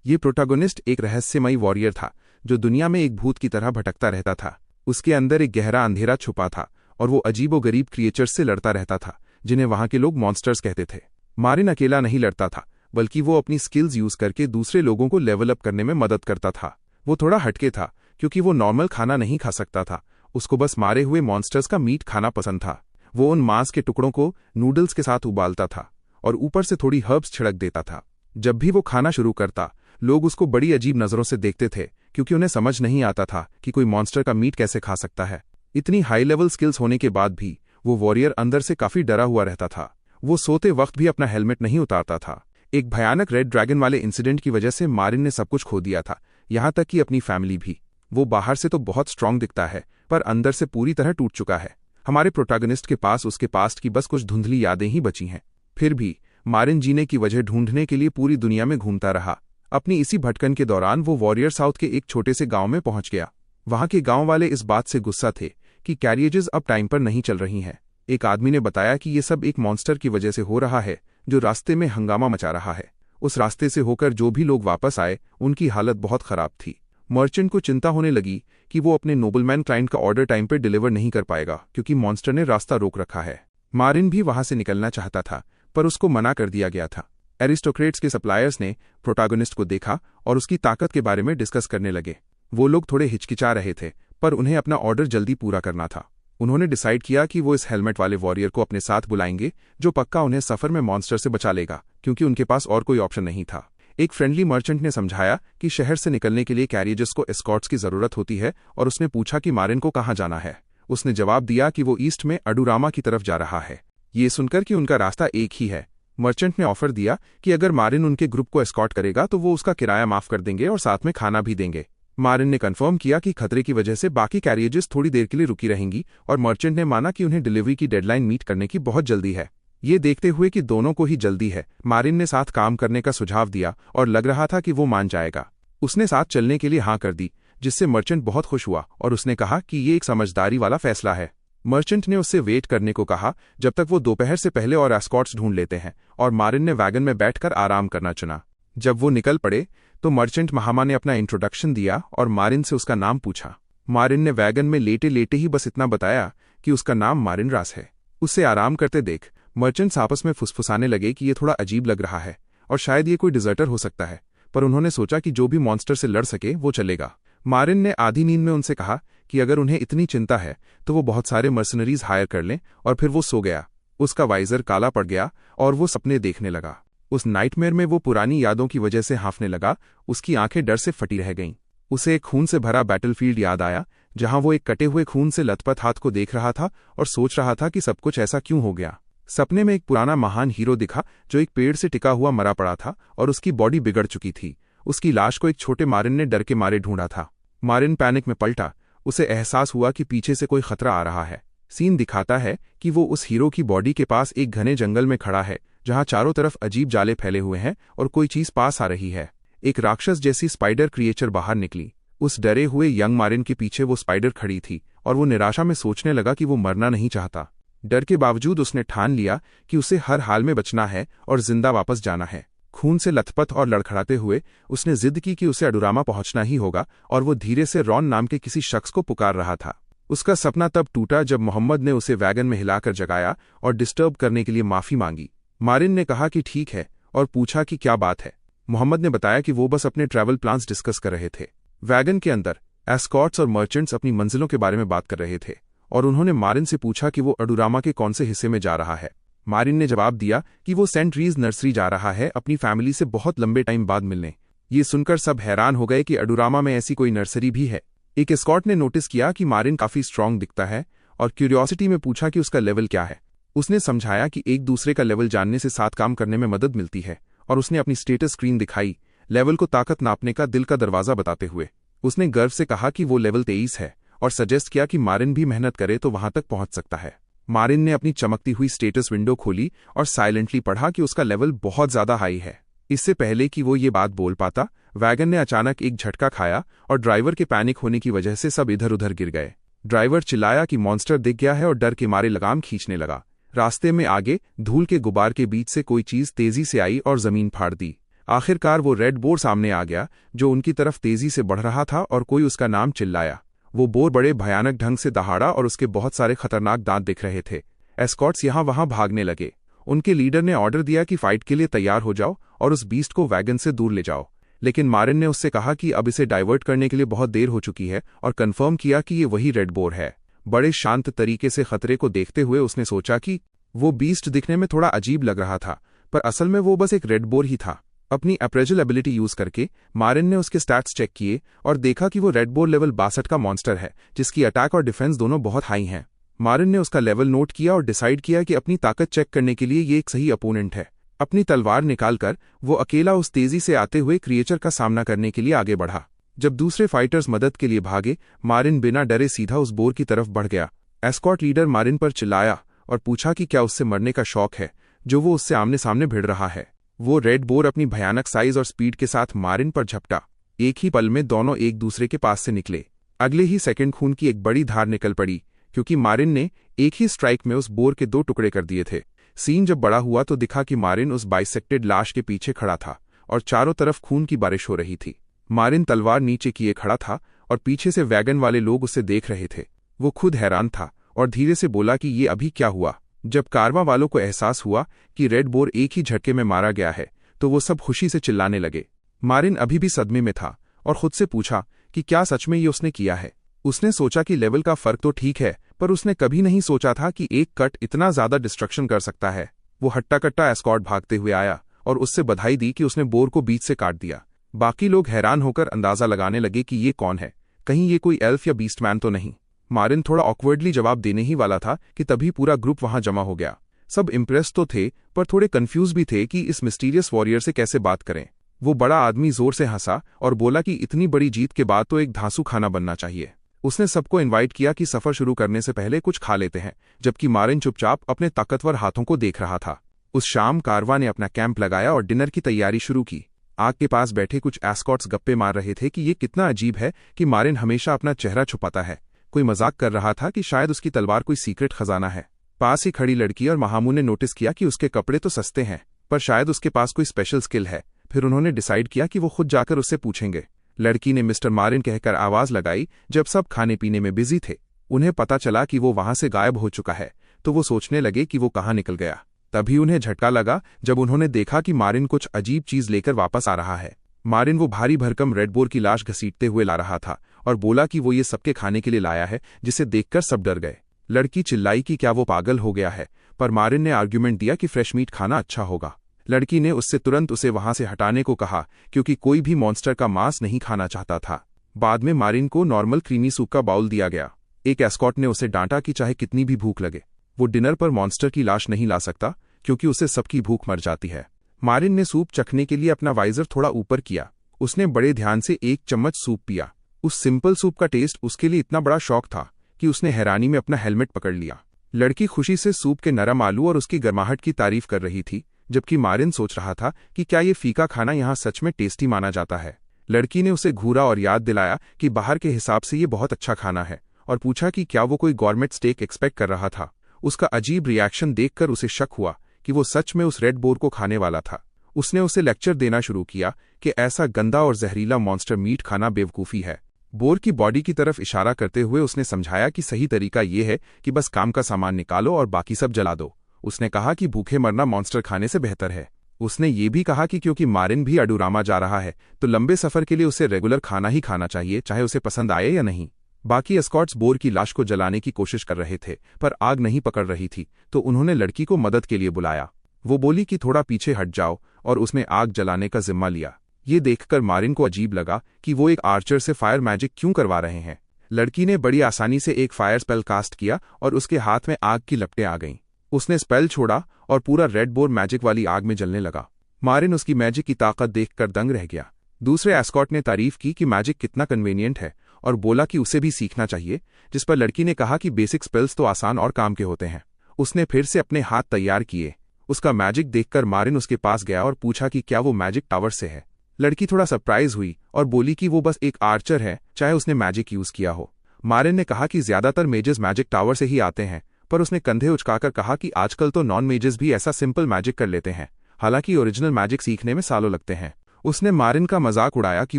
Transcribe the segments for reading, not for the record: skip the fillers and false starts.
ये प्रोटैगनिस्ट एक रहस्यमयी वॉरियर था जो दुनिया में एक भूत की तरह भटकता रहता था। उसके अंदर एक गहरा अंधेरा छुपा था और वो अजीबोगरीब क्रिएचर्स से लड़ता रहता था जिन्हें वहां के लोग मॉन्स्टर्स कहते थे। मारिन अकेला नहीं लड़ता था, बल्कि वो अपनी स्किल्स यूज करके दूसरे लोगों को लेवल अप करने में मदद करता था। वो थोड़ा हटके था क्योंकि वो नॉर्मल खाना नहीं खा सकता था, उसको बस मारे हुए मॉन्स्टर्स का मीट खाना पसंद था। वो उन मांस के टुकड़ों को नूडल्स के साथ उबालता था और ऊपर से थोड़ी हर्ब्स छिड़क देता था। जब भी वो खाना शुरू करता, लोग उसको बड़ी अजीब नजरों से देखते थे क्योंकि उन्हें समझ नहीं आता था कि कोई मॉन्स्टर का मीट कैसे खा सकता है। इतनी हाई लेवल स्किल्स होने के बाद भी वो वॉरियर अंदर से काफी डरा हुआ रहता था। वो सोते वक्त भी अपना हेलमेट नहीं उतारता था। एक भयानक रेड ड्रैगन वाले इंसिडेंट की वजह से मारिन ने सब कुछ खो दिया था, यहां तक कि अपनी फैमिली भी। वो बाहर से तो बहुत स्ट्रांग दिखता है, पर अंदर से पूरी तरह टूट चुका है। हमारे प्रोटैगनिस्ट के पास उसके पास्ट की बस कुछ धुंधली यादें ही बची हैं। फिर भी मारिन जीने की वजह ढूंढने के लिए पूरी दुनिया में घूमता रहा। अपनी इसी भटकन के दौरान वो वॉरियर साउथ के एक छोटे से गांव में पहुंच गया। वहां के गांव वाले इस बात से गुस्सा थे कि कैरियेजेस अब टाइम पर नहीं चल रही हैं। एक आदमी ने बताया कि ये सब एक मॉन्स्टर की वजह से हो रहा है जो रास्ते में हंगामा मचा रहा है। उस रास्ते से होकर जो भी लोग वापस आए उनकी हालत बहुत खराब थी। मर्चेंट को चिंता होने लगी कि वो अपने नोबलमैन क्लाइंट का ऑर्डर टाइम पर डिलीवर नहीं कर पाएगा क्योंकि मॉन्स्टर ने रास्ता रोक रखा है। मारिन भी वहां से निकलना चाहता था, पर उसको मना कर दिया गया था। एरिस्टोक्रेट्स के सप्लायर्स ने प्रोटैगनिस्ट को देखा और उसकी ताकत के बारे में डिस्कस करने लगे। वो लोग थोड़े हिचकिचा रहे थे, पर उन्हें अपना ऑर्डर जल्दी पूरा करना था। उन्होंने डिसाइड किया कि वो इस हेलमेट वाले वॉरियर को अपने साथ बुलाएंगे जो पक्का उन्हें सफर में मॉन्स्टर से बचा लेगा, क्योंकि उनके पास और कोई ऑप्शन नहीं था। एक फ्रेंडली मर्चेंट ने समझाया कि शहर से निकलने के लिए कैरियेजेस को एस्कॉर्ट्स की जरूरत होती है और उसने पूछा कि मारिन को कहाँ जाना है। उसने जवाब दिया कि वो ईस्ट में अडुरामा की तरफ जा रहा है। ये सुनकर कि उनका रास्ता एक ही है, मर्चेंट ने ऑफर दिया कि अगर मारिन उनके ग्रुप को एस्कॉर्ट करेगा तो वो उसका किराया माफ कर देंगे और साथ में खाना भी देंगे। मारिन ने कंफर्म किया कि खतरे की वजह से बाकी कैरियेजेस थोड़ी देर के लिए रुकी रहेंगी और मर्चेंट ने माना कि उन्हें डिलीवरी की डेडलाइन मीट करने की बहुत जल्दी है। ये देखते हुए कि दोनों को ही जल्दी है, मारिन ने साथ काम करने का सुझाव दिया और लग रहा था कि वो मान जाएगा। उसने साथ चलने के लिए हाँ कर दी, जिससे मर्चेंट बहुत खुश हुआ और उसने कहा कि ये एक समझदारी वाला फैसला है। मर्चेंट ने उससे वेट करने को कहा जब तक वो दोपहर से पहले और एस्कॉर्ट्स ढूंढ लेते हैं, और मारिन ने वैगन में बैठकर आराम करना चुना। जब वो निकल पड़े तो मर्चेंट महामा ने अपना इंट्रोडक्शन दिया और मारिन से उसका नाम पूछा। मारिन ने वैगन में लेटे लेटे ही बस इतना बताया कि उसका नाम मारिन रास है। उसे आराम करते देख मर्चेंट्स आपस में फुसफुसाने लगे कि ये थोड़ा अजीब लग रहा है और शायद ये कोई डिजर्टर हो सकता है, पर उन्होंने सोचा कि जो भी मॉन्स्टर से लड़ सके वो चलेगा। मारिन ने आधी नींद में उनसे कहा कि अगर उन्हें इतनी चिंता है तो वो बहुत सारे मर्सनरीज हायर कर लें, और फिर वो सो गया। उसका वाइजर काला पड़ गया और वो सपने देखने लगा। उस नाइटमेयर में वो पुरानी यादों की वजह से हांफने लगा। उसकी आंखें डर से फटी रह गईं। उसे एक खून से भरा बैटलफील्ड याद आया जहां वो एक कटे हुए खून से लथपथ हाथ को देख रहा था और सोच रहा था कि सब कुछ ऐसा क्यों हो गया। सपने में एक पुराना महान हीरो दिखा जो एक पेड़ से टिका हुआ मरा पड़ा था और उसकी बॉडी बिगड़ चुकी थी। उसकी लाश को एक छोटे मारिन ने डर के मारे ढूंढा था। मारिन पैनिक में पलटा। उसे एहसास हुआ कि पीछे से कोई खतरा आ रहा है। सीन दिखाता है कि वो उस हीरो की बॉडी के पास एक घने जंगल में खड़ा है जहां चारों तरफ अजीब जाले फैले हुए हैं और कोई चीज पास आ रही है। एक राक्षस जैसी स्पाइडर क्रिएचर बाहर निकली। उस डरे हुए यंग मारिन के पीछे वो स्पाइडर खड़ी थी और वो निराशा में सोचने लगा कि वो मरना नहीं चाहता। डर के बावजूद उसने ठान लिया कि उसे हर हाल में बचना है और जिंदा वापस जाना है। खून से लथपथ और लड़खड़ाते हुए उसने जिद की कि उसे अडुरामा पहुंचना ही होगा, और वो धीरे से रॉन नाम के किसी शख्स को पुकार रहा था। उसका सपना तब टूटा जब मोहम्मद ने उसे वैगन में हिलाकर जगाया और डिस्टर्ब करने के लिए माफी मांगी। मारिन ने कहा कि ठीक है और पूछा कि क्या बात है। मोहम्मद ने बताया कि वो बस अपने ट्रैवल प्लान्स डिस्कस कर रहे थे। वैगन के अंदर एस्कॉर्ट्स और मर्चेंट्स अपनी मंजिलों के बारे में बात कर रहे थे और उन्होंने मारिन से पूछा कि वो अडुरामा के कौन से हिस्से में जा रहा है। मारिन ने जवाब दिया कि वो सेंट रीज नर्सरी जा रहा है अपनी फैमिली से बहुत लंबे टाइम बाद मिलने। ये सुनकर सब हैरान हो गए कि अडुरामा में ऐसी कोई नर्सरी भी है। एक एस्कॉर्ट ने नोटिस किया कि मारिन काफी स्ट्रांग दिखता है और क्यूरियोसिटी में पूछा कि उसका लेवल क्या है। उसने समझाया कि एक दूसरे का लेवल जानने से साथ काम करने में मदद मिलती है, और उसने अपनी स्टेटस स्क्रीन दिखाई, लेवल को ताकत नापने का दिल का दरवाजा बताते हुए। उसने गर्व से कहा कि वो लेवल 23 है और सजेस्ट किया कि मारिन भी मेहनत करे तो वहां तक पहुंच सकता है। मारिन ने अपनी चमकती हुई स्टेटस विंडो खोली और साइलेंटली पढ़ा कि उसका लेवल बहुत ज्यादा हाई है। इससे पहले कि वो ये बात बोल पाता, वैगन ने अचानक एक झटका खाया और ड्राइवर के पैनिक होने की वजह से सब इधर उधर गिर गए। ड्राइवर चिल्लाया कि मॉन्स्टर दिख गया है और डर के मारे लगाम खींचने लगा। रास्ते में आगे धूल के गुबार के बीच से कोई चीज तेजी से आई और जमीन फाड़ दी। आखिरकार वो रेड बोर सामने आ गया जो उनकी तरफ तेजी से बढ़ रहा था और कोई उसका नाम चिल्लाया। वो बोर बड़े भयानक ढंग से दहाड़ा और उसके बहुत सारे खतरनाक दांत दिख रहे थे। एस्कॉर्ट्स यहाँ वहां भागने लगे। उनके लीडर ने ऑर्डर दिया कि फाइट के लिए तैयार हो जाओ और उस बीस्ट को वैगन से दूर ले जाओ, लेकिन मारिन ने उससे कहा कि अब इसे डाइवर्ट करने के लिए बहुत देर हो चुकी है और कंफर्म किया कि ये वही रेड बोर है। बड़े शांत तरीके से खतरे को देखते हुए उसने सोचा कि वो बीस्ट दिखने में थोड़ा अजीब लग रहा था, पर असल में वो बस एक रेड बोर ही था। अपनी अप्रेजल एबिलिटी यूज करके मारिन ने उसके स्टैट्स चेक किए और देखा कि वो रेड बोर लेवल 62 का मॉन्स्टर है, जिसकी अटैक और डिफेंस दोनों बहुत हाई हैं। मारिन ने उसका लेवल नोट किया और डिसाइड किया कि अपनी ताकत चेक करने के लिए ये एक सही अपोनेंट है। अपनी तलवार निकालकर वो अकेला उस तेजी से आते हुए क्रिएचर का सामना करने के लिए आगे बढ़ा। जब दूसरे फाइटर्स मदद के लिए भागे, मारिन बिना डरे सीधा उस बोर की तरफ बढ़ गया। एस्कॉर्ट लीडर मारिन पर चिल्लाया और पूछा कि क्या उससे मरने का शौक है, जो वो उससे आमने सामने भिड़ रहा है। वो रेड बोर अपनी भयानक साइज और स्पीड के साथ मारिन पर झपटा। एक ही पल में दोनों एक दूसरे के पास से निकले। अगले ही सेकंड खून की एक बड़ी धार निकल पड़ी, क्योंकि मारिन ने एक ही स्ट्राइक में उस बोर के 2 टुकड़े कर दिए थे। सीन जब बड़ा हुआ तो दिखा कि मारिन उस बाइसेक्टेड लाश के पीछे खड़ा था और चारों तरफ खून की बारिश हो रही थी। मारिन तलवार नीचे किए खड़ा था और पीछे से वैगन वाले लोग उसे देख रहे थे। वो खुद हैरान था और धीरे से बोला कि ये अभी क्या हुआ। जब कारवां वालों को एहसास हुआ कि रेड बोर एक ही झटके में मारा गया है तो वो सब खुशी से चिल्लाने लगे। मारिन अभी भी सदमे में था और खुद से पूछा कि क्या सच में ये उसने किया है। उसने सोचा कि लेवल का फर्क तो ठीक है, पर उसने कभी नहीं सोचा था कि एक कट इतना ज्यादा डिस्ट्रक्शन कर सकता है। वो हट्टा कट्टा एस्कॉर्ट भागते हुए आया और उससे बधाई दी कि उसने बोर को बीच से काट दिया। बाकी लोग हैरान होकर अंदाजा लगाने लगे कि ये कौन है, कहीं ये कोई एल्फ या बीस्टमैन तो नहीं। मारिन थोड़ा ऑकवर्डली जवाब देने ही वाला था कि तभी पूरा ग्रुप वहां जमा हो गया। सब इम्प्रेस तो थे, पर थोड़े कंफ्यूज भी थे कि इस मिस्टीरियस वॉरियर से कैसे बात करें। वो बड़ा आदमी जोर से हंसा और बोला कि इतनी बड़ी जीत के बाद तो एक धांसू खाना बनना चाहिए। उसने सबको इनवाइट किया कि सफर शुरू करने से पहले कुछ खा लेते हैं, जबकि मारिन चुपचाप अपने ताकतवर हाथों को देख रहा था। उस शाम कारवां ने अपना कैंप लगाया और डिनर की तैयारी शुरू की। आग के पास बैठे कुछ एस्कॉर्ट्स गप्पे मार रहे थे कि ये कितना अजीब है कि मारिन हमेशा अपना चेहरा छुपाता है। कोई मजाक कर रहा था कि शायद उसकी तलवार कोई सीक्रेट खजाना है। पास ही खड़ी लड़की और महामू ने नोटिस किया कि उसके कपड़े तो सस्ते हैं, पर शायद उसके पास कोई स्पेशल स्किल है। फिर उन्होंने डिसाइड किया कि वो खुद जाकर उससे पूछेंगे। लड़की ने मिस्टर मारिन कहकर आवाज लगाई जब सब खाने पीने में बिजी थे। उन्हें पता चला कि वो वहां से गायब हो चुका है, तो वो सोचने लगे कि वो कहाँ निकल गया। तभी उन्हें झटका लगा जब उन्होंने देखा कि मारिन कुछ अजीब चीज लेकर वापस आ रहा है। मारिन वो भारी भरकम रेड बोर की लाश घसीटते हुए ला रहा था और बोला कि वो ये सबके खाने के लिए लाया है, जिसे देखकर सब डर गए। लड़की चिल्लाई कि क्या वो पागल हो गया है, पर मारिन ने आर्ग्यूमेंट दिया कि फ्रेश मीट खाना अच्छा होगा। लड़की ने उससे तुरंत उसे वहां से हटाने को कहा, क्योंकि कोई भी मॉन्स्टर का मांस नहीं खाना चाहता था। बाद में मारिन को नॉर्मल क्रीमी सूप का बाउल दिया गया। एक एस्कॉर्ट ने उसे डांटा कि चाहे कितनी भी भूख लगे, वो डिनर पर मॉन्स्टर की लाश नहीं ला सकता, क्योंकि उसे सबकी भूख मर जाती है। मारिन ने सूप चखने के लिए अपना वाइजर थोड़ा ऊपर किया। उसने बड़े ध्यान से 1 चम्मच सूप पिया। उस सिंपल सूप का टेस्ट उसके लिए इतना बड़ा शौक था कि उसने हैरानी में अपना हेलमेट पकड़ लिया। लड़की खुशी से सूप के नरम आलू और उसकी गर्माहट की तारीफ कर रही थी, जबकि मारिन सोच रहा था कि क्या ये फीका खाना यहाँ सच में टेस्टी माना जाता है। लड़की ने उसे घूरा और याद दिलाया कि बाहर के हिसाब से ये बहुत अच्छा खाना है, और पूछा कि क्या वो कोई गॉर्मेट स्टेक एक्सपेक्ट कर रहा था। उसका अजीब रिएक्शन देखकर उसे शक हुआ कि वो सच में उस रेड बोर को खाने वाला था। उसने उसे लेक्चर देना शुरू किया कि ऐसा गंदा और जहरीला मॉन्स्टर मीट खाना बेवकूफ़ी है। बोर की बॉडी की तरफ इशारा करते हुए उसने समझाया कि सही तरीका ये है कि बस काम का सामान निकालो और बाकी सब जला दो। उसने कहा कि भूखे मरना मॉन्स्टर खाने से बेहतर है। उसने ये भी कहा कि क्योंकि मारिन भी अडूरामा जा रहा है, तो लंबे सफर के लिए उसे रेगुलर खाना ही खाना चाहिए, चाहे उसे पसंद आए या नहीं। बाकी एस्कॉर्ट्स बोर की लाश को जलाने की कोशिश कर रहे थे, पर आग नहीं पकड़ रही थी, तो उन्होंने लड़की को मदद के लिए बुलाया। वो बोली कि थोड़ा पीछे हट जाओ, और उसने आग जलाने का जिम्मा लिया। ये देखकर मारिन को अजीब लगा कि वो एक आर्चर से फायर मैजिक क्यों करवा रहे हैं। लड़की ने बड़ी आसानी से एक फायर स्पेल कास्ट किया और उसके हाथ में आग की लपटें आ गईं। उसने स्पेल छोड़ा और पूरा रेड बोर मैजिक वाली आग में जलने लगा। मारिन उसकी मैजिक की ताकत देखकर दंग रह गया। दूसरे एस्कॉर्ट ने तारीफ की कि मैजिक कितना कन्वीनियंट है और बोला कि उसे भी सीखना चाहिए, जिस पर लड़की ने कहा कि बेसिक स्पेल्स तो आसान और काम के होते हैं। उसने फिर से अपने हाथ तैयार किए। उसका मैजिक देखकर मारिन उसके पास गया और पूछा कि क्या वो मैजिक टावर से है। लड़की थोड़ा सरप्राइज हुई और बोली कि वो बस एक आर्चर है, चाहे उसने मैजिक यूज किया हो। मारिन ने कहा कि ज्यादातर मेजेस मैजिक टावर से ही आते हैं, पर उसने कंधे उचकाकर कहा कि आजकल तो नॉन मेजेस भी ऐसा सिंपल मैजिक कर लेते हैं। हालांकि ओरिजिनल मैजिक सीखने में सालों लगते हैं। उसने मारिन का मजाक उड़ाया कि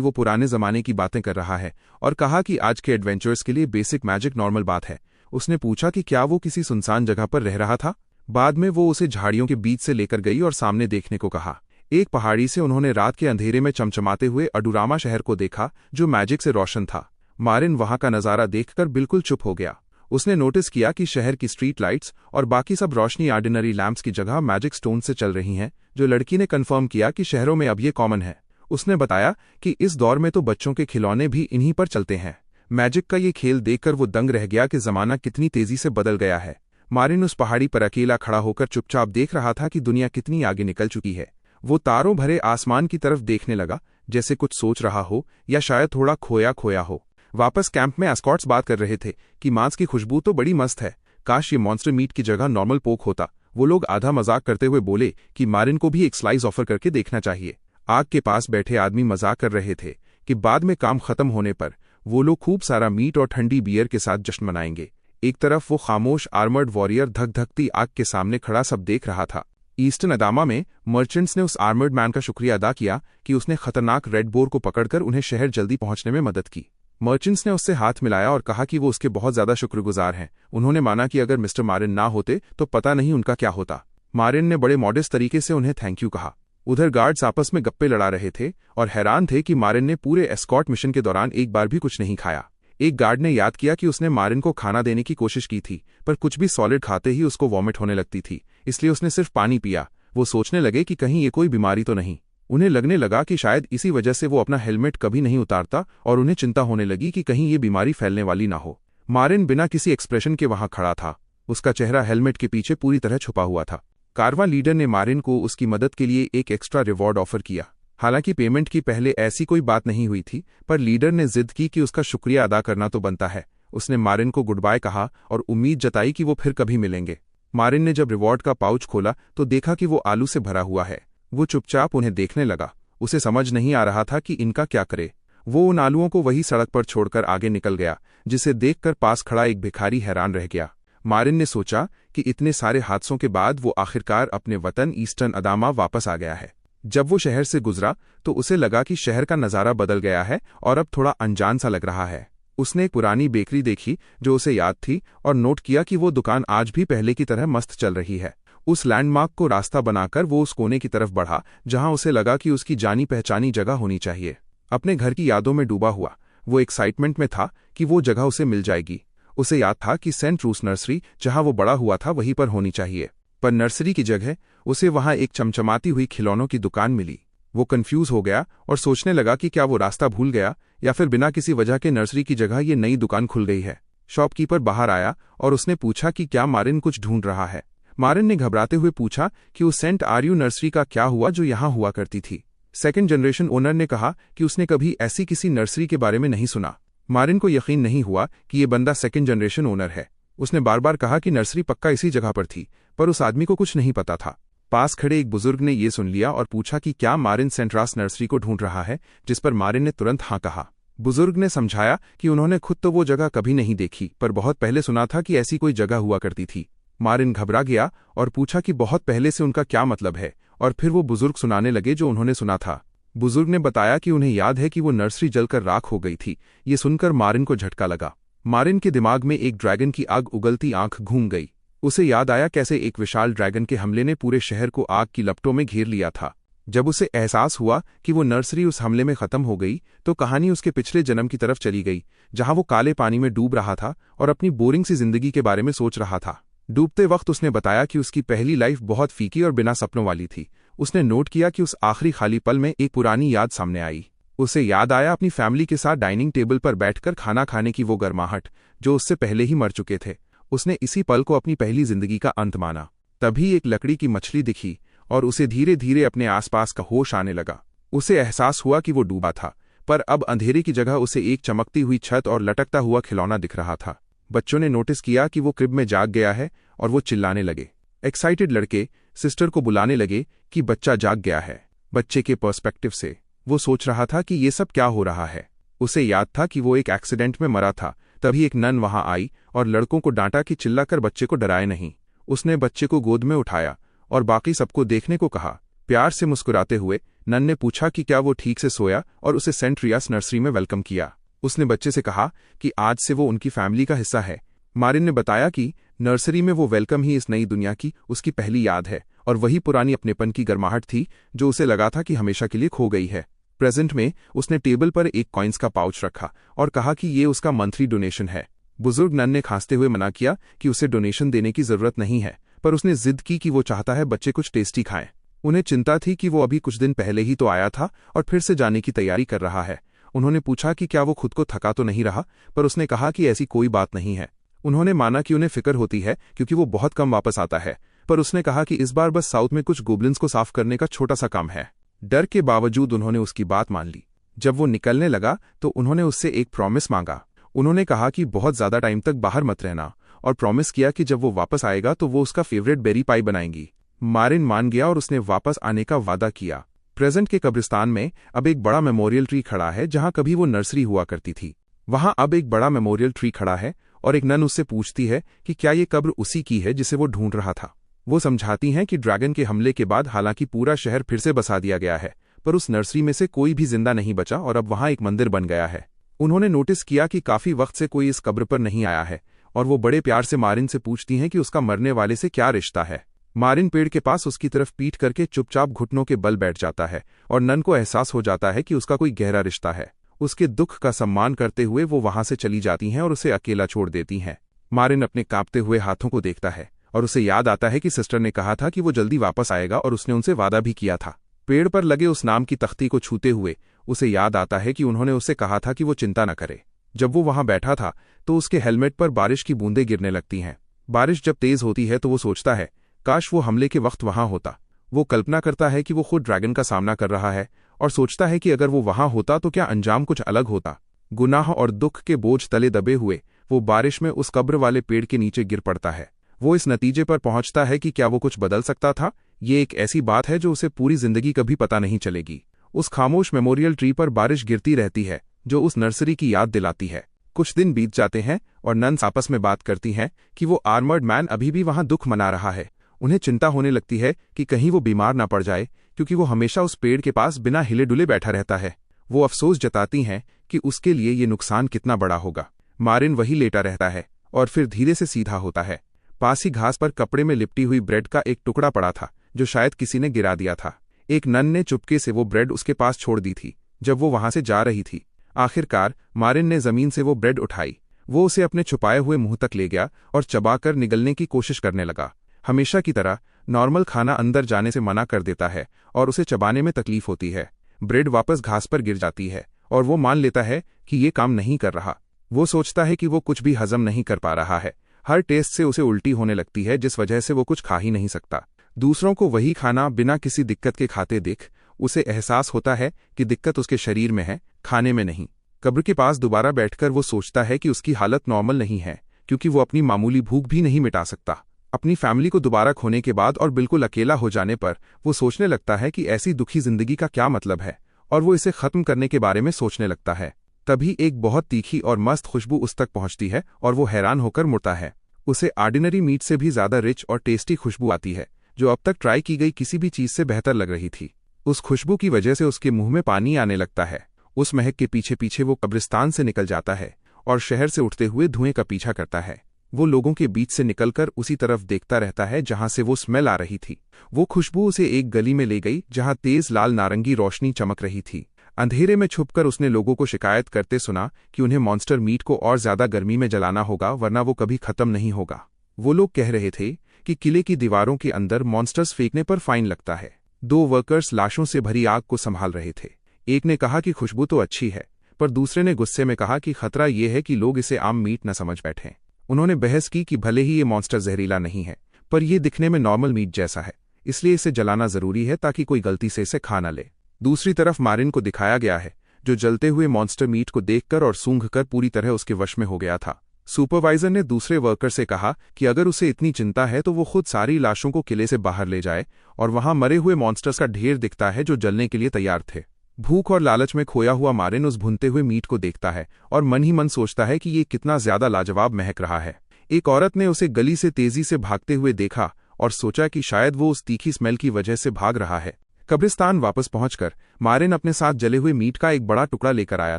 वो पुराने जमाने की बातें कर रहा है और कहा कि आज के एडवेंचर्स के लिए बेसिक मैजिक नॉर्मल बात है। उसने पूछा कि क्या वो किसी सुनसान जगह पर रह रहा था। बाद में वो उसे झाड़ियों के बीच से लेकर गई और सामने देखने को कहा। एक पहाड़ी से उन्होंने रात के अंधेरे में चमचमाते हुए अडुरामा शहर को देखा जो मैजिक से रोशन था। मारिन वहां का नजारा देखकर बिल्कुल चुप हो गया। उसने नोटिस किया कि शहर की स्ट्रीट लाइट्स और बाकी सब रोशनी ऑर्डिनरी लैंप्स की जगह मैजिक स्टोन से चल रही हैं, जो लड़की ने कंफर्म किया कि शहरों में अब ये कॉमन है। उसने बताया कि इस दौर में तो बच्चों के खिलौने भी इन्हीं पर चलते हैं। मैजिक का ये खेल देखकर वो दंग रह गया कि जमाना कितनी तेजी से बदल गया है। मारिन उस पहाड़ी पर अकेला खड़ा होकर चुपचाप देख रहा था कि दुनिया कितनी आगे निकल चुकी है। वो तारों भरे आसमान की तरफ देखने लगा, जैसे कुछ सोच रहा हो या शायद थोड़ा खोया खोया हो। वापस कैंप में एस्कॉर्ट्स बात कर रहे थे कि मांस की खुशबू तो बड़ी मस्त है, काश ये मॉन्स्टर मीट की जगह नॉर्मल पोक होता। वो लोग आधा मजाक करते हुए बोले कि मारिन को भी एक स्लाइस ऑफर करके देखना चाहिए। आग के पास बैठे आदमी मजाक कर रहे थे कि बाद में काम खत्म होने पर वो लोग खूब सारा मीट और ठंडी बियर के साथ जश्न मनाएंगे। एक तरफ वो खामोश आर्मर्ड वॉरियर धक धकती आग के सामने खड़ा सब देख रहा था। ईस्टर्न अदामा में मर्चेंट्स ने उस आर्मर्ड मैन का शुक्रिया अदा किया कि उसने खतरनाक रेड बोर को पकड़कर उन्हें शहर जल्दी पहुंचने में मदद की। मर्चेंट्स ने उससे हाथ मिलाया और कहा कि वो उसके बहुत ज्यादा शुक्रगुजार हैं। उन्होंने माना कि अगर मिस्टर मारिन ना होते तो पता नहीं उनका क्या होता। मारिन ने बड़े मॉडेस्ट तरीके से उन्हें थैंक यू कहा। उधर गार्ड्स आपस में गप्पे लड़ा रहे थे और हैरान थे कि मारिन ने पूरे एस्कॉर्ट मिशन के दौरान एक बार भी कुछ नहीं खाया। एक गार्ड ने याद किया कि उसने मारिन को खाना देने की कोशिश की थी, पर कुछ भी सॉलिड खाते ही उसको वॉमिट होने लगती थी, इसलिए उसने सिर्फ पानी पिया। वो सोचने लगे कि कहीं ये कोई बीमारी तो नहीं। उन्हें लगने लगा कि शायद इसी वजह से वो अपना हेलमेट कभी नहीं उतारता और उन्हें चिंता होने लगी कि कहीं ये बीमारी फैलने वाली ना हो। मारिन बिना किसी एक्सप्रेशन के वहां खड़ा था। उसका चेहरा हेलमेट के पीछे पूरी तरह छुपा हुआ था। कारवां लीडर ने मारिन को उसकी मदद के लिए एक एक्स्ट्रा रिवॉर्ड ऑफर किया। हालांकि पेमेंट की पहले ऐसी कोई बात नहीं हुई थी, पर लीडर ने जिद की कि उसका शुक्रिया अदा करना तो बनता है। उसने मारिन को गुड बाय कहा और उम्मीद जताई कि वो फिर कभी मिलेंगे। मारिन ने जब रिवॉर्ड का पाउच खोला तो देखा कि वो आलू से भरा हुआ है। वो चुपचाप उन्हें देखने लगा। उसे समझ नहीं आ रहा था कि इनका क्या करे। वो उन आलुओं को वही सड़क पर छोड़कर आगे निकल गया, जिसे देखकर पास खड़ा एक भिखारी हैरान रह गया। मारिन ने सोचा कि इतने सारे हादसों के बाद वो आखिरकार अपने वतन ईस्टर्न अदामा वापस आ गया है। जब वो शहर से गुजरा तो उसे लगा कि शहर का नजारा बदल गया है और अब थोड़ा अनजान सा लग रहा है। उसने एक पुरानी बेकरी देखी जो उसे याद थी और नोट किया कि वो दुकान आज भी पहले की तरह मस्त चल रही है। उस लैंडमार्क को रास्ता बनाकर वो उस कोने की तरफ बढ़ा जहां उसे लगा कि उसकी जानी पहचानी जगह होनी चाहिए। अपने घर की यादों में डूबा हुआ वो एक्साइटमेंट में था कि वो जगह उसे मिल जाएगी। उसे याद था कि सेंट रूस नर्सरी जहां वो बड़ा हुआ था वहीं पर होनी चाहिए, पर नर्सरी की जगह उसे वहां एक चमचमाती हुई खिलौनों की दुकान मिली। वो कंफ्यूज हो गया और सोचने लगा कि क्या वो रास्ता भूल गया या फिर बिना किसी वजह के नर्सरी की जगह ये नई दुकान खुल गई है। शॉपकीपर बाहर आया और उसने पूछा कि क्या मारिन कुछ ढूंढ रहा है। मारिन ने घबराते हुए पूछा कि उस सेंट आर्यू नर्सरी का क्या हुआ जो यहां हुआ करती थी। सेकंड जनरेशन ओनर ने कहा कि उसने कभी ऐसी किसी नर्सरी के बारे में नहीं सुना। मारिन को यकीन नहीं हुआ कि ये बंदा सेकंड जनरेशन ओनर है। उसने बार बार कहा कि नर्सरी पक्का इसी जगह पर थी, पर उस आदमी को कुछ नहीं पता था। पास खड़े एक बुजुर्ग ने ये सुन लिया और पूछा कि क्या मारिन सेंट रास नर्सरी को ढूंढ रहा है, जिस पर मारिन ने तुरंत हाँ कहा। बुजुर्ग ने समझाया कि उन्होंने खुद तो वो जगह कभी नहीं देखी, पर बहुत पहले सुना था कि ऐसी कोई जगह हुआ करती थी। मारिन घबरा गया और पूछा कि बहुत पहले से उनका क्या मतलब है, और फिर वो बुजुर्ग सुनाने लगे जो उन्होंने सुना था। बुजुर्ग ने बताया कि उन्हें याद है कि वो नर्सरी जलकर राख हो गई थी। ये सुनकर मारिन को झटका लगा। मारिन के दिमाग में एक ड्रैगन की आग उगलती आंख घूम गई। उसे याद आया कैसे एक विशाल ड्रैगन के हमले ने पूरे शहर को आग की लपटों में घेर लिया था। जब उसे एहसास हुआ कि वो नर्सरी उस हमले में खत्म हो गई तो कहानी उसके पिछले जन्म की तरफ चली गई, जहां वो काले पानी में डूब रहा था और अपनी बोरिंग सी जिंदगी के बारे में सोच रहा था। डूबते वक्त उसने बताया कि उसकी पहली लाइफ बहुत फीकी और बिना सपनों वाली थी। उसने नोट किया कि उस आखिरी खाली पल में एक पुरानी याद सामने आई। उसे याद आया अपनी फैमिली के साथ डाइनिंग टेबल पर बैठकर खाना खाने की वो गर्माहट जो उससे पहले ही मर चुके थे। उसने इसी पल को अपनी पहली जिंदगी का अंत माना। तभी एक लकड़ी की मछली दिखी और उसे धीरे धीरे अपने आसपास का होश आने लगा। उसे एहसास हुआ कि वो डूबा था, पर अब अंधेरे की जगह उसे एक चमकती हुई छत और लटकता हुआ खिलौना दिख रहा था। बच्चों ने नोटिस किया कि वो क्रिब में जाग गया है और वो चिल्लाने लगे। एक्साइटेड लड़के सिस्टर को बुलाने लगे कि बच्चा जाग गया है। बच्चे के पर्सपेक्टिव से वो सोच रहा था कि ये सब क्या हो रहा है। उसे याद था कि वो एक एक्सीडेंट में मरा था। तभी एक नन वहां आई और लड़कों को डांटा कि चिल्लाकर बच्चे को डराए नहीं। उसने बच्चे को गोद में उठाया और बाकी सबको देखने को कहा। प्यार से मुस्कुराते हुए नन ने पूछा कि क्या वो ठीक से सोया और उसे सेंट रियास नर्सरी में वेलकम किया। उसने बच्चे से कहा कि आज से वो उनकी फैमिली का हिस्सा है। मारिन ने बताया कि नर्सरी में वो वेलकम ही इस नई दुनिया की उसकी पहली याद है और वही पुरानी अपनेपन की गर्माहट थी जो उसे लगा था कि हमेशा के लिए खो गई है। प्रेजेंट में उसने टेबल पर एक कॉइन्स का पाउच रखा और कहा कि ये उसका मंथली डोनेशन है। बुजुर्ग नन ने खांसते हुए मना किया कि उसे डोनेशन देने की जरूरत नहीं है, पर उसने जिद की कि वो चाहता है बच्चे कुछ टेस्टी खाएं। उन्हें चिंता थी कि वो अभी कुछ दिन पहले ही तो आया था और फिर से जाने की तैयारी कर रहा है। उन्होंने पूछा कि क्या वो खुद को थका तो नहीं रहा, पर उसने कहा कि ऐसी कोई बात नहीं है। उन्होंने माना कि उन्हें फिक्र होती है क्योंकि वो बहुत कम वापस आता है, पर उसने कहा कि इस बार बस साउथ में कुछ गोब्लिन्स को साफ करने का छोटा सा काम है। डर के बावजूद उन्होंने उसकी बात मान ली। जब वो निकलने लगा तो उन्होंने उससे एक प्रॉमिस मांगा। उन्होंने कहा कि बहुत ज्यादा टाइम तक बाहर मत रहना और प्रॉमिस किया कि जब वो वापस आएगा तो वो उसका फेवरेट बेरी पाई बनाएंगी। मारिन मान गया और उसने वापस आने का वादा किया। प्रेजेंट के कब्रिस्तान में अब एक बड़ा मेमोरियल ट्री खड़ा है जहां कभी वो नर्सरी हुआ करती थी। वहां अब एक बड़ा मेमोरियल ट्री खड़ा है और एक नन उससे पूछती है कि क्या ये कब्र उसी की है जिसे वो ढूंढ रहा था। वो समझाती हैं कि ड्रैगन के हमले के बाद हालांकि पूरा शहर फिर से बसा दिया गया है, पर उस नर्सरी में से कोई भी जिंदा नहीं बचा और अब वहां एक मंदिर बन गया है। उन्होंने नोटिस किया कि काफी वक्त से कोई इस कब्र पर नहीं आया है और वो बड़े प्यार से मारिन से पूछती हैं कि उसका मरने वाले से क्या रिश्ता है। मारिन पेड़ के पास उसकी तरफ पीठ करके चुपचाप घुटनों के बल बैठ जाता है और नन को एहसास हो जाता है कि उसका कोई गहरा रिश्ता है। उसके दुख का सम्मान करते हुए वो वहां से चली जाती हैं और उसे अकेला छोड़ देती हैं। मारिन अपने कांपते हुए हाथों को देखता है और उसे याद आता है कि सिस्टर ने कहा था कि वो जल्दी वापस आएगा और उसने उनसे वादा भी किया था। पेड़ पर लगे उस नाम की तख्ती को छूते हुए उसे याद आता है कि उन्होंने उससे कहा था कि वो चिंता न करे। जब वो वहां बैठा था तो उसके हेलमेट पर बारिश की बूंदें गिरने लगती हैं। बारिश जब तेज होती है तो वो सोचता है काश वो हमले के वक्त वहां होता। वो कल्पना करता है कि वो खुद ड्रैगन का सामना कर रहा है और सोचता है कि अगर वो वहां होता तो क्या अंजाम कुछ अलग होता। गुनाह और दुख के बोझ तले दबे हुए वो बारिश में उस कब्र वाले पेड़ के नीचे गिर पड़ता है। वो इस नतीजे पर पहुंचता है कि क्या वो कुछ बदल सकता था। ये एक ऐसी बात है जो उसे पूरी जिंदगी कभी पता नहीं चलेगी। उस खामोश मेमोरियल ट्री पर बारिश गिरती रहती है जो उस नर्सरी की याद दिलाती है। कुछ दिन बीत जाते हैं और नन्स आपस में बात करती हैं कि वो आर्मर्ड मैन अभी भी वहां दुख मना रहा है। उन्हें चिंता होने लगती है कि कहीं वो बीमार ना पड़ जाए क्योंकि वो हमेशा उस पेड़ के पास बिना हिले डुले बैठा रहता है। वो अफसोस जताती हैं कि उसके लिए ये नुकसान कितना बड़ा होगा। मारिन वही लेटा रहता है और फिर धीरे से सीधा होता है। पास ही घास पर कपड़े में लिपटी हुई ब्रेड का एक टुकड़ा पड़ा था जो शायद किसी ने गिरा दिया था। एक नन ने चुपके से वो ब्रेड उसके पास छोड़ दी थी जब वो वहां से जा रही थी। आखिरकार मारिन ने जमीन से वो ब्रेड उठाई। वो उसे अपने छुपाए हुए मुंह तक ले गया और चबाकर निगलने की कोशिश करने लगा। हमेशा की तरह नॉर्मल खाना अंदर जाने से मना कर देता है और उसे चबाने में तकलीफ होती है। ब्रेड वापस घास पर गिर जाती है और वो मान लेता है कि ये काम नहीं कर रहा। वो सोचता है कि वो कुछ भी हजम नहीं कर पा रहा है। हर टेस्ट से उसे उल्टी होने लगती है जिस वजह से वो कुछ खा ही नहीं सकता। दूसरों को वही खाना बिना किसी दिक्कत के खाते देख उसे एहसास होता है कि दिक्कत उसके शरीर में है, खाने में नहीं। कब्र के पास दोबारा बैठकर वो सोचता है कि उसकी हालत नॉर्मल नहीं है क्योंकि वो अपनी मामूली भूख भी नहीं मिटा सकता। अपनी फैमिली को दोबारा खोने के बाद और बिल्कुल अकेला हो जाने पर वो सोचने लगता है कि ऐसी दुखी जिंदगी का क्या मतलब है और वो इसे खत्म करने के बारे में सोचने लगता है। तभी एक बहुत तीखी और मस्त खुशबू उस तक पहुंचती है और वो हैरान होकर मुड़ता है। उसे ऑर्डिनरी मीट से भी ज्यादा रिच और टेस्टी खुशबू आती है जो अब तक ट्राई की गई किसी भी चीज से बेहतर लग रही थी। उस खुशबू की वजह से उसके मुंह में पानी आने लगता है। उस महक के पीछे पीछे वो कब्रिस्तान से निकल जाता है और शहर से उठते हुए धुएं का पीछा करता है। वो लोगों के बीच से निकलकर उसी तरफ देखता रहता है जहां से वो स्मेल आ रही थी। वो खुशबू उसे एक गली में ले गई जहां तेज लाल नारंगी रोशनी चमक रही थी। अंधेरे में छुपकर उसने लोगों को शिकायत करते सुना कि उन्हें मॉन्स्टर मीट को और ज्यादा गर्मी में जलाना होगा वरना वो कभी खत्म नहीं होगा। वो लोग कह रहे थे कि किले की दीवारों के अंदर मॉन्स्टर्स फेंकने पर फाइन लगता है। 2 वर्कर्स लाशों से भरी आग को संभाल रहे थे। एक ने कहा कि खुशबू तो अच्छी है, पर दूसरे ने गुस्से में कहा कि खतरा ये है कि लोग इसे आम मीट न समझ बैठें। उन्होंने बहस की कि भले ही ये मॉन्स्टर जहरीला नहीं है, पर यह दिखने में नॉर्मल मीट जैसा है, इसलिए इसे जलाना जरूरी है ताकि कोई गलती से इसे खा न ले। दूसरी तरफ मारिन को दिखाया गया है जो जलते हुए मॉन्स्टर मीट को देखकर और सूंघकर पूरी तरह उसके वश में हो गया था। सुपरवाइजर ने दूसरे वर्कर से कहा कि अगर उसे इतनी चिंता है तो वो खुद सारी लाशों को किले से बाहर ले जाए और वहां मरे हुए मॉन्स्टर्स का ढेर दिखता है जो जलने के लिए तैयार थे। भूख और लालच में खोया हुआ मारिन उस भुनते हुए मीट को देखता है और मन ही मन सोचता है कि ये कितना ज्यादा लाजवाब महक रहा है। एक औरत ने उसे गली से तेजी से भागते हुए देखा और सोचा कि शायद वो उस तीखी स्मेल की वजह से भाग रहा है, कब्रिस्तान वापस पहुंचकर मारिन अपने साथ जले हुए मीट का एक बड़ा टुकड़ा लेकर आया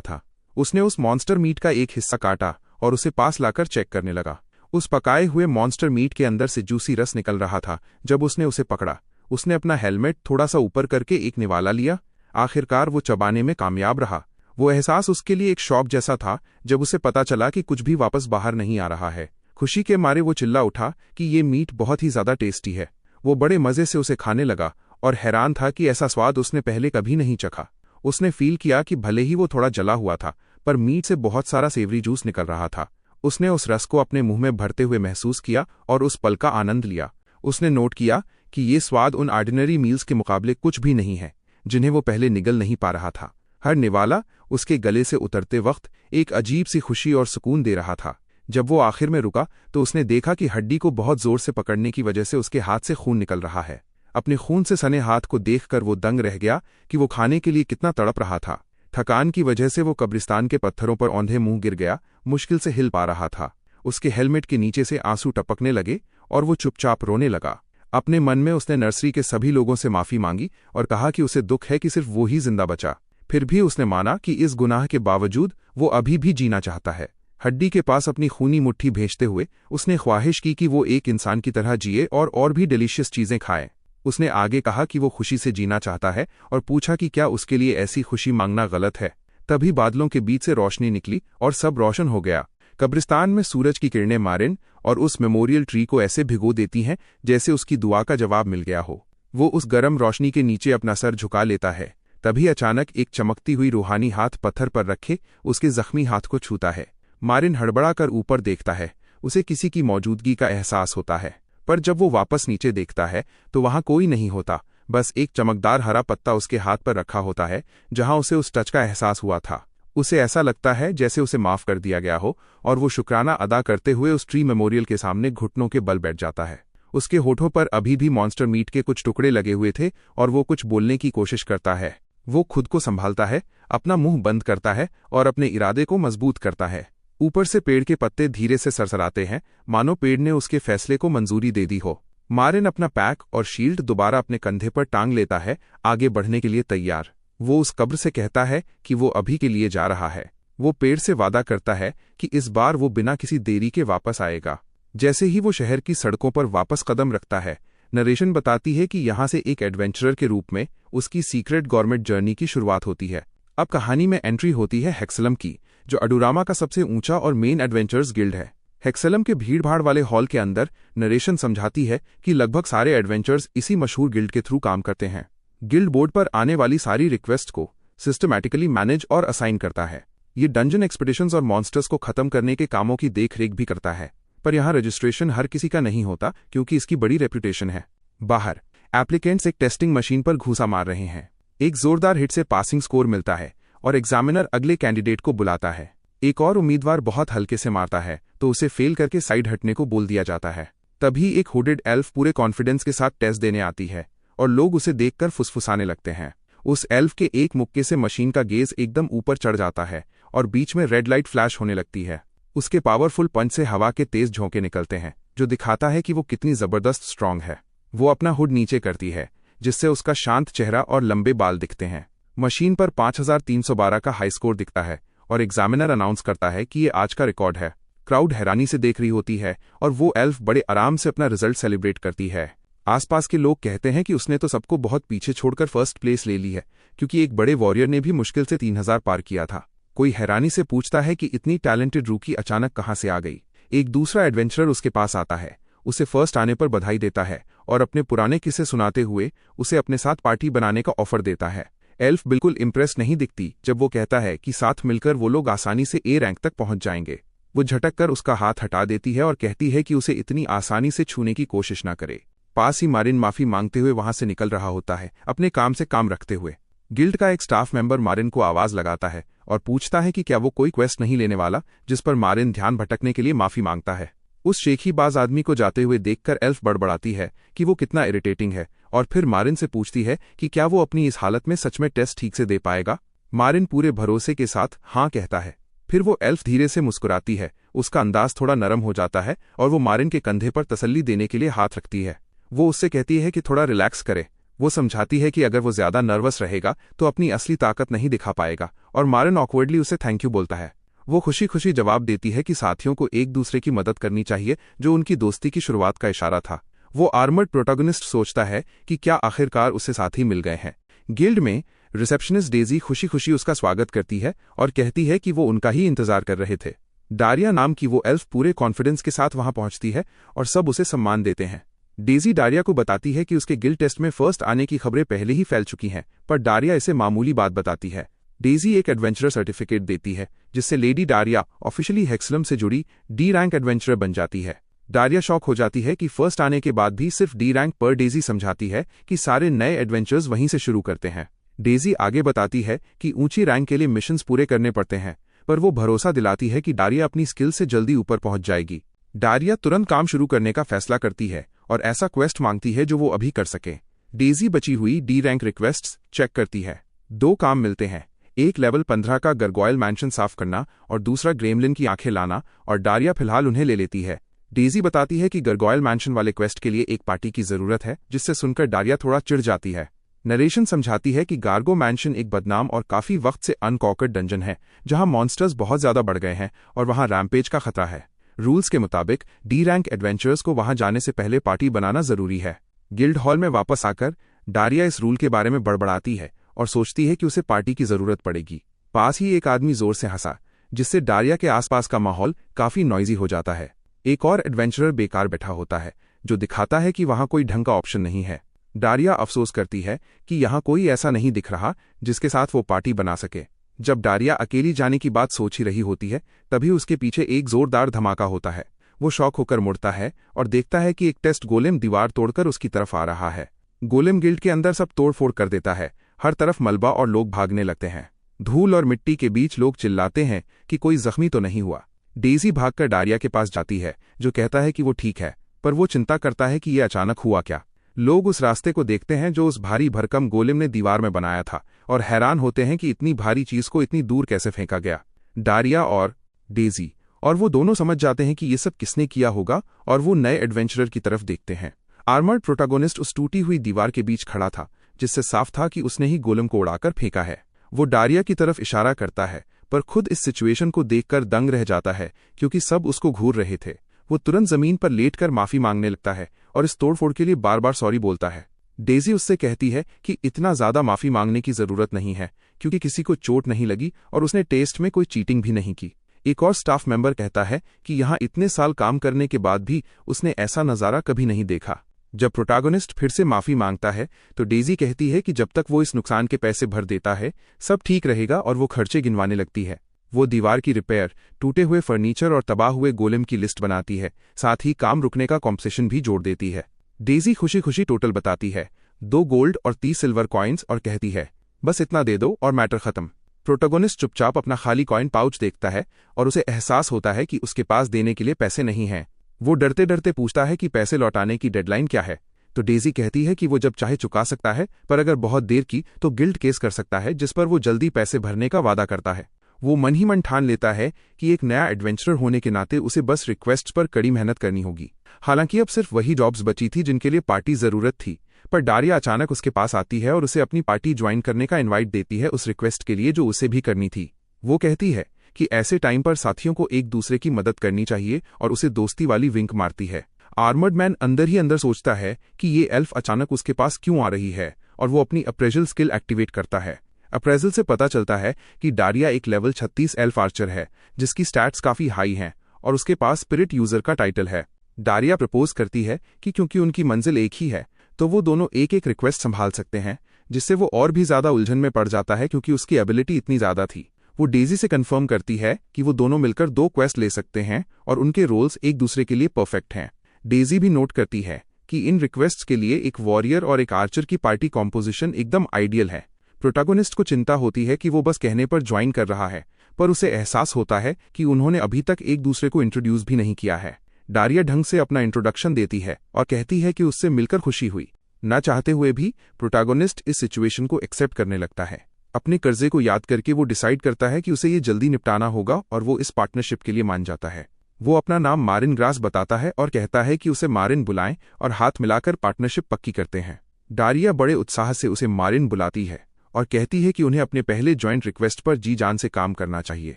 था। उसने उस मॉन्स्टर मीट का एक हिस्सा काटा और उसे पास लाकर चेक करने लगा। उस पकाए हुए मॉन्स्टर मीट के अंदर से जूसी रस निकल रहा था। जब उसने उसे पकड़ा, उसने अपना हेलमेट थोड़ा सा ऊपर करके एक निवाला लिया। आखिरकार वो चबाने में कामयाब रहा। वो एहसास उसके लिए एक शॉक जैसा था जब उसे पता चला कि कुछ भी वापस बाहर नहीं आ रहा है। खुशी के मारे वो चिल्ला उठा कि ये मीट बहुत ही ज्यादा टेस्टी है। वो बड़े मजे से उसे खाने लगा और हैरान था कि ऐसा स्वाद उसने पहले कभी नहीं चखा। उसने फील किया कि भले ही वो थोड़ा जला हुआ था, पर मीट से बहुत सारा सेवरी जूस निकल रहा था। उसने उस रस को अपने मुंह में भरते हुए महसूस किया और उस पल का आनंद लिया। उसने नोट किया कि ये स्वाद उन ऑर्डिनरी मील्स के मुकाबले कुछ भी नहीं है जिन्हें वो पहले निगल नहीं पा रहा था। हर निवाला उसके गले से उतरते वक्त एक अजीब सी खुशी और सुकून दे रहा था। जब वो आखिर में रुका तो उसने देखा कि हड्डी को बहुत जोर से पकड़ने की वजह से उसके हाथ से खून निकल रहा है। अपने खून से सने हाथ को देखकर वो दंग रह गया कि वो खाने के लिए कितना तड़प रहा था। थकान की वजह से वो कब्रिस्तान के पत्थरों पर औंधे मुंह गिर गया, मुश्किल से हिल पा रहा था। उसके हेलमेट के नीचे से आंसू टपकने लगे और वो चुपचाप रोने लगा। अपने मन में उसने नर्सरी के सभी लोगों से माफी मांगी और कहा कि उसे दुख है कि सिर्फ वो ही जिंदा बचा। फिर भी उसने माना कि इस गुनाह के बावजूद वो अभी भी जीना चाहता है। हड्डी के पास अपनी खूनी मुट्ठी भेजते हुए उसने ख्वाहिश की कि वो एक इंसान की तरह जिए और भी डिलीशियस चीजें खाए। उसने आगे कहा कि वो खुशी से जीना चाहता है और पूछा कि क्या उसके लिए ऐसी खुशी मांगना गलत है। तभी बादलों के बीच से रोशनी निकली और सब रोशन हो गया। कब्रिस्तान में सूरज की किरणें मारिन और उस मेमोरियल ट्री को ऐसे भिगो देती हैं जैसे उसकी दुआ का जवाब मिल गया हो। वो उस गर्म रोशनी के नीचे अपना सर झुका लेता है। तभी अचानक एक चमकती हुई रूहानी हाथ पत्थर पर रखे उसके जख्मी हाथ को छूता है। मारिन हड़बड़ा कर ऊपर देखता है। उसे किसी की मौजूदगी का एहसास होता है, पर जब वो वापस नीचे देखता है तो वहां कोई नहीं होता। बस एक चमकदार हरा पत्ता उसके हाथ पर रखा होता है जहां उसे उस टच का एहसास हुआ था। उसे ऐसा लगता है जैसे उसे माफ कर दिया गया हो और वो शुक्राना अदा करते हुए उस ट्री मेमोरियल के सामने घुटनों के बल बैठ जाता है। उसके होठों पर अभी भी मॉन्स्टर मीट के कुछ टुकड़े लगे हुए थे और वो कुछ बोलने की कोशिश करता है। वो खुद को संभालता है, अपना मुंह बंद करता है और अपने इरादे को मजबूत करता है। ऊपर से पेड़ के पत्ते धीरे से सरसराते हैं, मानो पेड़ ने उसके फैसले को मंजूरी दे दी हो। मारिन अपना पैक और शील्ड दोबारा अपने कंधे पर टांग लेता है, आगे बढ़ने के लिए तैयार। वो उस कब्र से कहता है कि वो अभी के लिए जा रहा है। वो पेड़ से वादा करता है कि इस बार वो बिना किसी देरी के वापस आएगा। जैसे ही वो शहर की सड़कों पर वापस कदम रखता है, नरेशन बताती है कि यहाँ से एक एडवेंचरर के रूप में उसकी सीक्रेट गवर्नमेंट जर्नी की शुरुआत होती है। अब कहानी में एंट्री होती है हेक्सलम की, जो अडुरामा का सबसे ऊंचा और मेन एडवेंचर्स गिल्ड है। हेक्सलम के भीड़भाड़ वाले हॉल के अंदर नरेशन समझाती है कि लगभग सारे एडवेंचर्स इसी मशहूर गिल्ड के थ्रू काम करते हैं। गिल्ड बोर्ड पर आने वाली सारी रिक्वेस्ट को सिस्टमैटिकली मैनेज और असाइन करता है। ये डंजन एक्सपीडिशंस और मॉन्स्टर्स को खत्म करने के कामों की देखरेख भी करता है। पर यहाँ रजिस्ट्रेशन हर किसी का नहीं होता क्योंकि इसकी बड़ी रेपुटेशन है। बाहर एप्लीकेंट्स एक टेस्टिंग मशीन पर घूसा मार रहे हैं। एक जोरदार हिट से पासिंग स्कोर मिलता है और एग्जामिनर अगले कैंडिडेट को बुलाता है। एक और उम्मीदवार बहुत हल्के से मारता है तो उसे फेल करके साइड हटने को बोल दिया जाता है। तभी एक हुडेड एल्फ पूरे कॉन्फिडेंस के साथ टेस्ट देने आती है और लोग उसे देखकर फुसफुसाने लगते हैं। उस एल्फ के एक मुक्के से मशीन का गेज एकदम ऊपर चढ़ जाता है और बीच में रेड लाइट फ्लैश होने लगती है। उसके पावरफुल पंच से हवा के तेज झोंके निकलते हैं, जो दिखाता है कि वो कितनी जबरदस्त स्ट्रांग है। वो अपना हुड नीचे करती है, जिससे उसका शांत चेहरा और लंबे बाल दिखते हैं। मशीन पर 5312 का हाई स्कोर दिखता है और एग्जामिनर अनाउंस करता है कि ये आज का रिकॉर्ड है। क्राउड हैरानी से देख रही होती है और वो एल्फ बड़े आराम से अपना रिजल्ट सेलिब्रेट करती है। आसपास के लोग कहते हैं कि उसने तो सबको बहुत पीछे छोड़कर फर्स्ट प्लेस ले ली है, क्योंकि एक बड़े वॉरियर ने भी मुश्किल से 3000 पार किया था। कोई हैरानी से पूछता है कि इतनी टैलेंटेड रूकी अचानक कहाँ से आ गई। एक दूसरा एडवेंचरर उसके पास आता है, उसे फर्स्ट आने पर बधाई देता है और अपने पुराने किस्से सुनाते हुए उसे अपने साथ पार्टी बनाने का ऑफर देता है। एल्फ बिल्कुल इम्प्रेस नहीं दिखती जब वो कहता है कि साथ मिलकर वो लोग आसानी से ए रैंक तक पहुंच जाएंगे। वो झटक कर उसका हाथ हटा देती है और कहती है कि उसे इतनी आसानी से छूने की कोशिश न करे। पास ही मारिन माफी मांगते हुए वहां से निकल रहा होता है, अपने काम से काम रखते हुए। गिल्ड का एक स्टाफ मेंबर मारिन को आवाज लगाता है और पूछता है कि क्या वो कोई क्वेस्ट नहीं लेने वाला, जिस पर मारिन ध्यान भटकने के लिए माफी मांगता है। उस शेखीबाज आदमी को जाते हुए देखकर एल्फ बड़बड़ाती है कि वो कितना इरिटेटिंग है और फिर मारिन से पूछती है कि क्या वो अपनी इस हालत में सच में टेस्ट ठीक से दे पाएगा। मारिन पूरे भरोसे के साथ हाँ कहता है। फिर वो एल्फ धीरे से मुस्कुराती है, उसका अंदाज थोड़ा नरम हो जाता है और वो मारिन के कंधे पर तसल्ली देने के लिए हाथ रखती है। वो उससे कहती है कि थोड़ा रिलैक्स करे, वो समझाती है कि अगर वो ज्यादा नर्वस रहेगा तो अपनी असली ताकत नहीं दिखा पाएगा, और मारिन ऑकवर्डली उसे थैंक यू बोलता है। वो खुशी खुशी जवाब देती है कि साथियों को एक दूसरे की मदद करनी चाहिए, जो उनकी दोस्ती की शुरुआत का इशारा था। वो आर्मर्ड प्रोटोगनिस्ट सोचता है कि क्या आखिरकार उसे साथी मिल गए हैं। गिल्ड में रिसेप्शनिस्ट डेजी खुशी खुशी उसका स्वागत करती है और कहती है कि वो उनका ही इंतजार कर रहे थे। डारिया नाम की वो एल्फ पूरे कॉन्फिडेंस के साथ वहां पहुंचती है और सब उसे सम्मान देते हैं। डेजी डारिया को बताती है कि उसके गिल्ड टेस्ट में फर्स्ट आने की खबरें पहले ही फैल चुकी हैं, पर डारिया इसे मामूली बात बताती है। डेजी एक एडवेंचरर सर्टिफिकेट देती है, जिससे लेडी डारिया ऑफिशियली हेक्सलम से जुड़ी डी रैंक एडवेंचरर बन जाती है। डारिया शॉक हो जाती है कि फर्स्ट आने के बाद भी सिर्फ डी रैंक पर डेजी समझाती है कि सारे नए एडवेंचर्स वहीं से शुरू करते हैं। डेजी आगे बताती है कि ऊंची रैंक के लिए मिशंस पूरे करने पड़ते हैं, पर वो भरोसा दिलाती है कि डारिया अपनी स्किल से जल्दी ऊपर पहुंच जाएगी। डारिया तुरंत काम शुरू करने का फैसला करती है और ऐसा क्वेस्ट मांगती है जो वो अभी कर सके। डेजी बची हुई डी रैंक रिक्वेस्ट्स चेक करती है। 2 काम मिलते हैं, एक लेवल 15 का गरगॉयल मैंशन साफ करना और दूसरा ग्रेमलिन की आंखें लाना, और डारिया फिलहाल उन्हें ले लेती है। डेजी बताती है कि गरगॉयल मैंशन वाले क्वेस्ट के लिए एक पार्टी की जरूरत है, जिससे सुनकर डारिया थोड़ा चिढ़ जाती है। नरेशन समझाती है कि गार्गो मैंशन एक बदनाम और काफी वक्त से अनकॉकर्ड डंजन है, जहां मॉन्स्टर्स बहुत ज्यादा बढ़ गए हैं और वहां रैम्पेज का खतरा है। रूल्स के मुताबिक डी रैंक एडवेंचर्स को वहां जाने से पहले पार्टी बनाना जरूरी है। गिल्ड हॉल में वापस आकर डारिया इस रूल के बारे में बड़बड़ाती है और सोचती है कि उसे पार्टी की जरूरत पड़ेगी। पास ही एक आदमी जोर से हंसा, जिससे डारिया के आसपास का माहौल काफी नॉइजी हो जाता है। एक और एडवेंचरर बेकार बैठा होता है, जो दिखाता है कि वहां कोई ढंग का ऑप्शन नहीं है। डारिया अफसोस करती है कि यहाँ कोई ऐसा नहीं दिख रहा जिसके साथ वो पार्टी बना सके। जब डारिया अकेली जाने की बात सोच ही रही होती है, तभी उसके पीछे एक जोरदार धमाका होता है। वो शॉक होकर मुड़ता है और देखता है कि एक टेस्ट गोलेम दीवार तोड़कर उसकी तरफ आ रहा है। गोलेम गिल्ड के अंदर सब तोड़फोड़ कर देता है। हर तरफ मलबा और लोग भागने लगते हैं। धूल और मिट्टी के बीच लोग चिल्लाते हैं कि कोई जख्मी तो नहीं हुआ। डेजी भागकर डारिया के पास जाती है, जो कहता है कि वो ठीक है, पर वो चिंता करता है कि ये अचानक हुआ क्या। लोग उस रास्ते को देखते हैं जो उस भारी भरकम गोलेम ने दीवार में बनाया था, और हैरान होते हैं कि इतनी भारी चीज को इतनी दूर कैसे फेंका गया। डारिया और डेजी और वो दोनों समझ जाते हैं कि ये सब किसने किया होगा, और वो नए एडवेंचरर की तरफ देखते हैं। आर्मर्ड प्रोटोगोनिस्ट उस टूटी हुई दीवार के बीच खड़ा था, जिससे साफ था कि उसने ही गोलेम को उड़ाकर फेंका है। वो डारिया की तरफ इशारा करता है, पर खुद इस सिचुएशन को देखकर दंग रह जाता है, क्योंकि सब उसको घूर रहे थे। वो तुरंत जमीन पर लेटकर माफी मांगने लगता है और इस तोड़फोड़ के लिए बार बार सॉरी बोलता है। डेजी उससे कहती है कि इतना ज्यादा माफी मांगने की जरूरत नहीं है, क्योंकि किसी को चोट नहीं लगी और उसने टेस्ट में कोई चीटिंग भी नहीं की। एक और स्टाफ मेंबर कहता है कि यहाँ इतने साल काम करने के बाद भी उसने ऐसा नजारा कभी नहीं देखा। जब प्रोटैगनिस्ट फिर से माफी मांगता है, तो डेजी कहती है कि जब तक वो इस नुकसान के पैसे भर देता है, सब ठीक रहेगा, और वो खर्चे गिनवाने लगती है। वो दीवार की रिपेयर, टूटे हुए फर्नीचर और तबाह हुए गोलेम की लिस्ट बनाती है, साथ ही काम रुकने का कॉम्पनसेशन भी जोड़ देती है। डेजी खुशी खुशी टोटल बताती है, 2 गोल्ड और 30 सिल्वर कॉइन्स, और कहती है बस इतना दे दो और मैटर खत्म। प्रोटोगोनिस्ट चुपचाप अपना खाली कॉइन पाउच देखता है और उसे एहसास होता है कि उसके पास देने के लिए पैसे नहीं हैं। वो डरते डरते पूछता है कि पैसे लौटाने की डेडलाइन क्या है, तो डेजी कहती है कि वो जब चाहे चुका सकता है, पर अगर बहुत देर की तो गिल्ड केस कर सकता है, जिस पर वो जल्दी पैसे भरने का वादा करता है। वो मन ही मन ठान लेता है कि एक नया एडवेंचरर होने के नाते उसे बस रिक्वेस्ट्स पर कड़ी मेहनत करनी होगी। हालांकि अब सिर्फ वही जॉब्स बची थी जिनके लिए पार्टी जरूरत थी, पर डारिया अचानक उसके पास आती है और उसे अपनी पार्टी ज्वाइन करने का इनवाइट देती है उस रिक्वेस्ट के लिए जो उसे भी करनी थी। वो कहती है कि ऐसे टाइम पर साथियों को एक दूसरे की मदद करनी चाहिए, और उसे दोस्ती वाली विंक मारती है। आर्मर्ड मैन अंदर ही अंदर सोचता है कि ये एल्फ अचानक उसके पास क्यों आ रही है, और वो अपनी अप्रेजल स्किल एक्टिवेट करता है। अप्रेजल से पता चलता है कि डारिया एक लेवल 36 एल्फ आर्चर है, जिसकी स्टैट्स काफी हाई हैं, और उसके पास स्पिरिट यूजर का टाइटल है। डारिया प्रपोज करती है कि क्योंकि उनकी मंजिल एक ही है, तो वो दोनों एक एक रिक्वेस्ट संभाल सकते हैं, जिससे वो और भी ज्यादा उलझन में पड़ जाता है क्योंकि उसकी एबिलिटी इतनी ज्यादा थी। वो डेजी से कंफर्म करती है कि वो दोनों मिलकर 2 क्वेस्ट ले सकते हैं और उनके रोल्स एक दूसरे के लिए परफेक्ट हैं। डेजी भी नोट करती है कि इन रिक्वेस्ट्स के लिए एक वॉरियर और एक आर्चर की पार्टी कॉम्पोजिशन एकदम आइडियल है। प्रोटैगनिस्ट को चिंता होती है कि वो बस कहने पर ज्वाइन कर रहा है, पर उसे एहसास होता है कि उन्होंने अभी तक एक दूसरे को इंट्रोड्यूस भी नहीं किया है। डारिया ढंग से अपना इंट्रोडक्शन देती है और कहती है कि उससे मिलकर खुशी हुई। ना चाहते हुए भी प्रोटैगनिस्ट इस सिचुएशन को एक्सेप्ट करने लगता है। अपने कर्जे को याद करके वो डिसाइड करता है कि उसे ये जल्दी निपटाना होगा, और वो इस पार्टनरशिप के लिए मान जाता है। वो अपना नाम मारिन ग्रास बताता है और कहता है कि उसे मारिन बुलाएं और हाथ मिलाकर पार्टनरशिप पक्की करते हैं। डारिया बड़े उत्साह से उसे मारिन बुलाती है और कहती है कि उन्हें अपने पहले जॉइंट रिक्वेस्ट पर जी जान से काम करना चाहिए।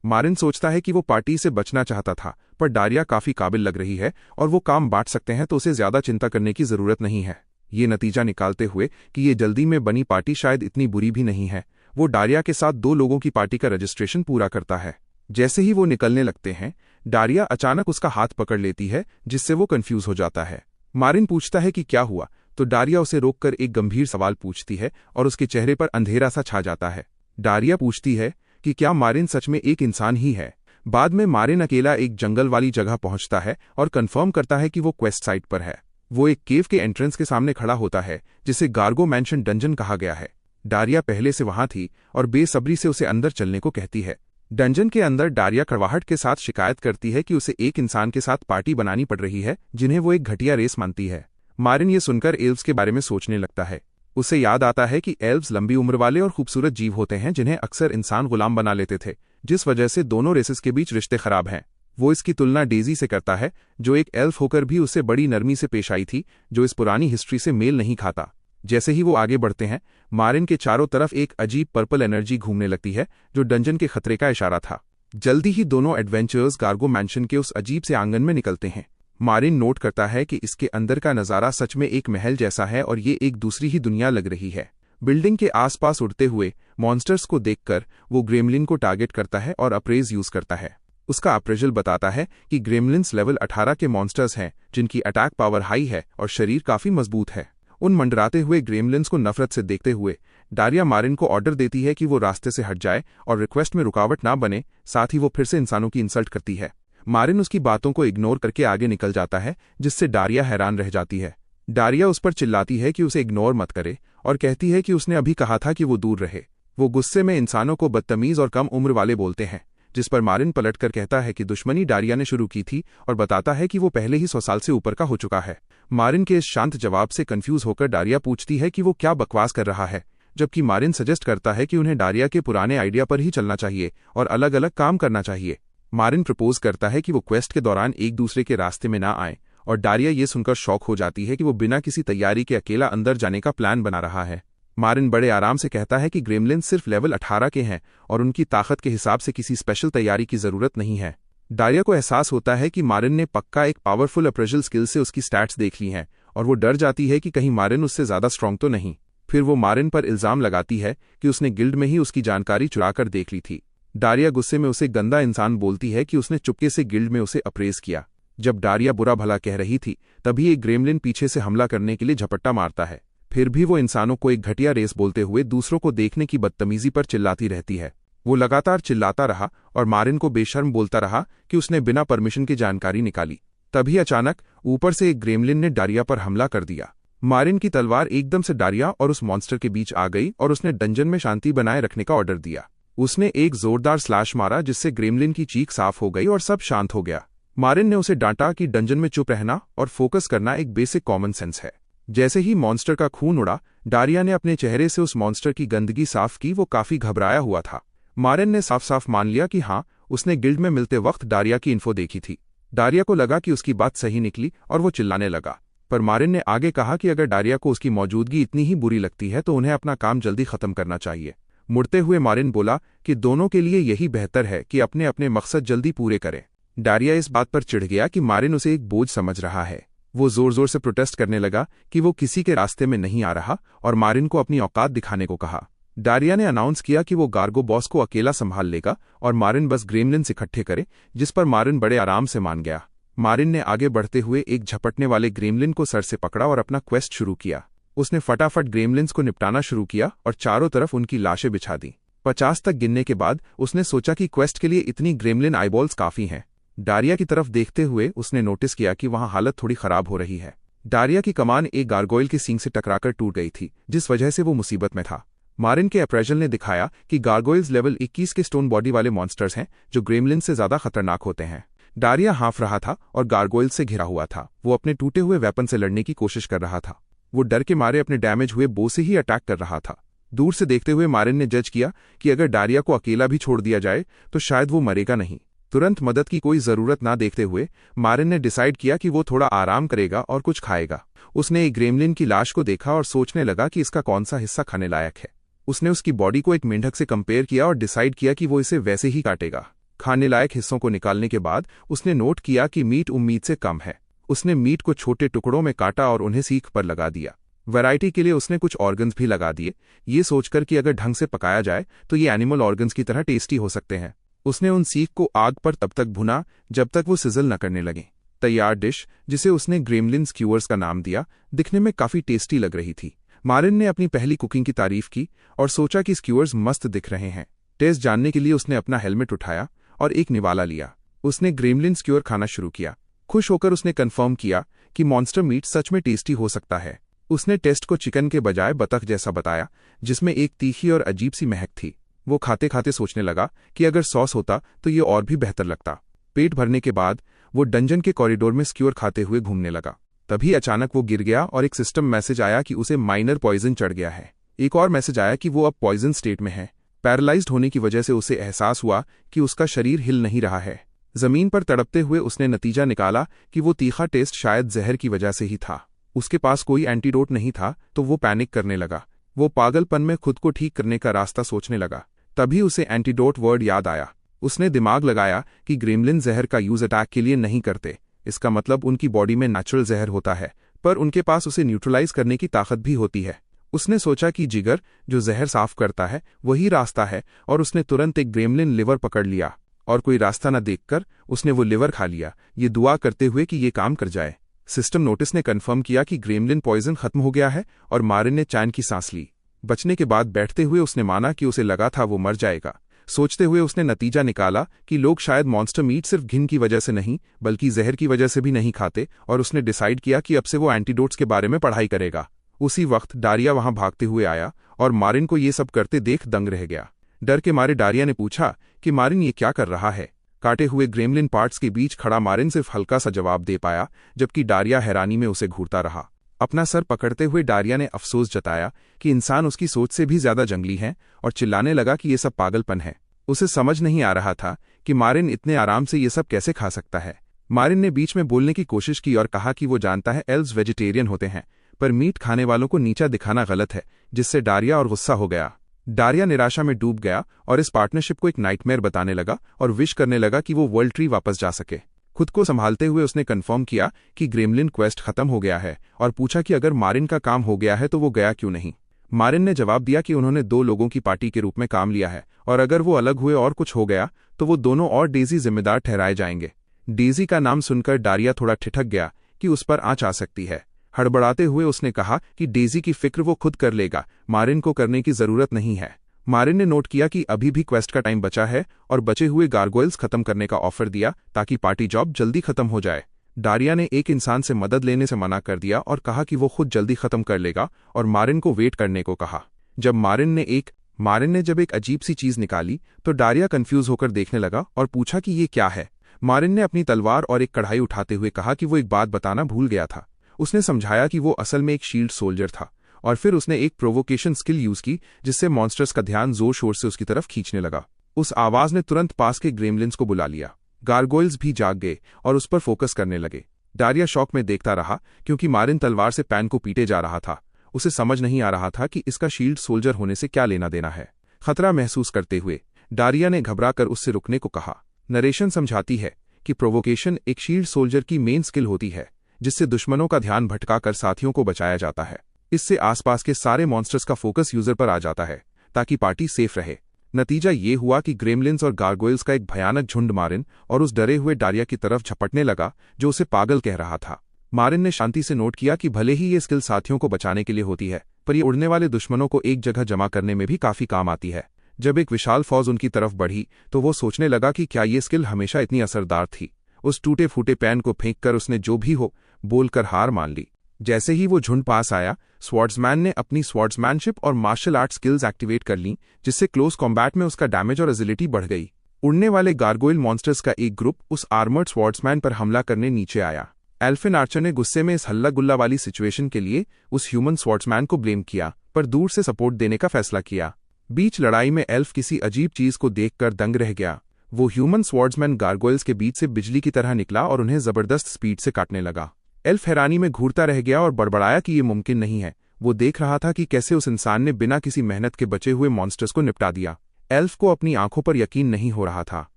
मारिन सोचता है कि वो पार्टी से बचना चाहता था, पर डारिया काफी काबिल लग रही है और वो काम बांट सकते हैं, तो उसे ज्यादा चिंता करने की जरूरत नहीं है। ये नतीजा निकालते हुए कि ये जल्दी में बनी पार्टी शायद इतनी बुरी भी नहीं है, वो डारिया के साथ 2 लोगों की पार्टी का रजिस्ट्रेशन पूरा करता है। जैसे ही वो निकलने लगते हैं, डारिया अचानक उसका हाथ पकड़ लेती है, जिससे वो कंफ्यूज हो जाता है। मारिन पूछता है कि क्या हुआ, तो डारिया उसे रोककर एक गंभीर सवाल पूछती है और उसके चेहरे पर अंधेरा सा छा जाता है। डारिया पूछती है कि क्या मारिन सच में एक इंसान ही है। बाद में मारिन अकेला एक जंगल वाली जगह पहुंचता है और कंफर्म करता है कि वो क्वेस्ट साइट पर है। वो एक केव के एंट्रेंस के सामने खड़ा होता है, जिसे गार्गो मैंशन डंजन कहा गया है। डारिया पहले से वहां थी और बेसब्री से उसे अंदर चलने को कहती है। डंजन के अंदर डारिया कड़वाहट के साथ शिकायत करती है कि उसे एक इंसान के साथ पार्टी बनानी पड़ रही है, जिन्हें वो एक घटिया रेस मानती है। मारिन ये सुनकर एल्व्स के बारे में सोचने लगता है। उसे याद आता है कि एल्व्स लंबी उम्र वाले और खूबसूरत जीव होते हैं, जिन्हें अक्सर इंसान गुलाम बना लेते थे, जिस वजह से दोनों रेसेस के बीच रिश्ते खराब हैं। वो इसकी तुलना डेजी से करता है, जो एक एल्फ होकर भी उससे बड़ी नरमी से पेश आई थी, जो इस पुरानी हिस्ट्री से मेल नहीं खाता। जैसे ही वो आगे बढ़ते हैं, मारिन के चारों तरफ एक अजीब पर्पल एनर्जी घूमने लगती है, जो डंजन के खतरे का इशारा था। जल्दी ही दोनों एडवेंचर्स गार्गो मैंशन के उस अजीब से आंगन में निकलते हैं। मारिन नोट करता है कि इसके अंदर का नज़ारा सच में एक महल जैसा है और ये एक दूसरी ही दुनिया लग रही है। बिल्डिंग के आसपास उड़ते हुए मॉन्स्टर्स को देखकर वो ग्रेमलिन को टारगेट करता है और अप्रेज यूज करता है। उसका अप्रेजल बताता है कि ग्रेमलिन्स लेवल 18 के मॉन्स्टर्स हैं, जिनकी अटैक पावर हाई है और शरीर काफी मजबूत है। उन मंडराते हुए ग्रेमलिन्स को नफरत से देखते हुए डारिया मारिन को ऑर्डर देती है कि वो रास्ते से हट जाए और रिक्वेस्ट में रुकावट ना बने। साथ ही वो फिर से इंसानों की इंसल्ट करती है। मारिन उसकी बातों को इग्नोर करके आगे निकल जाता है, जिससे डारिया हैरान रह जाती है। डारिया उस पर चिल्लाती है कि उसे इग्नोर मत करे और कहती है कि उसने अभी कहा था कि वो दूर रहे। वो गुस्से में इंसानों को बदतमीज और कम उम्र वाले बोलते हैं, जिस पर मारिन पलटकर कहता है कि दुश्मनी डारिया ने शुरू की थी और बताता है कि वो पहले ही 100 साल से ऊपर का हो चुका है। मारिन के इस शांत जवाब से कंफ्यूज होकर डारिया पूछती है कि वो क्या बकवास कर रहा है, जबकि मारिन सजेस्ट करता है कि उन्हें डारिया के पुराने आइडिया पर ही चलना चाहिए और अलग अलग काम करना चाहिए। मारिन प्रपोज करता है कि वो क्वेस्ट के दौरान एक दूसरे के रास्ते में ना आए, और डारिया ये सुनकर शॉक हो जाती है कि वो बिना किसी तैयारी के अकेला अंदर जाने का प्लान बना रहा है। मारिन बड़े आराम से कहता है कि ग्रेमलिन सिर्फ लेवल 18 के हैं और उनकी ताकत के हिसाब से किसी स्पेशल तैयारी की जरूरत नहीं है। डारिया को एहसास होता है कि मारिन ने पक्का एक पावरफुल अप्रेजल स्किल से उसकी स्टैट्स देख ली हैं और वो डर जाती है कि कहीं मारिन उससे ज्यादा स्ट्रांग तो नहीं। फिर वो मारिन पर इल्जाम लगाती है कि उसने गिल्ड में ही उसकी जानकारी चुराकर देख ली थी। डारिया गुस्से में उसे गंदा इंसान बोलती है कि उसने चुपके से गिल्ड में उसे अप्रेज किया। जब डारिया बुरा भला कह रही थी, तभी एक ग्रेमलिन पीछे से हमला करने के लिए झपट्टा मारता है। फिर भी वो इंसानों को एक घटिया रेस बोलते हुए दूसरों को देखने की बदतमीजी पर चिल्लाती रहती है। वो लगातार चिल्लाता रहा और मारिन को बेशर्म बोलता रहा कि उसने बिना परमिशन की जानकारी निकाली। तभी अचानक ऊपर से एक ग्रेमलिन ने डारिया पर हमला कर दिया। मारिन की तलवार एकदम से डारिया और उस मॉन्स्टर के बीच आ गई और उसने डंजन में शांति बनाए रखने का ऑर्डर दिया। उसने एक जोरदार स्लैश मारा, जिससे ग्रेमलिन की चीख साफ हो गई और सब शांत हो गया। मारिन ने उसे डांटा कि डंजन में चुप रहना और फोकस करना एक बेसिक कॉमन सेंस है। जैसे ही मॉन्स्टर का खून उड़ा, डारिया ने अपने चेहरे से उस मॉन्स्टर की गंदगी साफ की। वो काफी घबराया हुआ था। मारिन ने साफ साफ मान लिया कि हाँ, उसने गिल्ड में मिलते वक्त डारिया की इन्फो देखी थी। डारिया को लगा कि उसकी बात सही निकली और वो चिल्लाने लगा, पर मारिन ने आगे कहा कि अगर डारिया को उसकी मौजूदगी इतनी ही बुरी लगती है तो उन्हें अपना काम जल्दी खत्म करना चाहिए। मुड़ते हुए मारिन बोला कि दोनों के लिए यही बेहतर है कि अपने अपने मकसद जल्दी पूरे करें। डारिया इस बात पर चिढ़ गया कि मारिन उसे एक बोझ समझ रहा है। वो जोर जोर से प्रोटेस्ट करने लगा कि वो किसी के रास्ते में नहीं आ रहा और मारिन को अपनी औकात दिखाने को कहा। डारिया ने अनाउंस किया कि वो गार्गो बॉस को अकेला संभाल लेगा और मारिन बस ग्रेमलिन्स इकट्ठे करे, जिस पर मारिन बड़े आराम से मान गया। मारिन ने आगे बढ़ते हुए एक झपटने वाले ग्रेमलिन को सर से पकड़ा और अपना क्वेस्ट शुरू किया। उसने फटाफट ग्रेमलिन्स को निपटाना शुरू किया और चारों तरफ उनकी लाशें बिछा दी। 50 तक गिनने के बाद उसने सोचा कि क्वेस्ट के लिए इतनी ग्रेमलिन आईबॉल्स काफी हैं। डारिया की तरफ देखते हुए उसने नोटिस किया कि वहां हालत थोड़ी खराब हो रही है। डारिया की कमान एक गार्गोइल के सींग से टकराकर टूट गई थी, जिस वजह से वो मुसीबत में था। मारिन के अप्रेजल ने दिखाया कि गार्गोइल्स लेवल 21 के स्टोन बॉडी वाले मॉन्स्टर्स हैं, जो ग्रेमलिन से ज्यादा खतरनाक होते हैं। डारिया हाँफ रहा था और गार्गोइल से घिरा हुआ था। वो अपने टूटे हुए वेपन से लड़ने की कोशिश कर रहा था। वो डर के मारे अपने डैमेज हुए बो से ही अटैक कर रहा था। दूर से देखते हुए मारिन ने जज किया कि अगर डारिया को अकेला भी छोड़ दिया जाए तो शायद वो मरेगा नहीं। तुरंत मदद की कोई जरूरत ना देखते हुए मारिन ने डिसाइड किया कि वो थोड़ा आराम करेगा और कुछ खाएगा। उसने एक ग्रेमलिन की लाश को देखा और सोचने लगा कि इसका कौन सा हिस्सा खाने लायक है। उसने उसकी बॉडी को एक मेंढक से कंपेयर किया और डिसाइड किया कि वो इसे वैसे ही काटेगा। खाने लायक हिस्सों को निकालने के बाद उसने नोट किया कि मीट उम्मीद से कम है। उसने मीट को छोटे टुकड़ों में काटा और उन्हें सीख पर लगा दिया। वैरायटी के लिए उसने कुछ ऑर्गन्स भी लगा दिए, ये सोचकर कि अगर ढंग से पकाया जाए तो ये एनिमल ऑर्गन्स की तरह टेस्टी हो सकते हैं। उसने उन सीख को आग पर तब तक भुना जब तक वो सिजल न करने लगे। तैयार डिश, जिसे उसने ग्रेमलिन स्क्यूअर्स का नाम दिया, दिखने में काफी टेस्टी लग रही थी। मारिन ने अपनी पहली कुकिंग की तारीफ की और सोचा कि स्क्यूअर्स मस्त दिख रहे हैं। टेस्ट जानने के लिए उसने अपना हेलमेट उठाया और एक निवाला लिया। उसने ग्रेमलिन स्क्यूअर खाना शुरू किया। खुश होकर उसने कंफर्म किया कि मॉन्स्टर मीट सच में टेस्टी हो सकता है। उसने टेस्ट को चिकन के बजाय बतख जैसा बताया, जिसमें एक तीखी और अजीब सी महक थी। वो खाते खाते सोचने लगा कि अगर सॉस होता तो ये और भी बेहतर लगता। पेट भरने के बाद वो डंजन के कॉरिडोर में स्क्यूअर खाते हुए घूमने लगा। तभी अचानक वो गिर गया और एक सिस्टम मैसेज आया कि उसे माइनर पॉइजन चढ़ गया है। एक और मैसेज आया कि वो अब पॉइजन स्टेट में है। पैरालाइज्ड होने की वजह से उसे एहसास हुआ कि उसका शरीर हिल नहीं रहा है। जमीन पर तड़पते हुए उसने नतीजा निकाला कि वो तीखा टेस्ट शायद जहर की वजह से ही था। उसके पास कोई एंटीडोट नहीं था तो वो पैनिक करने लगा। वो पागलपन में खुद को ठीक करने का रास्ता सोचने लगा। तभी उसे एंटीडोट वर्ड याद आया। उसने दिमाग लगाया कि ग्रेमलिन जहर का यूज अटैक के लिए नहीं करते, इसका मतलब उनकी बॉडी में नेचुरल जहर होता है, पर उनके पास उसे न्यूट्रलाइज करने की ताकत भी होती है। उसने सोचा कि जिगर, जो जहर साफ करता है, वही रास्ता है और उसने तुरंत एक ग्रेमलिन लिवर पकड़ लिया और कोई रास्ता न देखकर उसने वो लिवर खा लिया, ये दुआ करते हुए कि ये काम कर जाए। सिस्टम नोटिस ने कंफर्म किया कि ग्रेमलिन पॉइजन खत्म हो गया है और मारिन ने चैन की सांस ली। बचने के बाद बैठते हुए उसने माना कि उसे लगा था वो मर जाएगा। सोचते हुए उसने नतीजा निकाला कि लोग शायद मॉन्स्टर मीट सिर्फ घिन की वजह से नहीं बल्कि जहर की वजह से भी नहीं खाते, और उसने डिसाइड किया कि अब से वो एंटीडोट्स के बारे में पढ़ाई करेगा। उसी वक्त डारिया वहां भागते हुए आया और मारिन को ये सब करते देख दंग रह गया। डर के मारे डारिया ने पूछा कि मारिन ये क्या कर रहा है। काटे हुए ग्रेमलिन पार्ट्स के बीच खड़ा मारिन सिर्फ हल्का सा जवाब दे पाया, जबकि डारिया हैरानी में उसे घूरता रहा। अपना सर पकड़ते हुए डारिया ने अफसोस जताया कि इंसान उसकी सोच से भी ज्यादा जंगली हैं और चिल्लाने लगा कि ये सब पागलपन है। उसे समझ नहीं आ रहा था कि मारिन इतने आराम से ये सब कैसे खा सकता है। मारिन ने बीच में बोलने की कोशिश की और कहा कि वो जानता है एल्व्स वेजिटेरियन होते हैं, पर मीट खाने वालों को नीचा दिखाना गलत है, जिससे डारिया और गुस्सा हो गया। डारिया निराशा में डूब गया और इस पार्टनरशिप को एक नाइटमेयर बताने लगा और विश करने लगा कि वो वर्ल्ड ट्री वापस जा सके। खुद को संभालते हुए उसने कंफर्म किया कि ग्रेमलिन क्वेस्ट खत्म हो गया है और पूछा कि अगर मारिन का काम हो गया है तो वो गया क्यों नहीं। मारिन ने जवाब दिया कि उन्होंने 2 लोगों की पार्टी के रूप में काम लिया है और अगर वो अलग हुए और कुछ हो गया तो वो दोनों और डेजी जिम्मेदार ठहराए जाएंगे। डेजी का नाम सुनकर डारिया थोड़ा ठिठक गया कि उस पर आंच आ सकती है। हड़बड़ाते हुए उसने कहा कि डेजी की फिक्र वो खुद कर लेगा, मारिन को करने की जरूरत नहीं है। मारिन ने नोट किया कि अभी भी क्वेस्ट का टाइम बचा है और बचे हुए गार्गोइल्स खत्म करने का ऑफर दिया ताकि पार्टी जॉब जल्दी खत्म हो जाए। डारिया ने एक इंसान से मदद लेने से मना कर दिया और कहा कि वो खुद जल्दी खत्म कर लेगा और मारिन को वेट करने को कहा। जब मारिन ने जब एक अजीब सी चीज निकाली तो डारिया कंफ्यूज होकर देखने लगा और पूछा कि ये क्या है। मारिन ने अपनी तलवार और एक कढ़ाई उठाते हुए कहा कि वो एक बात बताना भूल गया था। उसने समझाया कि वो असल में एक शील्ड सोल्जर था और फिर उसने एक प्रोवोकेशन स्किल यूज की जिससे मॉन्स्टर्स का ध्यान जोर शोर से उसकी तरफ खींचने लगा। उस आवाज ने तुरंत पास के ग्रेमलिन्स को बुला लिया। गार्गोइल्स भी जाग गए और उस पर फोकस करने लगे। डारिया शॉक में देखता रहा क्योंकि मारिन तलवार से पैन को पीटे जा रहा था। उसे समझ नहीं आ रहा था कि इसका शील्ड सोल्जर होने से क्या लेना देना है। खतरा महसूस करते हुए डारिया ने घबराकर उससे रुकने को कहा। नरेशन समझाती है कि प्रोवोकेशन एक शील्ड सोल्जर की मेन स्किल होती है जिससे दुश्मनों का ध्यान भटकाकर साथियों को बचाया जाता है। इससे आसपास के सारे मॉन्स्टर्स का फोकस यूजर पर आ जाता है ताकि पार्टी सेफ रहे। नतीजा ये हुआ कि ग्रेमलिन्स और गार्गोइल्स का एक भयानक झुंड मारिन और उस डरे हुए डारिया की तरफ झपटने लगा जो उसे पागल कह रहा था। मारिन ने शांति से नोट किया कि भले ही ये स्किल साथियों को बचाने के लिए होती है, पर ये उड़ने वाले दुश्मनों को एक जगह जमा करने में भी काफी काम आती है। जब एक विशाल फौज उनकी तरफ बढ़ी तो वो सोचने लगा कि क्या ये स्किल हमेशा इतनी असरदार थी। उस टूटे फूटे पैन को फेंककर उसने जो भी हो बोलकर हार मान ली। जैसे ही वो झुंड पास आया, स्वॉर्ड्समैन ने अपनी स्वॉर्ड्समैनशिप और मार्शल आर्ट स्किल्स एक्टिवेट कर लीं, जिससे क्लोज कॉम्बैट में उसका डैमेज और एजिलिटी बढ़ गई। उड़ने वाले गार्गोइल मॉन्स्टर्स का एक ग्रुप उस आर्मर्ड स्वॉर्ड्समैन पर हमला करने नीचे आया। एल्फिन आर्चर ने गुस्से में इस हल्ला गुल्ला वाली सिचुएशन के लिए उस ह्यूमन स्वॉर्ड्समैन को ब्लेम किया, पर दूर से सपोर्ट देने का फैसला किया। बीच लड़ाई में एल्फ किसी अजीब चीज को देखकर दंग रह गया। वो ह्यूमन स्वॉर्ड्समैन गार्गोइल्स के बीच से बिजली की तरह निकला और उन्हें जबरदस्त स्पीड से काटने लगा। एल्फ हैरानी में घूरता रह गया और बड़बड़ाया कि ये मुमकिन नहीं है। वो देख रहा था कि कैसे उस इंसान ने बिना किसी मेहनत के बचे हुए मॉन्स्टर्स को निपटा दिया। एल्फ को अपनी आंखों पर यकीन नहीं हो रहा था।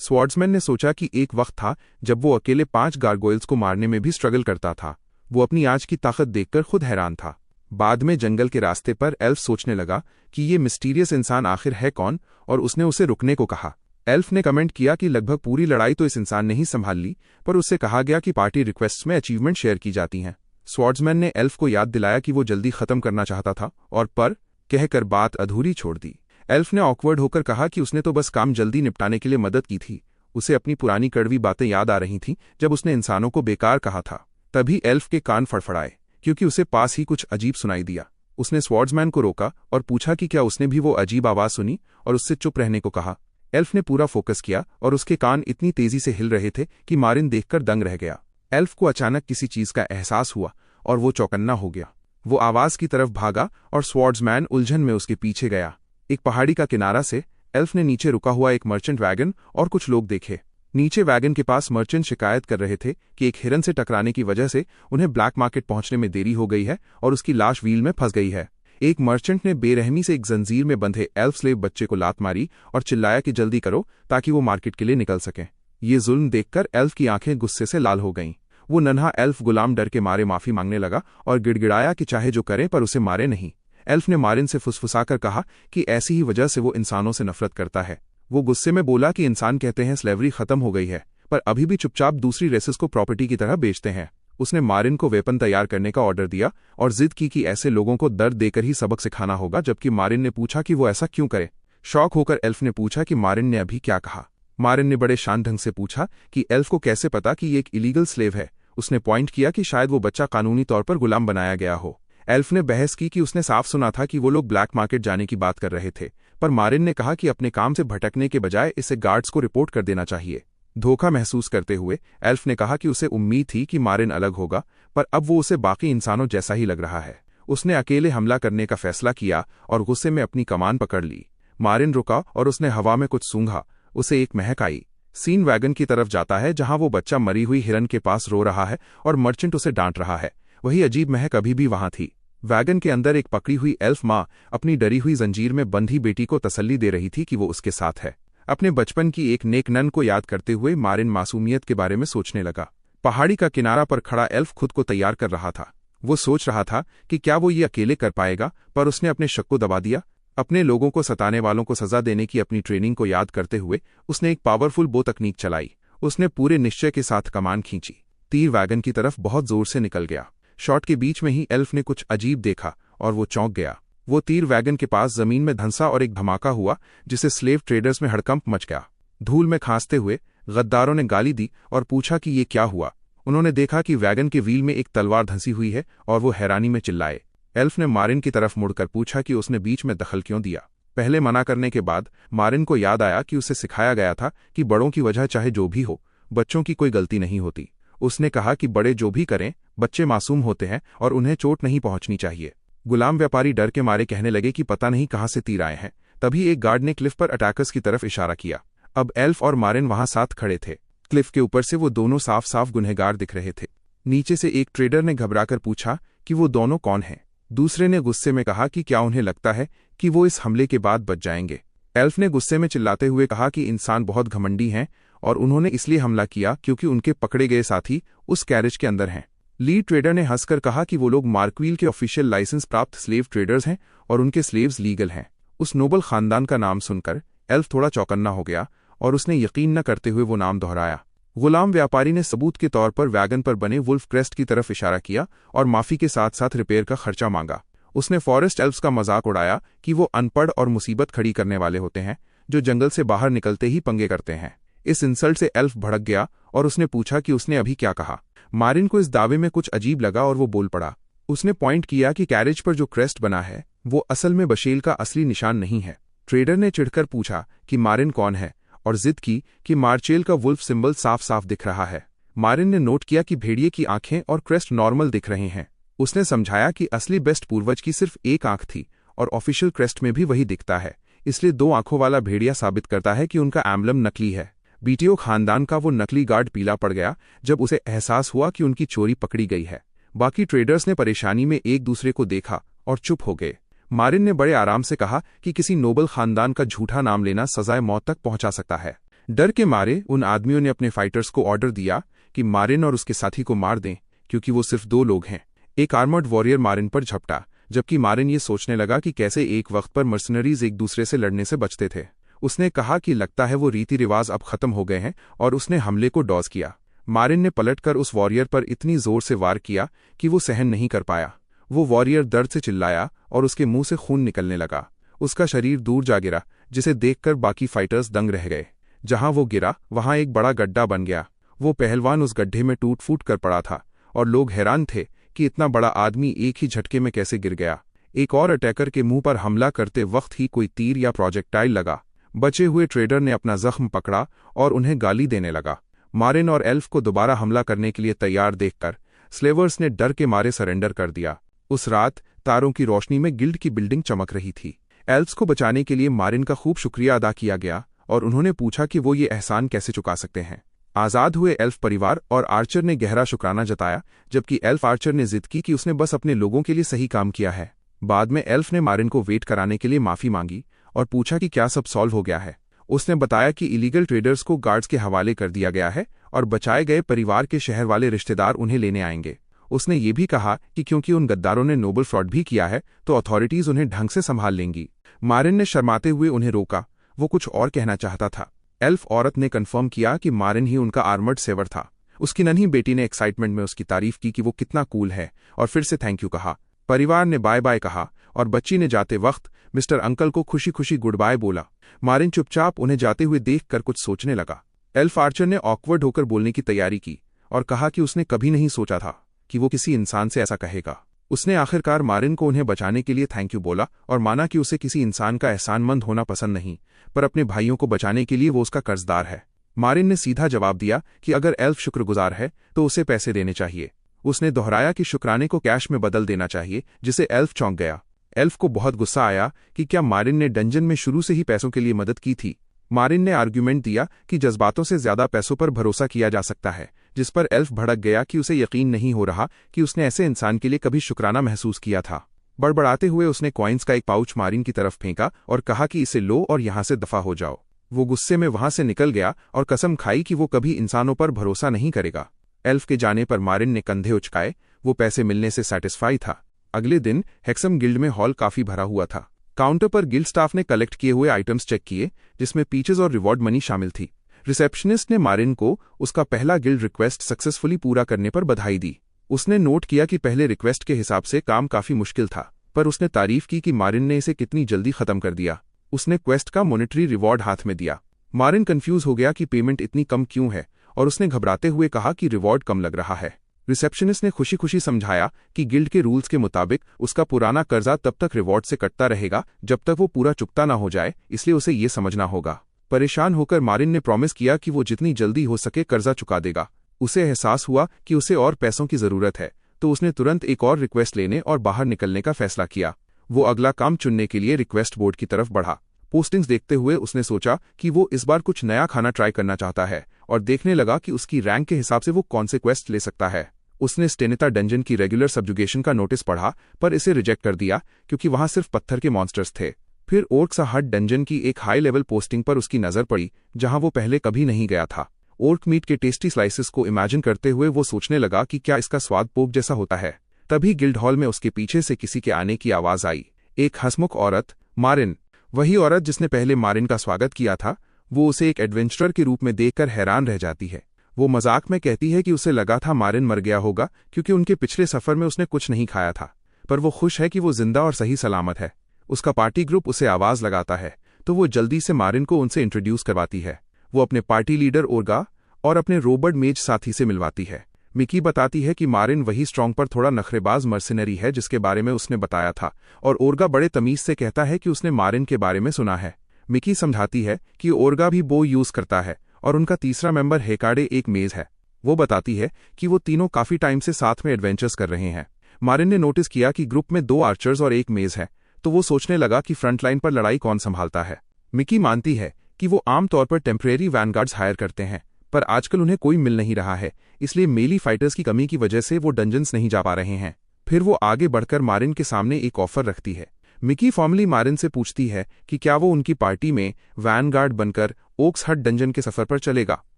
स्वॉर्ड्समैन ने सोचा कि एक वक्त था जब वो अकेले 5 गार्गोइल्स को मारने में भी स्ट्रगल करता था। वो अपनी आज की ताकत देखकर खुद हैरान था। बाद में जंगल के रास्ते पर एल्फ सोचने लगा कि ये मिस्टीरियस इंसान आखिर है कौन, और उसने उसे रुकने को कहा। एल्फ ने कमेंट किया कि लगभग पूरी लड़ाई तो इस इंसान ने ही संभाल ली, पर उससे कहा गया कि पार्टी रिक्वेस्ट्स में अचीवमेंट शेयर की जाती हैं। स्वॉर्ड्समैन ने एल्फ को याद दिलाया कि वो जल्दी खत्म करना चाहता था और पर कहकर बात अधूरी छोड़ दी। एल्फ ने ऑकवर्ड होकर कहा कि उसने तो बस काम जल्दी निपटाने के लिए मदद की थी। उसे अपनी पुरानी कड़वी बातें याद आ रही थीं जब उसने इंसानों को बेकार कहा था। तभी एल्फ के कान फड़फड़ाए क्योंकि उसे पास ही कुछ अजीब सुनाई दिया। उसने स्वॉर्ड्समैन को रोका और पूछा कि क्या उसने भी वो अजीब आवाज सुनी, और उससे चुप रहने को कहा। एल्फ ने पूरा फोकस किया और उसके कान इतनी तेजी से हिल रहे थे कि मारिन देखकर दंग रह गया। एल्फ को अचानक किसी चीज का एहसास हुआ और वो चौकन्ना हो गया। वो आवाज की तरफ भागा और स्वॉर्ड्समैन उलझन में उसके पीछे गया। एक पहाड़ी का किनारा से एल्फ ने नीचे रुका हुआ एक मर्चेंट वैगन और कुछ लोग देखे। नीचे वैगन के पास मर्चेंट शिकायत कर रहे थे कि एक हिरन से टकराने की वजह से उन्हें ब्लैक मार्केट पहुंचने में देरी हो गई है और उसकी लाश व्हील में फंस गई है। एक मर्चेंट ने बेरहमी से एक जंजीर में बंधे एल्फ स्लेव बच्चे को लात मारी और चिल्लाया कि जल्दी करो ताकि वो मार्केट के लिए निकल सके। ये जुल्म देखकर एल्फ की आंखें गुस्से से लाल हो गईं। वो नन्हा एल्फ गुलाम डर के मारे माफी मांगने लगा और गिड़गिड़ाया कि चाहे जो करे पर उसे मारे नहीं। एल्फ ने मारिन से फुसफुसाकर कहा कि ऐसी ही वजह से वो इंसानों से नफरत करता है। वो गुस्से में बोला कि इंसान कहते हैं स्लेवरी खत्म हो गई है, पर अभी भी चुपचाप दूसरी रेसेस को प्रॉपर्टी की तरह बेचते हैं। उसने मारिन को वेपन तैयार करने का ऑर्डर दिया और जिद की कि ऐसे लोगों को दर्द देकर ही सबक सिखाना होगा, जबकि मारिन ने पूछा कि वो ऐसा क्यों करे। शॉक होकर एल्फ ने पूछा कि मारिन ने अभी क्या कहा। मारिन ने बड़े शांत ढंग से पूछा कि एल्फ को कैसे पता कि ये एक इलीगल स्लेव है। उसने पॉइंट किया कि शायद वो बच्चा कानूनी तौर पर गुलाम बनाया गया हो। एल्फ ने बहस की कि उसने साफ सुना था कि वो लोग ब्लैक मार्केट जाने की बात कर रहे थे, पर मारिन ने कहा कि अपने काम से भटकने के बजाय इसे गार्ड्स को रिपोर्ट कर देना चाहिए। धोखा महसूस करते हुए एल्फ ने कहा कि उसे उम्मीद थी कि मारिन अलग होगा, पर अब वो उसे बाकी इंसानों जैसा ही लग रहा है। उसने अकेले हमला करने का फैसला किया और गुस्से में अपनी कमान पकड़ ली। मारिन रुका और उसने हवा में कुछ सूंघा। उसे एक महक आई। सीन वैगन की तरफ जाता है जहां वो बच्चा मरी हुई हिरन के पास रो रहा है और मर्चेंट उसे डांट रहा है। वही अजीब महक अभी भी वहां थी। वैगन के अंदर एक पकड़ी हुई एल्फ माँ अपनी डरी हुई जंजीर में बंधी बेटी को तसल्ली दे रही थी कि वो उसके साथ है। अपने बचपन की एक नेक नन को याद करते हुए मारिन मासूमियत के बारे में सोचने लगा। पहाड़ी का किनारा पर खड़ा एल्फ खुद को तैयार कर रहा था। वो सोच रहा था कि क्या वो ये अकेले कर पाएगा, पर उसने अपने शक को दबा दिया। अपने लोगों को सताने वालों को सजा देने की अपनी ट्रेनिंग को याद करते हुए उसने एक पावरफुल बो तकनीक चलाई। उसने पूरे निश्चय के साथ कमान खींची। तीर वैगन की तरफ बहुत जोर से निकल गया। शॉट के बीच में ही एल्फ ने कुछ अजीब देखा और वो चौंक गया। वो तीर वैगन के पास जमीन में धंसा और एक धमाका हुआ जिसे स्लेव ट्रेडर्स में हड़कंप मच गया। धूल में खांसते हुए गद्दारों ने गाली दी और पूछा कि ये क्या हुआ। उन्होंने देखा कि वैगन के व्हील में एक तलवार धंसी हुई है और वो हैरानी में चिल्लाए। एल्फ ने मारिन की तरफ मुड़कर पूछा कि उसने बीच में दखल क्यों दिया। पहले मना करने के बाद मारिन को याद आया कि उसे सिखाया गया था कि बड़ों की वजह चाहे जो भी हो, बच्चों की कोई गलती नहीं होती। उसने कहा कि बड़े जो भी करें, बच्चे मासूम होते हैं और उन्हें चोट नहीं पहुंचनी चाहिए। गुलाम व्यापारी डर के मारे कहने लगे कि पता नहीं कहां से तीर आए हैं। तभी एक गार्ड ने क्लिफ पर अटैकर्स की तरफ इशारा किया। अब एल्फ और मारिन वहां साथ खड़े थे। क्लिफ के ऊपर से वो दोनों साफ साफ गुनहगार दिख रहे थे। नीचे से एक ट्रेडर ने घबराकर पूछा कि वो दोनों कौन हैं। दूसरे ने गुस्से में कहा कि क्या उन्हें लगता है कि वो इस हमले के बाद बच जाएंगे। एल्फ ने गुस्से में चिल्लाते हुए कहा कि इंसान बहुत घमंडी हैं और उन्होंने इसलिए हमला किया क्योंकि उनके पकड़े गए साथी उस कैरेज के अंदर हैं। लीड ट्रेडर ने हंसकर कहा कि वो लोग मार्कवील के ऑफिशियल लाइसेंस प्राप्त स्लेव ट्रेडर्स हैं और उनके स्लेव्स लीगल हैं। उस नोबल खानदान का नाम सुनकर एल्फ थोड़ा चौकन्ना हो गया और उसने यकीन न करते हुए वो नाम दोहराया। गुलाम व्यापारी ने सबूत के तौर पर वैगन पर बने वुल्फ क्रेस्ट की तरफ इशारा किया और माफी के साथ साथ रिपेयर का खर्चा मांगा। उसने फॉरेस्ट एल्फ्स का मजाक उड़ाया कि वो अनपढ़ और मुसीबत खड़ी करने वाले होते हैं जो जंगल से बाहर निकलते ही पंगे करते हैं। इस इंसल्ट से एल्फ भड़क गया और उसने पूछा कि उसने अभी क्या कहा। मारिन को इस दावे में कुछ अजीब लगा और वो बोल पड़ा। उसने पॉइंट किया कि कैरेज पर जो क्रेस्ट बना है वो असल में बशेल का असली निशान नहीं है। ट्रेडर ने चिढ़कर पूछा कि मारिन कौन है और जिद की कि मार्चेल का वुल्फ सिंबल साफ साफ दिख रहा है। मारिन ने नोट किया कि भेड़िए की आंखें और क्रेस्ट नॉर्मल दिख रहे हैं। उसने समझाया कि असली बेस्ट पूर्वज की सिर्फ एक आंख थी और ऑफिशियल क्रेस्ट में भी वही दिखता है, इसलिए 2 आंखों वाला भेड़िया साबित करता है कि उनका एम्बलम नकली है। बीटीओ खानदान का वो नकली गार्ड पीला पड़ गया जब उसे एहसास हुआ कि उनकी चोरी पकड़ी गई है। बाकी ट्रेडर्स ने परेशानी में एक दूसरे को देखा और चुप हो गए। मारिन ने बड़े आराम से कहा कि किसी नोबल खानदान का झूठा नाम लेना सजाए मौत तक पहुंचा सकता है। डर के मारे उन आदमियों ने अपने फाइटर्स को ऑर्डर दिया कि मारिन और उसके साथी को मार दें, क्योंकि वो सिर्फ 2 लोग हैं। एक आर्मर्ड वॉरियर मारिन पर झपटा, जबकि मारिन ये सोचने लगा कि कैसे एक वक्त पर मर्सनरीज एक दूसरे से लड़ने से बचते थे। उसने कहा कि लगता है वो रीति रिवाज अब खत्म हो गए हैं, और उसने हमले को डॉज किया। मारिन ने पलटकर उस वॉरियर पर इतनी जोर से वार किया कि वो सहन नहीं कर पाया। वो वॉरियर दर्द से चिल्लाया और उसके मुंह से खून निकलने लगा। उसका शरीर दूर जा गिरा, जिसे देखकर बाकी फाइटर्स दंग रह गए। जहां वो गिरा वहां एक बड़ा गड्ढा बन गया। वो पहलवान उस गड्ढे में टूट फूट कर पड़ा था, और लोग हैरान थे कि इतना बड़ा आदमी एक ही झटके में कैसे गिर गया। एक और अटैकर के मुंह पर हमला करते वक्त ही कोई तीर या प्रोजेक्टाइल लगा। बचे हुए ट्रेडर ने अपना जख्म पकड़ा और उन्हें गाली देने लगा। मारिन और एल्फ को दोबारा हमला करने के लिए तैयार देखकर स्लेवर्स ने डर के मारे सरेंडर कर दिया। उस रात तारों की रोशनी में गिल्ड की बिल्डिंग चमक रही थी। एल्फ्स को बचाने के लिए मारिन का खूब शुक्रिया अदा किया गया, और उन्होंने पूछा कि वो ये एहसान कैसे चुका सकते हैं। आज़ाद हुए एल्फ परिवार और आर्चर ने गहरा शुक्राना जताया, जबकि एल्फ आर्चर ने जिद की कि उसने बस अपने लोगों के लिए सही काम किया है। बाद में एल्फ ने मारिन को वेट कराने के लिए माफी मांगी और पूछा कि क्या सब सॉल्व हो गया है। उसने बताया कि इलीगल ट्रेडर्स को गार्ड्स के हवाले कर दिया गया है और बचाए गए परिवार के शहर वाले रिश्तेदार उन्हें लेने आएंगे। उसने ये भी कहा कि क्योंकि उन गद्दारों ने नोबल फ्रॉड भी किया है तो अथॉरिटीज उन्हें ढंग से संभाल लेंगी। मारिन ने शर्माते हुए उन्हें रोका। वो कुछ और कहना चाहता था। एल्फ औरत ने कन्फर्म किया कि मारिन ही उनका आर्मर्ड सेवर था। उसकी नन्ही बेटी ने एक्साइटमेंट में उसकी तारीफ की कि वो कितना कूल है, और फिर से थैंक यू कहा। परिवार ने बाय बाय कहा और बच्ची ने जाते वक्त मिस्टर अंकल को खुशी खुशी गुड बाय बोला। मारिन चुपचाप उन्हें जाते हुए देखकर कुछ सोचने लगा। एल्फ आर्चर ने ऑकवर्ड होकर बोलने की तैयारी की और कहा कि उसने कभी नहीं सोचा था कि वो किसी इंसान से ऐसा कहेगा। उसने आखिरकार मारिन को उन्हें बचाने के लिए थैंक यू बोला और माना कि उसे किसी इंसान का एहसानमंद होना पसंद नहीं, पर अपने भाइयों को बचाने के लिए वो उसका कर्जदार है। मारिन ने सीधा जवाब दिया कि अगर एल्फ शुक्रगुजार है तो उसे पैसे देने चाहिए। उसने दोहराया कि शुक्राने को कैश में बदल देना चाहिए, जिसे एल्फ चौंक गया। एल्फ को बहुत गुस्सा आया कि क्या मारिन ने डंजन में शुरू से ही पैसों के लिए मदद की थी। मारिन ने आर्ग्यूमेंट दिया कि जज्बातों से ज्यादा पैसों पर भरोसा किया जा सकता है, जिस पर एल्फ भड़क गया कि उसे यकीन नहीं हो रहा कि उसने ऐसे इंसान के लिए कभी शुक्राना महसूस किया था। बड़बड़ाते हुए उसने कॉइन्स का एक पाउच मारिन की तरफ फेंका और कहा कि इसे लो और यहां से दफा हो जाओ। वो गुस्से में वहां से निकल गया और कसम खाई कि वो कभी इंसानों पर भरोसा नहीं करेगा। एल्फ के जाने पर मारिन ने कंधे उचकाए। वो पैसे मिलने से सैटिस्फाई था। अगले दिन हेक्सम गिल्ड में हॉल काफी भरा हुआ था। काउंटर पर गिल्ड स्टाफ ने कलेक्ट किए हुए आइटम्स चेक किए, जिसमें पीचेस और रिवॉर्ड मनी शामिल थी। रिसेप्शनिस्ट ने मारिन को उसका पहला गिल्ड रिक्वेस्ट सक्सेसफुली पूरा करने पर बधाई दी। उसने नोट किया कि पहले रिक्वेस्ट के हिसाब से काम काफी मुश्किल था, पर उसने तारीफ की कि मारिन ने इसे कितनी जल्दी खत्म कर दिया। उसने क्वेस्ट का मॉनेटरी रिवॉर्ड हाथ में दिया। मारिन कंफ्यूज हो गया कि पेमेंट इतनी कम क्यों है, और उसने घबराते हुए कहा कि रिवॉर्ड कम लग रहा है। रिसेप्शनिस्ट ने खुशी खुशी समझाया कि गिल्ड के रूल्स के मुताबिक उसका पुराना कर्जा तब तक रिवॉर्ड से कटता रहेगा जब तक वो पूरा चुकता ना हो जाए, इसलिए उसे ये समझना होगा। परेशान होकर मारिन ने प्रॉमिस किया कि वो जितनी जल्दी हो सके कर्जा चुका देगा। उसे एहसास हुआ कि उसे और पैसों की जरूरत है, तो उसने तुरंत एक और रिक्वेस्ट लेने और बाहर निकलने का फैसला किया। वो अगला काम चुनने के लिए रिक्वेस्ट बोर्ड की तरफ बढ़ा। पोस्टिंग्स देखते हुए उसने सोचा कि वो इस बार कुछ नया खाना ट्राई करना चाहता है, और देखने लगा कि उसकी रैंक के हिसाब से वो कौन से क्वेस्ट ले सकता है। उसने स्टेनिता डंजन की रेगुलर सब्जुगेशन का नोटिस पढ़ा, पर इसे रिजेक्ट कर दिया क्योंकि वहां सिर्फ पत्थर के मॉन्स्टर्स थे। फिर ओर्क्स हट डंजन की एक हाई लेवल पोस्टिंग पर उसकी नजर पड़ी, जहां वो पहले कभी नहीं गया था। ओर्क मीट के टेस्टी स्लाइसेस को इमेजिन करते हुए वो सोचने लगा कि क्या इसका स्वाद पोप जैसा होता है। तभी गिल्ड हॉल में उसके पीछे से किसी के आने की आवाज आई। एक हंसमुख औरत, मारिन। वही औरत जिसने पहले मारिन का स्वागत किया था। वो उसे एक एडवेंचरर के रूप में देखकर हैरान रह जाती है। वो मजाक में कहती है कि उसे लगा था मारिन मर गया होगा क्योंकि उनके पिछले सफर में उसने कुछ नहीं खाया था, पर वो खुश है कि वो जिंदा और सही सलामत है। उसका पार्टी ग्रुप उसे आवाज लगाता है, तो वो जल्दी से मारिन को उनसे इंट्रोड्यूस करवाती है। वो अपने पार्टी लीडर ओर्गा और अपने रोबर्ट मेज साथी से मिलवाती है। मिकी बताती है कि मारिन वही स्ट्रॉन्ग पर थोड़ा नखरेबाज मर्सिनरी है जिसके बारे में उसने बताया था, और ओर्गा बड़े तमीज से कहता है कि उसने मारिन के बारे में सुना है। मिकी समझाती है कि ओर्गा भी बो यूज करता है और उनका तीसरा मेंबर हेकाडे एक मेज है। वो बताती है कि वो तीनों काफी टाइम से साथ में एडवेंचर्स कर रहे हैं। मारिन ने नोटिस किया कि ग्रुप में 2 आर्चर्स और एक मेज है, तो वो सोचने लगा कि फ्रंटलाइन पर लड़ाई कौन संभालता है। मिकी मानती है कि वो आमतौर पर टेम्परेरी वैनगार्ड्स हायर करते हैं, पर आजकल उन्हें कोई मिल नहीं रहा है, इसलिए मेली फाइटर्स की कमी की वजह से वो डंजन्स नहीं जा पा रहे हैं। फिर वो आगे बढ़कर मारिन के सामने एक ऑफर रखती है। मिकी फॉर्मली मारिन से पूछती है कि क्या वो उनकी पार्टी में वैनगार्ड बनकर ओक्स हट डंजन के सफर पर चलेगा।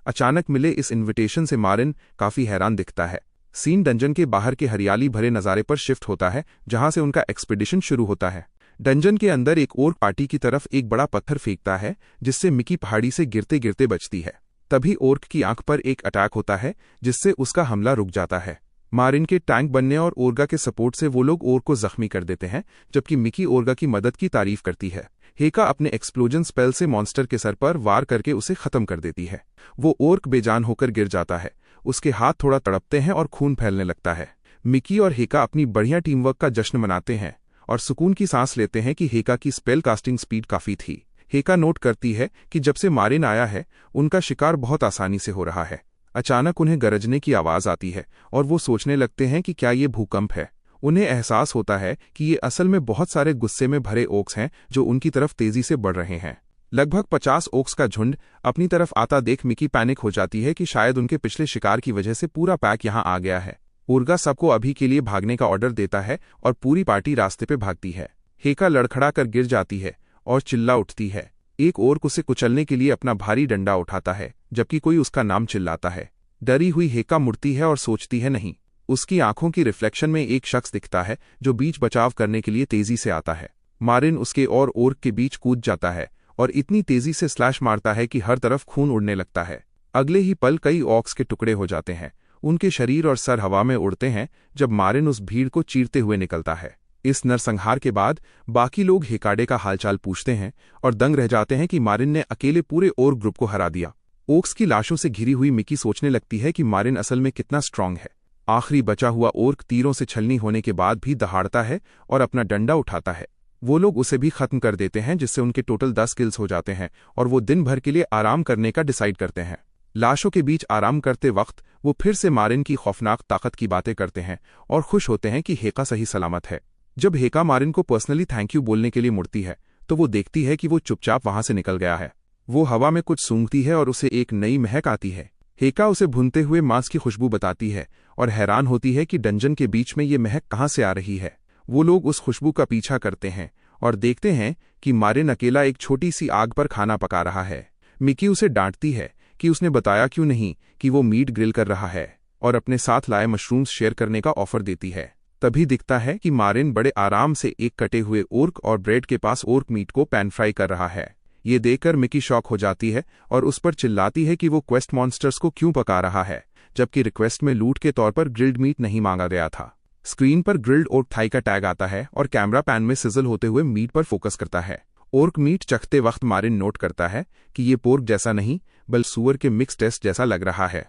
अचानक मिले इस इन्विटेशन से मारिन काफी हैरान दिखता है। सीन डंजन के बाहर के हरियाली भरे नज़ारे पर शिफ्ट होता है, जहां से उनका एक्सपीडिशन शुरू होता है। डंजन के अंदर एक और पार्टी की तरफ एक बड़ा पत्थर फेंकता है, जिससे मिकी पहाड़ी से गिरते गिरते बचती है। तभी ओर्क की आंख पर एक अटैक होता है, जिससे उसका हमला रुक जाता है। मारिन के टैंक बनने और ओर्गा के सपोर्ट से वो लोग ओर्क को जख्मी कर देते हैं, जबकि मिकी ओर्गा की मदद की तारीफ करती है। हेका अपने एक्सप्लोजन स्पेल से मॉन्स्टर के सर पर वार करके उसे खत्म कर देती है। वो ओर्क बेजान होकर गिर जाता है, उसके हाथ थोड़ा तड़पते हैं और खून फैलने लगता है। मिकी और हेका अपनी बढ़िया टीम वर्क का जश्न मनाते हैं और सुकून की सांस लेते हैं कि हेका की स्पेल कास्टिंग स्पीड काफी थी। हेका नोट करती है कि जब से मारिन आया है, उनका शिकार बहुत आसानी से हो रहा है। अचानक उन्हें गरजने की आवाज आती है और वो सोचने लगते हैं कि क्या ये भूकंप है। उन्हें एहसास होता है कि ये असल में बहुत सारे गुस्से में भरे ओक्स हैं जो उनकी तरफ तेजी से बढ़ रहे हैं। लगभग 50 ओक्स का झुंड अपनी तरफ आता देख मिकी पैनिक हो जाती है कि शायद उनके पिछले शिकार की वजह से पूरा पैक यहाँ आ गया है। ओर्गा सबको अभी के लिए भागने का ऑर्डर देता है और पूरी पार्टी रास्ते पे भागती है। हेका लड़खड़ा कर गिर जाती है और चिल्ला उठती है। एक ओर्क उसे कुचलने के लिए अपना भारी डंडा उठाता है, जबकि कोई उसका नाम चिल्लाता है। डरी हुई हेका मुड़ती है और सोचती है नहीं। उसकी आंखों की रिफ्लेक्शन में एक शख्स दिखता है जो बीच बचाव करने के लिए तेजी से आता है। मारिन उसके और ओर्क के बीच कूद जाता है और इतनी तेजी से स्लैश मारता है कि हर तरफ खून उड़ने लगता है। अगले ही पल कई ऑक्स के टुकड़े हो जाते हैं। उनके शरीर और सर हवा में उड़ते हैं जब मारिन उस भीड़ को चीरते हुए निकलता है। इस नरसंहार के बाद बाकी लोग हेकाडे का हालचाल पूछते हैं और दंग रह जाते हैं कि मारिन ने अकेले पूरे ओर्क ग्रुप को हरा दिया। ओक्स की लाशों से घिरी हुई मिकी सोचने लगती है कि मारिन असल में कितना स्ट्रांग है। आखिरी बचा हुआ ओर्क तीरों से छलनी होने के बाद भी दहाड़ता है और अपना डंडा उठाता है। वो लोग उसे भी खत्म कर देते हैं, जिससे उनके टोटल 10 किल्स हो जाते हैं और वो दिन भर के लिए आराम करने का डिसाइड करते हैं। लाशों के बीच आराम करते वक्त वो फिर से मारिन की खौफनाक ताकत की बातें करते हैं और खुश होते हैं कि हेका सही सलामत है। जब हेका मारिन को पर्सनली थैंक यू बोलने के लिए मुड़ती है, तो वो देखती है कि वो चुपचाप वहां से निकल गया है। वो हवा में कुछ सूंघती है और उसे एक नई महक आती है। हेका उसे भुनते हुए मांस की खुशबू बताती है और हैरान होती है कि डंजन के बीच में ये महक कहाँ से आ रही है। वो लोग उस खुशबू का पीछा करते हैं और देखते हैं कि मारिन अकेला एक छोटी सी आग पर खाना पका रहा है। मिकी उसे डांटती है कि उसने बताया क्यों नहीं कि वो मीट ग्रिल कर रहा है, और अपने साथ लाए मशरूम्स शेयर करने का ऑफर देती है। तभी दिखता है कि मारिन बड़े आराम से एक कटे हुए ओर्क और ब्रेड के पास ओर्क मीट को पैन फ्राई कर रहा है। ये देखकर मिकी शॉक हो जाती है और उस पर चिल्लाती है कि वो क्वेस्ट मॉन्स्टर्स को क्यों पका रहा है, जबकि रिक्वेस्ट में लूट के तौर पर ग्रिल्ड मीट नहीं मांगा गया था। स्क्रीन पर ग्रिल्ड ओर्क थाई का टैग आता है और कैमरा पैन में सिजल होते हुए मीट पर फोकस करता है। ओर्क मीट चखते वक्त मारिन नोट करता है कि ये पोर्क जैसा नहीं बल्कि सुअर के मिक्स टेस्ट जैसा लग रहा है।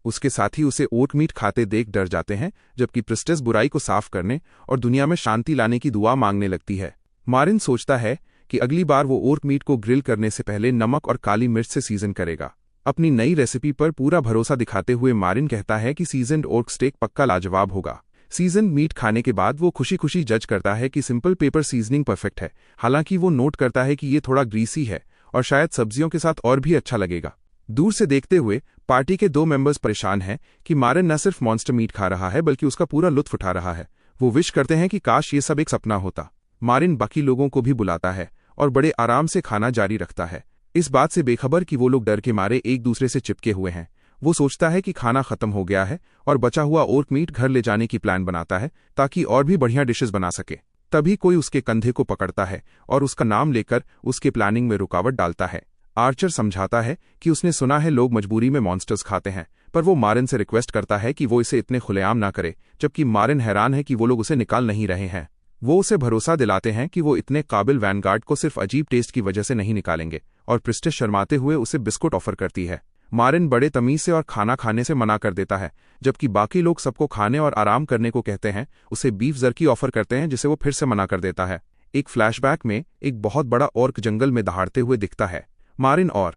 उसके साथ ही उसे ओर्क मीट खाते देख डर जाते हैं, जबकि प्रिस्टेस बुराई को साफ करने और दुनिया में शांति लाने की दुआ मांगने लगती है। मारिन सोचता है कि अगली बार वो ओर्क मीट को ग्रिल करने से पहले नमक और काली मिर्च से सीजन करेगा। अपनी नई रेसिपी पर पूरा भरोसा दिखाते हुए मारिन कहता है कि सीजन्ड ओर्क स्टेक पक्का लाजवाब होगा। सीजन्ड मीट खाने के बाद वो खुशी खुशी जज करता है कि सिंपल पेपर सीजनिंग परफेक्ट है। हालांकि वो नोट करता है कि ये थोड़ा ग्रीसी है और शायद सब्जियों के साथ और भी अच्छा लगेगा। दूर से देखते हुए पार्टी के 2 मेंबर्स परेशान हैं कि मारिन न सिर्फ मॉन्स्टर मीट खा रहा है बल्कि उसका पूरा लुत्फ उठा रहा है। वो विश करते हैं कि काश ये सब एक सपना होता। मारिन बाकी लोगों को भी बुलाता है और बड़े आराम से खाना जारी रखता है, इस बात से बेखबर कि वो लोग डर के मारे एक दूसरे से चिपके हुए हैं। वो सोचता है कि खाना खत्म हो गया है और बचा हुआ ओर्क मीट घर ले जाने की प्लान बनाता है ताकि और भी बढ़िया डिशेस बना सके। तभी कोई उसके कंधे को पकड़ता है और उसका नाम लेकर उसके प्लानिंग में रुकावट डालता है। आर्चर समझाता है कि उसने सुना है लोग मजबूरी में मॉन्स्टर्स खाते हैं, पर वो मारिन से रिक्वेस्ट करता है कि वो इसे इतने खुलेआम ना करे, जबकि मारिन हैरान है कि वो लोग उसे निकाल नहीं रहे हैं। वो उसे भरोसा दिलाते हैं कि वो इतने काबिल वैनगार्ड को सिर्फ अजीब टेस्ट की वजह से नहीं निकालेंगे, और प्रिस्टेस शर्माते हुए उसे बिस्कुट ऑफर करती है। मारिन बड़े तमीज से और खाना खाने से मना कर देता है, जबकि बाकी लोग सबको खाने और आराम करने को कहते हैं। उसे बीफ जर्की ऑफर करते हैं, जिसे वो फिर से मना कर देता है। एक फ्लैशबैक में एक बहुत बड़ा ऑर्क जंगल में दहाड़ते हुए दिखता है। मारिन और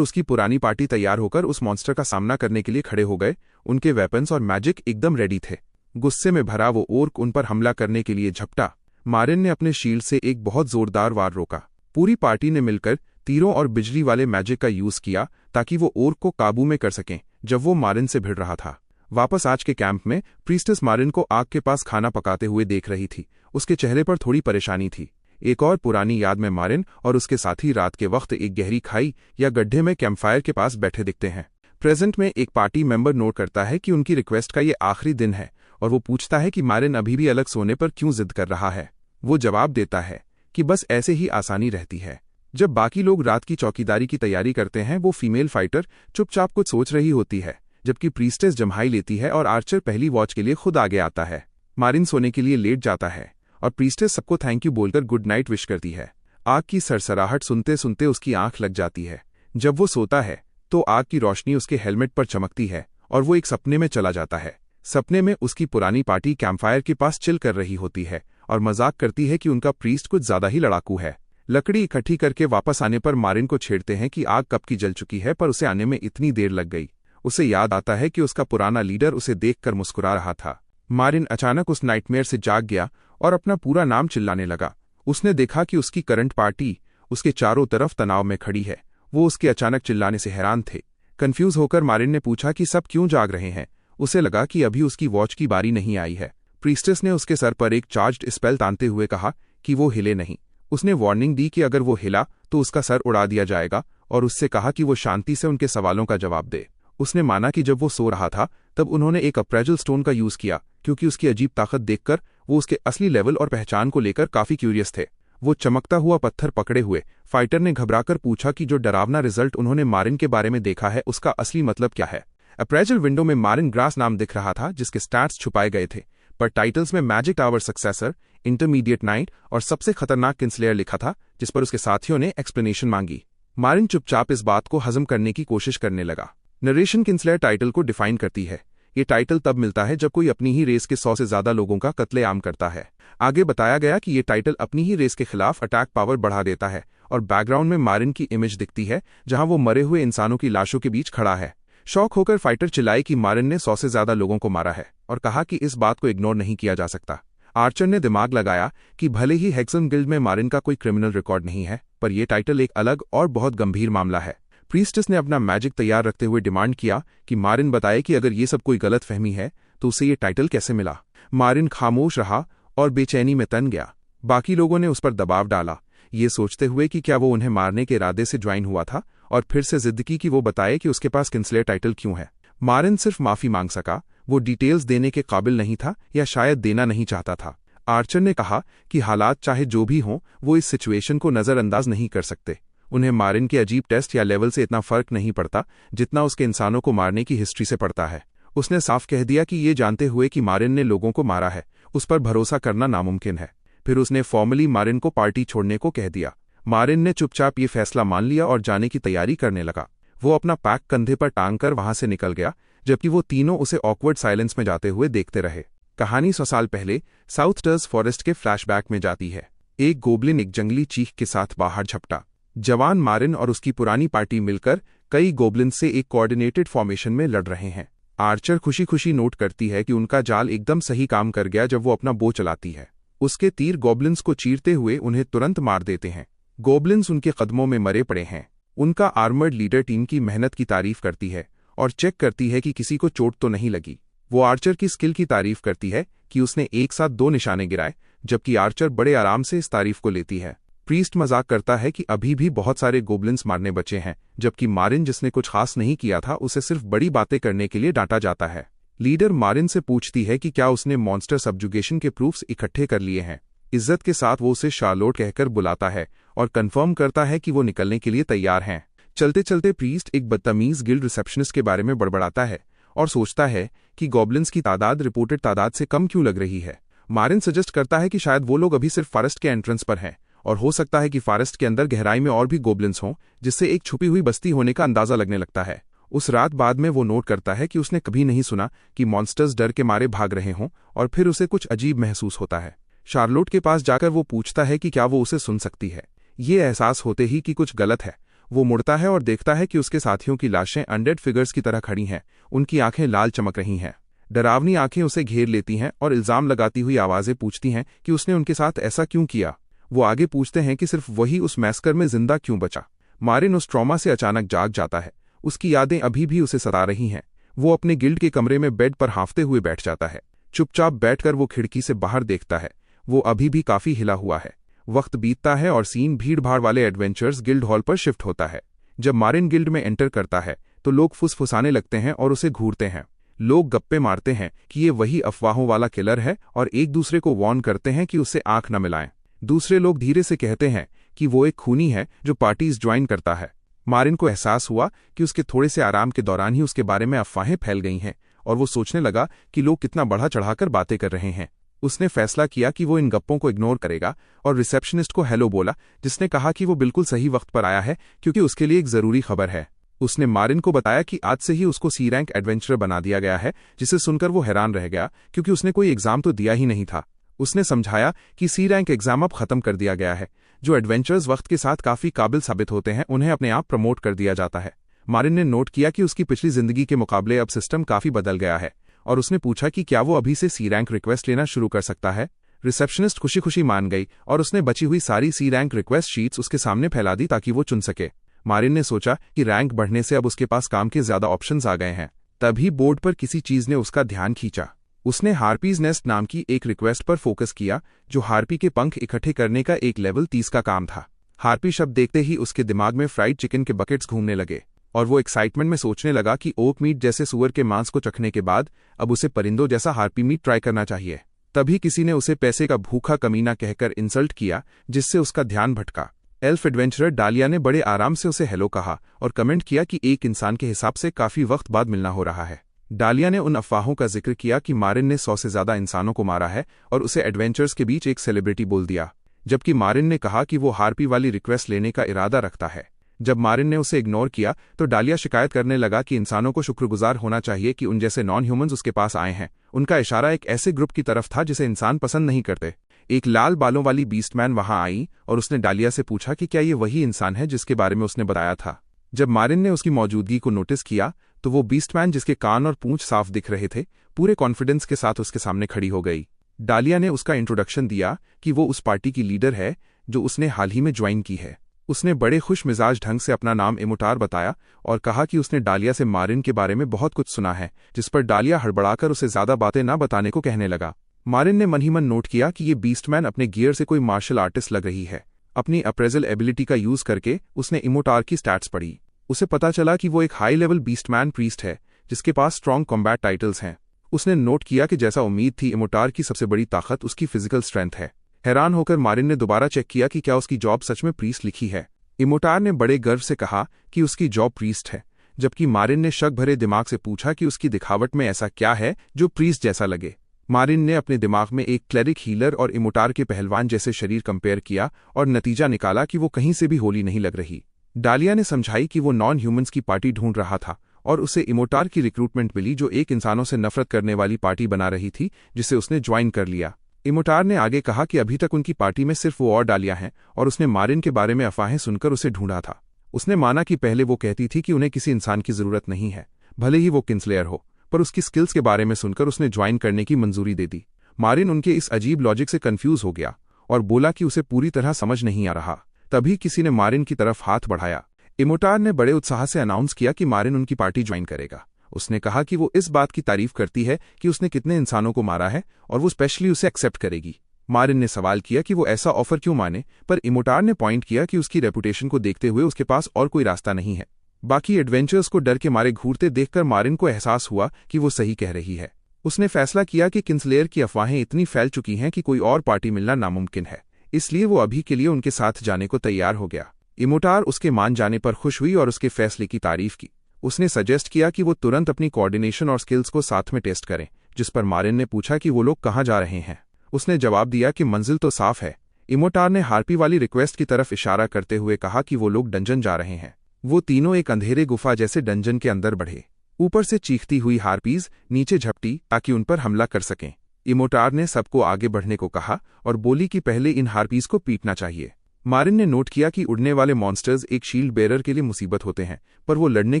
उसकी पुरानी पार्टी तैयार होकर उस मॉन्स्टर का सामना करने के लिए खड़े हो गए। उनके वेपन्स और मैजिक एकदम रेडी थे। गुस्से में भरा वो ओर्क उन पर हमला करने के लिए झपटा। मारिन ने अपने शील्ड से एक बहुत जोरदार वार रोका। पूरी पार्टी ने मिलकर तीरों और बिजली वाले मैजिक का यूज किया ताकि वो ओर्क को काबू में कर सकें जब वो मारिन से भिड़ रहा था। वापस आज के कैंप में प्रीस्टेस मारिन को आग के पास खाना पकाते हुए देख रही थी। उसके चेहरे पर थोड़ी परेशानी थी। एक और पुरानी याद में मारिन और उसके साथी रात के वक्त एक गहरी खाई या गड्ढे में कैंपफायर के पास बैठे दिखते हैं। प्रेजेंट में एक पार्टी मेंबर नोट करता है कि उनकी रिक्वेस्ट का ये आखिरी दिन है और वो पूछता है कि मारिन अभी भी अलग सोने पर क्यों जिद कर रहा है। वो जवाब देता है कि बस ऐसे ही आसानी रहती है। जब बाकी लोग रात की चौकीदारी की तैयारी करते हैं, वो फीमेल फाइटर चुपचाप कुछ सोच रही होती है, जबकि प्रीस्टेस जम्हाई लेती है और आर्चर पहली वॉच के लिए खुद आगे आता है। मारिन सोने के लिए लेट जाता है और प्रीस्टेस सबको थैंक यू बोलकर गुड नाइट विश करती है। आग की सरसराहट सुनते सुनते उसकी आंख लग जाती है। जब वो सोता है तो आग की रोशनी उसके हेलमेट पर चमकती है और वो एक सपने में चला जाता है। सपने में उसकी पुरानी पार्टी कैंपफायर के पास चिल कर रही होती है और मजाक करती है कि उनका प्रीस्ट कुछ ज्यादा ही लड़ाकू है। लकड़ी इकट्ठी करके वापस आने पर मारिन को छेड़ते हैं कि आग कब की जल चुकी है, पर उसे आने में इतनी देर लग गई। उसे याद आता है कि उसका पुराना लीडर उसे देखकर मुस्कुरा रहा था। मारिन अचानक उस नाइटमेयर से जाग गया और अपना पूरा नाम चिल्लाने लगा। उसने देखा कि उसकी करंट पार्टी उसके चारों तरफ तनाव में खड़ी है। वो उसके अचानक चिल्लाने से हैरान थे। कंफ्यूज होकर मारिन ने पूछा कि सब क्यों जाग रहे हैं। उसे लगा कि अभी उसकी वॉच की बारी नहीं आई है। प्रीस्टेस ने उसके सर पर एक चार्ज्ड स्पेल तानते हुए कहा कि वो हिले नहीं। उसने वार्निंग दी कि अगर वो हिला तो उसका सर उड़ा दिया जाएगा और उससे कहा कि वो शांति से उनके सवालों का जवाब दे। उसने माना कि जब वो सो रहा था तब उन्होंने एक अप्रेजल स्टोन का यूज किया, क्योंकि उसकी अजीब ताकत देखकर वो उसके असली लेवल और पहचान को लेकर काफी क्यूरियस थे। वो चमकता हुआ पत्थर पकड़े हुए फाइटर ने घबराकर पूछा कि जो डरावना रिजल्ट उन्होंने मारिन के बारे में देखा है उसका असली मतलब क्या है। अप्रेजल विंडो में मारिन ग्रास नाम दिख रहा था जिसके स्टैट्स छुपाए गए थे, पर टाइटल्स में magic tower successor, intermediate night और सबसे खतरनाक किंसलेयर लिखा था, जिस पर उसके साथियों ने एक्सप्लेनेशन मांगी। मारिन चुपचाप इस बात को हजम करने की कोशिश करने लगा। नरेशन किंसलेयर टाइटल को डिफाइन करती है। ये टाइटल तब मिलता है जब कोई अपनी ही रेस के 100 से ज्यादा लोगों का कत्लेआम करता है। आगे बताया गया कि ये टाइटल अपनी ही रेस के खिलाफ अटैक पावर बढ़ा देता है और बैकग्राउंड में मारिन की इमेज दिखती है जहां वो मरे हुए इंसानों की लाशों के बीच खड़ा है। शौक होकर फाइटर चिल्लाई कि मारिन ने 100 से ज्यादा लोगों को मारा है और कहा कि इस बात को इग्नोर नहीं किया जा सकता। आर्चर ने दिमाग लगाया कि भले ही हेक्सन गिल्ड में मारिन का कोई क्रिमिनल रिकॉर्ड नहीं है, पर यह टाइटल एक अलग और बहुत गंभीर मामला है। प्रीस्टेस ने अपना मैजिक तैयार रखते हुए डिमांड किया कि मारिन बताए कि अगर ये सब कोई गलत फहमी है तो उसे ये टाइटल कैसे मिला। मारिन खामोश रहा और बेचैनी में तन गया। बाकी लोगों ने उस पर दबाव डाला, ये सोचते हुए कि क्या वो उन्हें मारने के इरादे से ज्वाइन हुआ था, और फिर से जिद की कि वो बताए कि उसके पास किंसलेयर टाइटल क्यों है। मारिन सिर्फ माफी मांग सका। वो डिटेल्स देने के काबिल नहीं था या शायद देना नहीं चाहता था। आर्चर ने कहा कि हालात चाहे जो भी हों, वो इस सिचुएशन को नजरअंदाज नहीं कर सकते। उन्हें मारिन के अजीब टेस्ट या लेवल से इतना फर्क नहीं पड़ता जितना उसके इंसानों को मारने की हिस्ट्री से पड़ता है। उसने साफ कह दिया कि ये जानते हुए कि मारिन ने लोगों को मारा है, उस पर भरोसा करना नामुमकिन है। फिर उसने फॉर्मली मारिन को पार्टी छोड़ने को कह दिया। मारिन ने चुपचाप ये फैसला मान लिया और जाने की तैयारी करने लगा। वो अपना पैक कंधे पर टांग कर वहां से निकल गया, जबकि वो तीनों उसे ऑकवर्ड साइलेंस में जाते हुए देखते रहे। कहानी 100 साल पहले साउथ टर्स फॉरेस्ट के फ्लैशबैक में जाती है। एक गोब्लिन एक जंगली चीख के साथ बाहर झपटा। जवान मारिन और उसकी पुरानी पार्टी मिलकर कई गोब्लिन से एक कोऑर्डिनेटेड फॉर्मेशन में लड़ रहे हैं। आर्चर खुशी खुशी नोट करती है कि उनका जाल एकदम सही काम कर गया जब वो अपना बो चलाती है। उसके तीर गोब्लिन्स को चीरते हुए उन्हें तुरंत मार देते हैं। गोब्लिन्स उनके कदमों में मरे पड़े हैं। उनका आर्मर्ड लीडर टीम की मेहनत की तारीफ करती है और चेक करती है कि किसी को चोट तो नहीं लगी। वो आर्चर की स्किल की तारीफ करती है कि उसने एक साथ 2 निशाने गिराए, जबकि आर्चर बड़े आराम से इस तारीफ को लेती है। प्रीस्ट मजाक करता है कि अभी भी बहुत सारे गोब्लिन्स मारने बचे हैं, जबकि मारिन, जिसने कुछ खास नहीं किया था, उसे सिर्फ बड़ी बातें करने के लिए डांटा जाता है। लीडर मारिन से पूछती है कि क्या उसने मॉन्स्टर सब्जुगेशन के प्रूफ्स इकट्ठे कर लिए हैं। इज्जत के साथ वो उसे शार्लोट कहकर बुलाता है और कंफर्म करता है कि वो निकलने के लिए तैयार हैं। चलते चलते प्रीस्ट एक बदतमीज गिल्ड रिसेप्शनिस्ट के बारे में बड़बड़ाता है और सोचता है कि गॉब्लिन्स की तादाद रिपोर्टेड तादाद से कम क्यों लग रही है। मारिन सजेस्ट करता है कि शायद वो लोग अभी सिर्फ फॉरेस्ट के एंट्रेंस पर हैं और हो सकता है कि फॉरेस्ट के अंदर गहराई में और भी गोब्लिन्स हों, जिससे एक छुपी हुई बस्ती होने का अंदाजा लगने लगता है। उस रात बाद में वो नोट करता है कि उसने कभी नहीं सुना कि मॉन्स्टर्स डर के मारे भाग रहे हों, और फिर उसे कुछ अजीब महसूस होता है। शार्लोट के पास जाकर वो पूछता है कि क्या वो उसे सुन सकती है। ये एहसास होते ही कि कुछ गलत है, वो मुड़ता है और देखता है कि उसके साथियों की लाशें अनडेड फिगर्स की तरह खड़ी हैं। उनकी आंखें लाल चमक रही हैं। डरावनी आंखें उसे घेर लेती हैं और इल्जाम लगाती हुई आवाजें पूछती हैं कि उसने उनके साथ ऐसा क्यों किया। वो आगे पूछते हैं कि सिर्फ वही उस मैस्कर में जिंदा क्यों बचा। मारिन उस ट्रॉमा से अचानक जाग जाता है। उसकी यादें अभी भी उसे सता रही हैं। वो अपने गिल्ड के कमरे में बेड पर हांफते हुए बैठ जाता है। चुपचाप बैठकर वो खिड़की से बाहर देखता है। वो अभी भी काफी हिला हुआ है। वक्त बीतता है और सीन भीड़-भाड़ वाले एडवेंचर्स गिल्ड हॉल पर शिफ्ट होता है। जब मारिन गिल्ड में एंटर करता है तो लोग फुसफुसाने लगते हैं और उसे घूरते हैं। लोग गप्पे मारते हैं कि ये वही अफवाहों वाला किलर है और एक दूसरे को वार्न करते हैं कि उससे आंख न मिलाएं। दूसरे लोग धीरे से कहते हैं कि वो एक खूनी है जो पार्टीज ज्वाइन करता है। मारिन को एहसास हुआ कि उसके थोड़े से आराम के दौरान ही उसके बारे में अफवाहें फैल गई हैं और वो सोचने लगा कि लोग कितना बढ़ा चढ़ाकर बातें कर रहे हैं। उसने फैसला किया कि वो इन गप्पों को इग्नोर करेगा और रिसेप्शनिस्ट को हेलो बोला, जिसने कहा कि वो बिल्कुल सही वक्त पर आया है क्योंकि उसके लिए एक जरूरी खबर है। उसने मारिन को बताया कि आज से ही उसको सी रैंक एडवेंचरर बना दिया गया है, जिसे सुनकर वो हैरान रह गया क्योंकि उसने कोई एग्जाम तो दिया ही नहीं था। उसने समझाया कि सी रैंक एग्जाम अब खत्म कर दिया गया है। जो एडवेंचर्स वक्त के साथ काफी काबिल साबित होते हैं उन्हें अपने आप प्रमोट कर दिया जाता है। मारिन ने नोट किया कि उसकी पिछली जिंदगी के मुकाबले अब सिस्टम काफी बदल गया है और उसने पूछा कि क्या वो अभी से सी रैंक रिक्वेस्ट लेना शुरू कर सकता है। रिसेप्शनिस्ट खुशी खुशी मान गई और उसने बची हुई सारी सी रैंक रिक्वेस्ट शीट्स उसके सामने फैला दी ताकि वो चुन सके। मारिन ने सोचा कि रैंक बढ़ने से अब उसके पास काम के ज्यादा ऑप्शंस आ गए हैं। तभी बोर्ड पर किसी चीज ने उसका ध्यान खींचा। उसने हार्पीज नेस्ट नाम की एक रिक्वेस्ट पर फोकस किया जो हार्पी के पंख इकट्ठे करने का एक लेवल 30 का काम था। हार्पी शब्द देखते ही उसके दिमाग में फ्राइड चिकन के बकेट्स घूमने लगे और वो एक्साइटमेंट में सोचने लगा कि ओक मीट जैसे सुअर के मांस को चखने के बाद अब उसे परिंदों जैसा हार्पी मीट ट्राई करना चाहिए। तभी किसी ने उसे पैसे का भूखा कमीना कहकर इंसल्ट किया, जिससे उसका ध्यान भटका। एल्फ एडवेंचरर डालिया ने बड़े आराम से उसे हेलो कहा और कमेंट किया कि एक इंसान के हिसाब से काफी वक्त बाद मिलना हो रहा है। डालिया ने उन अफवाहों का जिक्र किया कि मारिन ने 100 से ज्यादा इंसानों को मारा है और उसे एडवेंचर्स के बीच एक सेलिब्रिटी बोल दिया, जबकि मारिन ने कहा कि वो हार्पी वाली रिक्वेस्ट लेने का इरादा रखता है। जब मारिन ने उसे इग्नोर किया तो डालिया शिकायत करने लगा कि इंसानों को शुक्रगुजार होना चाहिए कि उन जैसे नॉन ह्यूमंस उसके पास आए हैं। उनका इशारा एक ऐसे ग्रुप की तरफ था जिसे इंसान पसंद नहीं करते। एक लाल बालों वाली बीस्टमैन वहां आई और उसने डालिया से पूछा कि क्या ये वही इंसान है जिसके बारे में उसने बताया था। जब मारिन ने उसकी मौजूदगी को नोटिस किया तो वो बीस्टमैन, जिसके कान और पूंछ साफ दिख रहे थे, पूरे कॉन्फिडेंस के साथ उसके सामने खड़ी हो गई। डालिया ने उसका इंट्रोडक्शन दिया कि वो उस पार्टी की लीडर है जो उसने हाल ही में ज्वाइन की है। उसने बड़े खुश मिजाज ढंग से अपना नाम इमोटार बताया और कहा कि उसने डालिया से मारिन के बारे में बहुत कुछ सुना है, जिस पर डालिया हड़बड़ाकर उसे ज्यादा बातें न बताने को कहने लगा। मारिन ने मन ही मन नोट किया कि ये बीस्टमैन अपने गियर से कोई मार्शल आर्टिस्ट लग रही है। अपनी अप्रेजल एबिलिटी का यूज करके उसने इमोटार की स्टैट्स पढ़ी। उसे पता चला कि वो एक हाई लेवल बीस्टमैन प्रीस्ट है जिसके पास स्ट्रॉन्ग कॉम्बैट टाइटल्स हैं। उसने नोट किया कि जैसा उम्मीद थी, इमोटार की सबसे बड़ी ताकत उसकी फिजिकल स्ट्रेंथ है। हैरान होकर मारिन ने दोबारा चेक किया कि क्या उसकी जॉब सच में प्रीस्ट लिखी है। इमोटार ने बड़े गर्व से कहा कि उसकी जॉब प्रीस्ट है, जबकि मारिन ने शक भरे दिमाग से पूछा कि उसकी दिखावट में ऐसा क्या है जो प्रीस्ट जैसा लगे। मारिन ने अपने दिमाग में एक क्लेरिक हीलर और इमोटार के पहलवान जैसे शरीर कंपेयर किया और नतीजा निकाला कि वो कहीं से भी होली नहीं लग रही। डालिया ने समझाई कि वो नॉन ह्यूमंस की पार्टी ढूंढ रहा था और उसे इमोटार की रिक्रूटमेंट मिली जो एक इंसानों से नफरत करने वाली पार्टी बना रही थी, जिसे उसने ज्वाइन कर लिया। इमोटार ने आगे कहा कि अभी तक उनकी पार्टी में सिर्फ वो और डालिया हैं और उसने मारिन के बारे में अफवाहें सुनकर उसे ढूंढा था। उसने माना कि पहले वो कहती थी कि उन्हें किसी इंसान की जरूरत नहीं है, भले ही वो किंग्सलेयर हो, पर उसकी स्किल्स के बारे में सुनकर उसने ज्वाइन करने की मंजूरी दे दी। मारिन उनके इस अजीब लॉजिक से कंफ्यूज हो गया और बोला कि उसे पूरी तरह समझ नहीं आ रहा। तभी किसी ने मारिन की तरफ हाथ बढ़ाया। इमोटार ने बड़े उत्साह से अनाउंस किया कि मारिन उनकी पार्टी ज्वाइन करेगा। उसने कहा कि वो इस बात की तारीफ करती है कि उसने कितने इंसानों को मारा है और वो स्पेशली उसे एक्सेप्ट करेगी। मारिन ने सवाल किया कि वो ऐसा ऑफर क्यों माने, पर इमोटार ने पॉइंट किया कि उसकी रेपुटेशन को देखते हुए उसके पास और कोई रास्ता नहीं है। बाकी एडवेंचर्स को डर के मारे घूरते देखकर मारिन को एहसास हुआ कि वो सही कह रही है। उसने फैसला किया कि किंग्सलेयर की अफवाहें इतनी फैल चुकी हैं कि कोई और पार्टी मिलना नामुमकिन है, इसलिए वो अभी के लिए उनके साथ जाने को तैयार हो गया। इमोटार उसके मान जाने पर खुश हुई और उसके फैसले की तारीफ की। उसने सजेस्ट किया कि वो तुरंत अपनी कोऑर्डिनेशन और स्किल्स को साथ में टेस्ट करें, जिस पर मारिन ने पूछा कि वो लोग कहाँ जा रहे हैं। उसने जवाब दिया कि मंजिल तो साफ है। इमोटार ने हार्पी वाली रिक्वेस्ट की तरफ इशारा करते हुए कहा कि वो लोग डंजन जा रहे हैं। वो तीनों एक अंधेरे गुफा जैसे डंजन के अंदर बढ़े। ऊपर से चीखती हुई हार्पीज नीचे झपटी ताकि उन पर हमला कर सकें। इमोटार ने सबको आगे बढ़ने को कहा और बोली कि पहले इन हार्पीज को पीटना चाहिए। मारिन ने नोट किया कि उड़ने वाले मॉन्स्टर्स एक शील्ड बेरर के लिए मुसीबत होते हैं, पर वो लड़ने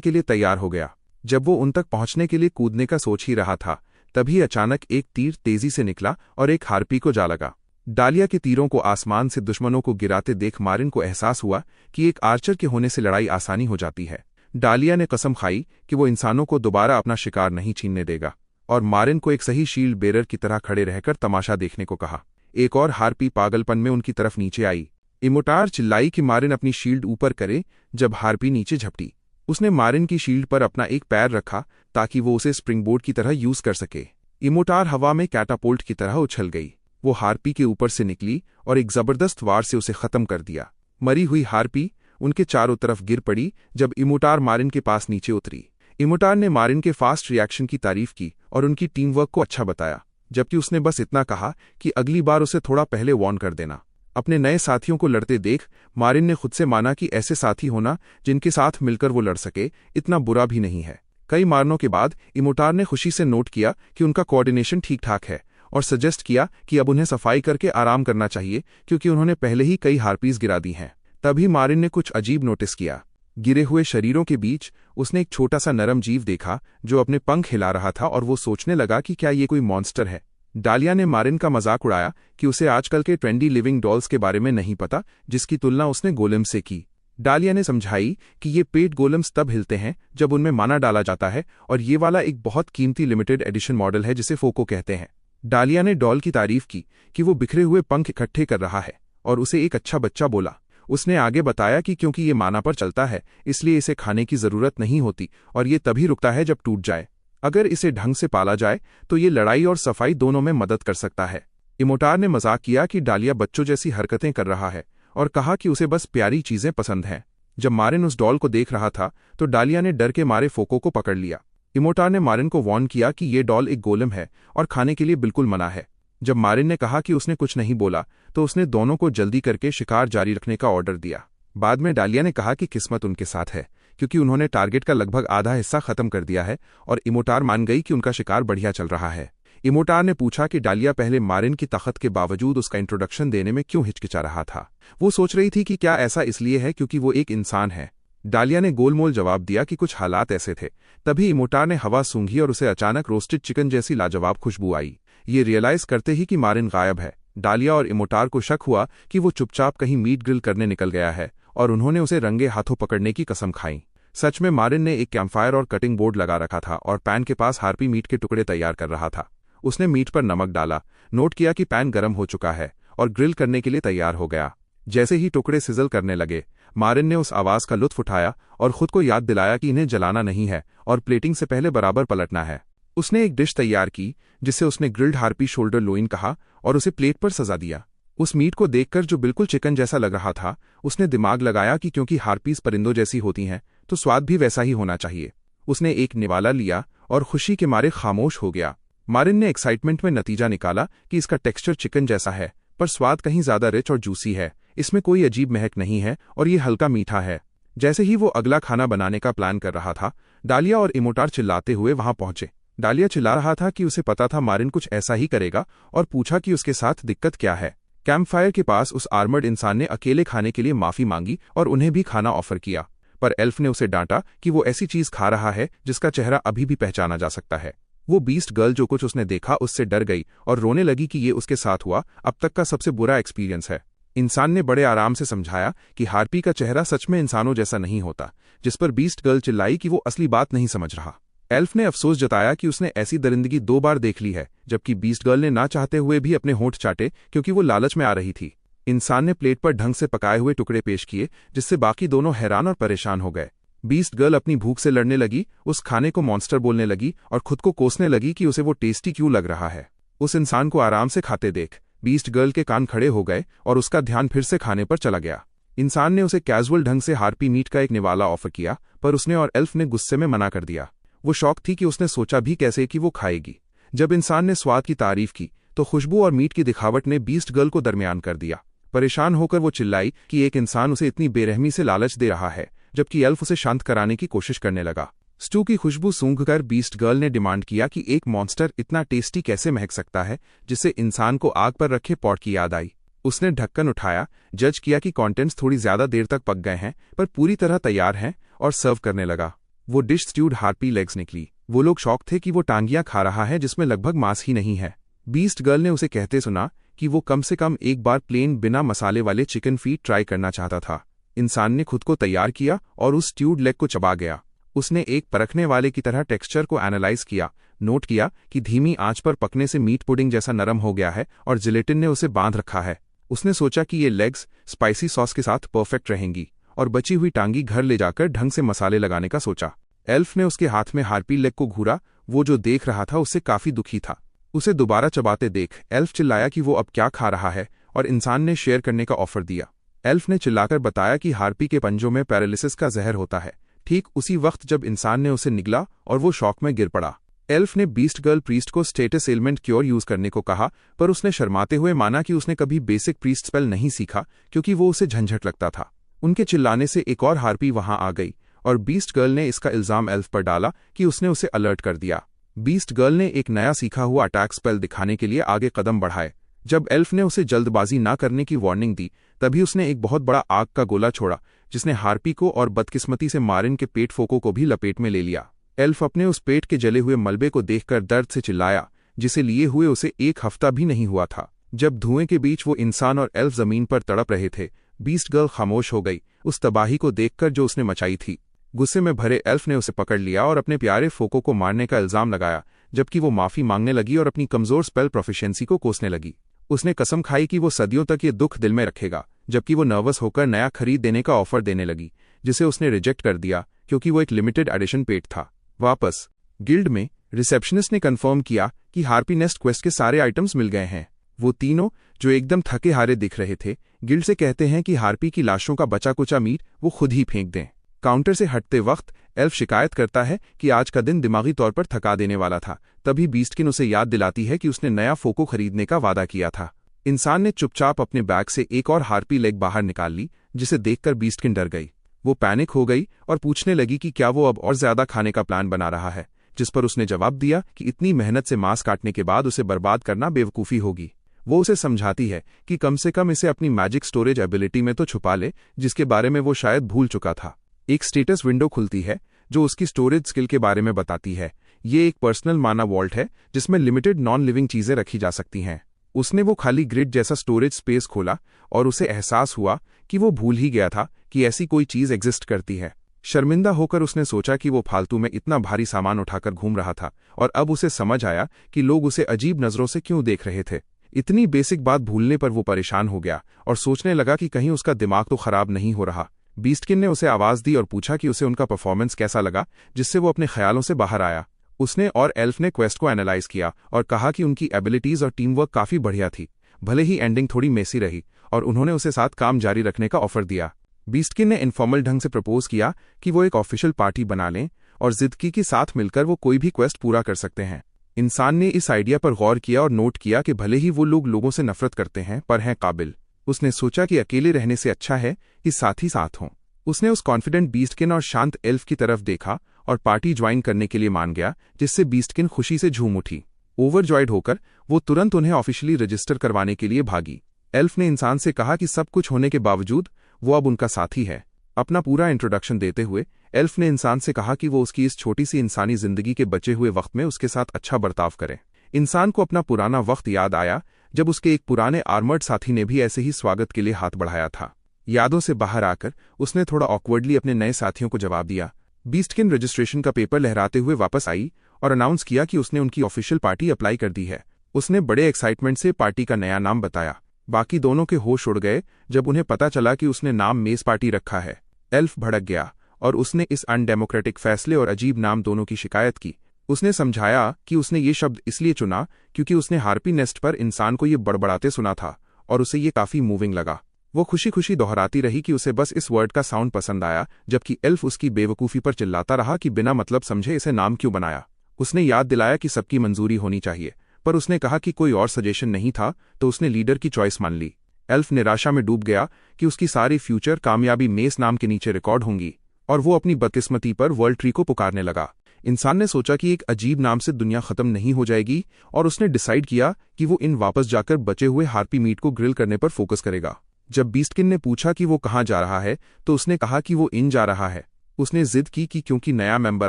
के लिए तैयार हो गया। जब वो उन तक पहुंचने के लिए कूदने का सोच ही रहा था, तभी अचानक एक तीर तेजी से निकला और एक हार्पी को जा लगा। डालिया के तीरों को आसमान से दुश्मनों को गिराते देख मारिन को एहसास हुआ कि एक आर्चर के होने से लड़ाई आसानी हो जाती है। डालिया ने कसम खाई कि वो इंसानों को दोबारा अपना शिकार नहीं छीनने देगा और मारिन को एक सही शील्ड बेरर की तरह खड़े रहकर तमाशा देखने को कहा। एक और हार्पी पागलपन में उनकी तरफ नीचे आई। इमोटार चिल्लाई कि मारिन अपनी शील्ड ऊपर करे। जब हार्पी नीचे झपटी, उसने मारिन की शील्ड पर अपना एक पैर रखा ताकि वो उसे स्प्रिंगबोर्ड की तरह यूज कर सके। इमोटार हवा में कैटापोल्ट की तरह उछल गई। वो हार्पी के ऊपर से निकली और एक जबरदस्त वार से उसे खत्म कर दिया। मरी हुई हार्पी उनके चारों तरफ गिर पड़ी जब इमोटार मारिन के पास नीचे उतरी। इमोटार ने मारिन के फास्ट रिएक्शन की तारीफ की और उनकी टीम वर्क को अच्छा बताया, जबकि उसने बस इतना कहा कि अगली बार उसे थोड़ा पहले वार्न कर देना। अपने नए साथियों को लड़ते देख मारिन ने खुद से माना कि ऐसे साथी होना जिनके साथ मिलकर वो लड़ सके इतना बुरा भी नहीं है। कई मारनों के बाद इमोटार ने खुशी से नोट किया कि उनका कोऑर्डिनेशन ठीक ठाक है और सजेस्ट किया कि अब उन्हें सफाई करके आराम करना चाहिए क्योंकि उन्होंने पहले ही कई हार्पीज गिरा दी हैं। तभी मारिन ने कुछ अजीब नोटिस किया। गिरे हुए शरीरों के बीच उसने एक छोटा सा नरम जीव देखा जो अपने पंख हिला रहा था और वो सोचने लगा कि क्या ये कोई मॉन्स्टर है। डालिया ने मारिन का मजाक उड़ाया कि उसे आजकल के ट्रेंडी लिविंग डॉल्स के बारे में नहीं पता जिसकी तुलना उसने गोलेम से की। डालिया ने समझाई कि ये पेट गोलेम्स तब हिलते हैं जब उनमें माना डाला जाता है और ये वाला एक बहुत कीमती लिमिटेड एडिशन मॉडल है जिसे फोको कहते हैं। डालिया ने डॉल की तारीफ की कि वो बिखरे हुए पंख इकट्ठे कर रहा है और उसे एक अच्छा बच्चा बोला। उसने आगे बताया कि क्योंकि ये माना पर चलता है इसलिए इसे खाने की जरूरत नहीं होती और ये तभी रुकता है जब टूट जाए। अगर इसे ढंग से पाला जाए तो ये लड़ाई और सफाई दोनों में मदद कर सकता है। इमोटार ने मजाक किया कि डालिया बच्चों जैसी हरकतें कर रहा है और कहा कि उसे बस प्यारी चीजें पसंद हैं। जब मारिन उस डॉल को देख रहा था तो डालिया ने डर के मारे फोको को पकड़ लिया। इमोटार ने मारिन को वार्न किया कि ये डॉल एक गोलेम है और खाने के लिए बिल्कुल मना है। जब मारिन ने कहा कि उसने कुछ नहीं बोला तो उसने दोनों को जल्दी करके शिकार जारी रखने का ऑर्डर दिया। बाद में डालिया ने कहा कि किस्मत उनके साथ है क्योंकि उन्होंने टारगेट का लगभग आधा हिस्सा खत्म कर दिया है और इमोटार मान गई कि उनका शिकार बढ़िया चल रहा है। इमोटार ने पूछा कि डालिया पहले मारिन की ताकत के बावजूद उसका इंट्रोडक्शन देने में क्यों हिचकिचा रहा था। वो सोच रही थी कि क्या ऐसा इसलिए है क्योंकि वो एक इंसान है। डालिया ने गोलमोल जवाब दिया कि कुछ हालात ऐसे थे। तभी इमोटार ने हवा सूंघी और उसे अचानक रोस्टेड चिकन जैसी लाजवाब खुशबू आई। ये रियलाइज करते ही कि मारिन गायब है, डालिया और इमोटार को शक हुआ कि वो चुपचाप कहीं मीट ग्रिल करने निकल गया है और उन्होंने उसे रंगे हाथों पकड़ने की कसम खाई। सच में मारिन ने एक कैंपफायर और कटिंग बोर्ड लगा रखा था और पैन के पास हार्पी मीट के टुकड़े तैयार कर रहा था। उसने मीट पर नमक डाला, नोट किया कि पैन गर्म हो चुका है और ग्रिल करने के लिए तैयार हो गया। जैसे ही टुकड़े सिजल करने लगे, मारिन ने उस आवाज का लुत्फ उठाया और खुद को याद दिलाया कि इन्हें जलाना नहीं है और प्लेटिंग से पहले बराबर पलटना है। उसने एक डिश तैयार की जिसे उसने ग्रिल्ड हार्पी शोल्डर लोइन कहा और उसे प्लेट पर सजा दिया। उस मीट को देखकर जो बिल्कुल चिकन जैसा लग रहा था, उसने दिमाग लगाया कि क्योंकि हार्पीज परिंदों जैसी होती हैं तो स्वाद भी वैसा ही होना चाहिए। उसने एक निवाला लिया और खुशी के मारे खामोश हो गया। मारिन ने एक्साइटमेंट में नतीजा निकाला कि इसका टेक्सचर चिकन जैसा है पर स्वाद कहीं ज्यादा रिच और जूसी है। इसमें कोई अजीब महक नहीं है और ये हल्का मीठा है। जैसे ही वो अगला खाना बनाने का प्लान कर रहा था, डालिया और इमोटार चिल्लाते हुए वहां पहुंचे। डालिया चिल्ला रहा था कि उसे पता था मारिन कुछ ऐसा ही करेगा और पूछा कि उसके साथ दिक्कत क्या है। कैंपफायर के पास उस आर्मर्ड इंसान ने अकेले खाने के लिए माफी मांगी और उन्हें भी खाना ऑफर किया, पर एल्फ ने उसे डांटा कि वो ऐसी चीज खा रहा है जिसका चेहरा अभी भी पहचाना जा सकता है। वो बीस्ट गर्ल जो कुछ उसने देखा उससे डर गई और रोने लगी कि ये उसके साथ हुआ अब तक का सबसे बुरा एक्सपीरियंस है। इंसान ने बड़े आराम से समझाया कि हार्पी का चेहरा सच में इंसानों जैसा नहीं होता, जिस पर बीस्ट गर्ल चिल्लाई कि वो असली बात नहीं समझ रहा। एल्फ ने अफसोस जताया कि उसने ऐसी दरिंदगी 2 बार देख ली है, जबकि बीस्ट गर्ल ने ना चाहते हुए भी अपने होंठ चाटे क्योंकि वो लालच में आ रही थी। इंसान ने प्लेट पर ढंग से पकाए हुए टुकड़े पेश किए जिससे बाकी दोनों हैरान और परेशान हो गए। बीस्ट गर्ल अपनी भूख से लड़ने लगी, उस खाने को मॉन्स्टर बोलने लगी और खुद को कोसने लगी कि उसे वो टेस्टी क्यों लग रहा है। उस इंसान को आराम से खाते देख बीस्ट गर्ल के कान खड़े हो गए और उसका ध्यान फिर से खाने पर चला गया। इंसान ने उसे कैजुअल ढंग से हार्पी मीट का एक निवाला ऑफर किया, पर उसने और एल्फ ने गुस्से में मना कर दिया। वो शौक थी कि उसने सोचा भी कैसे कि वो खाएगी। जब इंसान ने स्वाद की तारीफ की तो खुशबू और मीट की दिखावट ने बीस्ट गर्ल को दरमियान कर दिया। परेशान होकर वो चिल्लाई कि एक इंसान उसे इतनी बेरहमी से लालच दे रहा है, जबकि एल्फ उसे शांत कराने की कोशिश करने लगा। स्टू की खुशबू सूंघकर बीस्ट गर्ल ने डिमांड किया कि एक मॉन्स्टर इतना टेस्टी कैसे महक सकता है, जिससे इंसान को आग पर रखे पॉट की याद आई। उसने ढक्कन उठाया, जज किया कि कंटेंट्स थोड़ी ज्यादा देर तक पक गए हैं पर पूरी तरह तैयार हैं और सर्व करने लगा। वो डिश स्ट्यूड हार्पी लेग्स निकली। वो लोग शौक थे कि वो टांगियां खा रहा है जिसमें लगभग मांस ही नहीं है। बीस्ट गर्ल ने उसे कहते सुना कि वो कम से कम एक बार प्लेन बिना मसाले वाले चिकन फीट ट्राई करना चाहता था। इंसान ने खुद को तैयार किया और उस स्ट्यूड लेग को चबा गया। उसने एक परखने वाले की तरह टेक्सचर को एनालाइज किया, नोट किया कि धीमी आंच पर पकने से मीट पुडिंग जैसा नरम हो गया है और जिलेटिन ने उसे बांध रखा है। उसने सोचा कि ये लेग्स स्पाइसी सॉस के साथ परफेक्ट रहेंगी और बची हुई टांगी घर ले जाकर ढंग से मसाले लगाने का सोचा। एल्फ ने उसके हाथ में हार्पी लेग को घूरा। वो जो देख रहा था उससे काफी दुखी था। उसे दोबारा चबाते देख एल्फ चिल्लाया कि वो अब क्या खा रहा है और इंसान ने शेयर करने का ऑफर दिया। एल्फ ने चिल्लाकर बताया कि हार्पी के पंजों में पैरालिसिस का जहर होता है। ठीक उसी वक्त जब इंसान ने उसे निगला और वो शॉक में गिर पड़ा। एल्फ ने बीस्ट गर्ल प्रीस्ट को स्टेटस एलिमेंट क्योर यूज करने को कहा, पर उसने शर्माते हुए माना कि उसने कभी बेसिक प्रीस्ट स्पेल नहीं सीखा क्योंकि वो उसे झंझट लगता था। उनके चिल्लाने से एक और हार्पी वहां आ गई और बीस्ट गर्ल ने इसका इल्जाम एल्फ पर डाला कि उसने उसे अलर्ट कर दिया। बीस्ट गर्ल ने एक नया सीखा हुआ अटैक स्पेल दिखाने के लिए आगे कदम बढ़ाए। जब एल्फ ने उसे जल्दबाजी ना करने की वार्निंग दी, तभी उसने एक बहुत बड़ा आग का गोला छोड़ा जिसने हार्पी को और बदकिस्मती से मारिन के पेट फोको को भी लपेट में ले लिया। एल्फ अपने उस पेट के जले हुए मलबे को देखकर दर्द से चिल्लाया, जिसे लिए हुए उसे एक हफ्ता भी नहीं हुआ था। जब धुएं के बीच वो इंसान और एल्फ जमीन पर तड़प रहे थे, बीस्ट गर्ल खामोश हो गई उस तबाही को देखकर जो उसने मचाई थी। गुस्से में भरे एल्फ ने उसे पकड़ लिया और अपने प्यारे फोको को मारने का इल्जाम लगाया, जबकि वो माफी मांगने लगी और अपनी कमजोर स्पेल प्रोफिशिएंसी को कोसने लगी। उसने कसम खाई कि वो सदियों तक ये दुख दिल में रखेगा, जबकि वो नर्वस होकर नया खरीद देने का ऑफर देने लगी, जिसे उसने रिजेक्ट कर दिया क्योंकि वो एक लिमिटेड एडिशन पेट था। वापस गिल्ड में रिसेप्शनिस्ट ने कंफर्म किया कि हार्पी नेस्ट क्वेस्ट के सारे आइटम्स मिल गए हैं। वो तीनों, जो एकदम थके हारे दिख रहे थे, गिल्ड से कहते हैं कि हार्पी की लाशों का बचा कुचा मीट वो खुद ही फेंक दें। काउंटर से हटते वक्त एल्फ शिकायत करता है कि आज का दिन दिमागी तौर पर थका देने वाला था। तभी बीस्टकिन उसे याद दिलाती है कि उसने नया फोको खरीदने का वादा किया था। इंसान ने चुपचाप अपने बैग से एक और हार्पी लेग बाहर निकाल ली, जिसे देखकर बीस्टकिन डर गई। वो पैनिक हो गई और पूछने लगी कि क्या वो अब और ज्यादा खाने का प्लान बना रहा है, जिस पर उसने जवाब दिया कि इतनी मेहनत से मांस काटने के बाद उसे बर्बाद करना बेवकूफ़ी होगी। वो उसे समझाती है कि कम से कम इसे अपनी मैजिक स्टोरेज एबिलिटी में तो छुपा ले, जिसके बारे में वो शायद भूल चुका था। एक स्टेटस विंडो खुलती है जो उसकी स्टोरेज स्किल के बारे में बताती है। ये एक पर्सनल माना वॉल्ट है जिसमें लिमिटेड नॉन लिविंग चीजें रखी जा सकती हैं। उसने वो खाली ग्रिड जैसा स्टोरेज स्पेस खोला और उसे एहसास हुआ कि वो भूल ही गया था कि ऐसी कोई चीज एग्जिस्ट करती है। शर्मिंदा होकर उसने सोचा कि वो फालतू में इतना भारी सामान उठाकर घूम रहा था, और अब उसे समझ आया कि लोग उसे अजीब नजरों से क्यों देख रहे थे। इतनी बेसिक बात भूलने पर वो परेशान हो गया और सोचने लगा कि कहीं उसका दिमाग तो खराब नहीं हो रहा। बीस्टकिन ने उसे आवाज दी और पूछा कि उसे उनका परफॉर्मेंस कैसा लगा, जिससे वो अपने ख्यालों से बाहर आया। उसने और एल्फ ने क्वेस्ट को एनालाइज किया और कहा कि उनकी एबिलिटीज और टीम वर्क काफी बढ़िया थी, भले ही एंडिंग थोड़ी मेसी रही, और उन्होंने उसे साथ काम जारी रखने का ऑफर दिया। बीस्टकिन ने इनफॉर्मल ढंग से प्रपोज किया कि वो एक ऑफिशियल पार्टी बना लें और जिद की कि साथ मिलकर वो कोई भी क्वेस्ट पूरा कर सकते हैं। इंसान ने इस आइडिया पर गौर किया और नोट किया कि भले ही वो लोग लोगों से नफरत करते हैं, पर हैं काबिल। उसने सोचा कि अकेले रहने से अच्छा है कि साथ ही साथ हों। उसने उस कॉन्फिडेंट बीस्टकिन और शांत एल्फ की तरफ देखा और पार्टी ज्वाइन करने के लिए मान गया, जिससे बीस्टकिन खुशी से झूम उठी। ओवरजॉयड होकर वो तुरंत उन्हें ऑफिशियली रजिस्टर करवाने के लिए भागी। एल्फ ने इंसान से कहा कि सब कुछ होने के बावजूद वो अब उनका साथी है। अपना पूरा इंट्रोडक्शन देते हुए एल्फ ने इंसान से कहा कि वो उसकी इस छोटी सी इंसानी जिंदगी के बचे हुए वक्त में उसके साथ अच्छा बर्ताव करे। इंसान को अपना पुराना वक्त याद आया जब उसके एक पुराने आर्मर्ड साथी ने भी ऐसे ही स्वागत के लिए हाथ बढ़ाया था। यादों से बाहर आकर उसने थोड़ा ऑकवर्डली अपने नए साथियों को जवाब दिया। बीस्टकिन रजिस्ट्रेशन का पेपर लहराते हुए वापस आई और अनाउंस किया कि उसने उनकी ऑफिशियल पार्टी अप्लाई कर दी है। उसने बड़े एक्साइटमेंट से पार्टी का नया नाम बताया। बाकी दोनों के होश उड़ गए जब उन्हें पता चला कि उसने नाम मेज पार्टी रखा है। एल्फ भड़क गया और उसने इस अनडेमोक्रेटिक फैसले और अजीब नाम दोनों की शिकायत की। उसने समझाया कि उसने ये शब्द इसलिए चुना क्योंकि उसने हार्पी नेस्ट पर इंसान को ये बड़बड़ाते सुना था और उसे ये काफी मूविंग लगा। वो खुशी खुशी दोहराती रही कि उसे बस इस वर्ड का साउंड पसंद आया, जबकि एल्फ उसकी बेवकूफ़ी पर चिल्लाता रहा कि बिना मतलब समझे इसे नाम क्यों बनाया। उसने याद दिलाया कि सबकी मंजूरी होनी चाहिए, पर उसने कहा कि कोई और सजेशन नहीं था, तो उसने लीडर की चॉइस मान ली। एल्फ निराशा में डूब गया कि उसकी सारी फ्यूचर कामयाबी मेस नाम के नीचे रिकॉर्ड होंगी, और वो अपनी बदकिस्मती पर वर्ल्ड ट्री को पुकारने लगा। इंसान ने सोचा कि एक अजीब नाम से दुनिया खत्म नहीं हो जाएगी, और उसने डिसाइड किया कि वो इन वापस जाकर बचे हुए हार्पी मीट को ग्रिल करने पर फोकस करेगा। जब बीस्टकिन ने पूछा कि वो कहाँ जा रहा है, तो उसने कहा कि वो इन जा रहा है। उसने जिद की कि क्योंकि नया मेंबर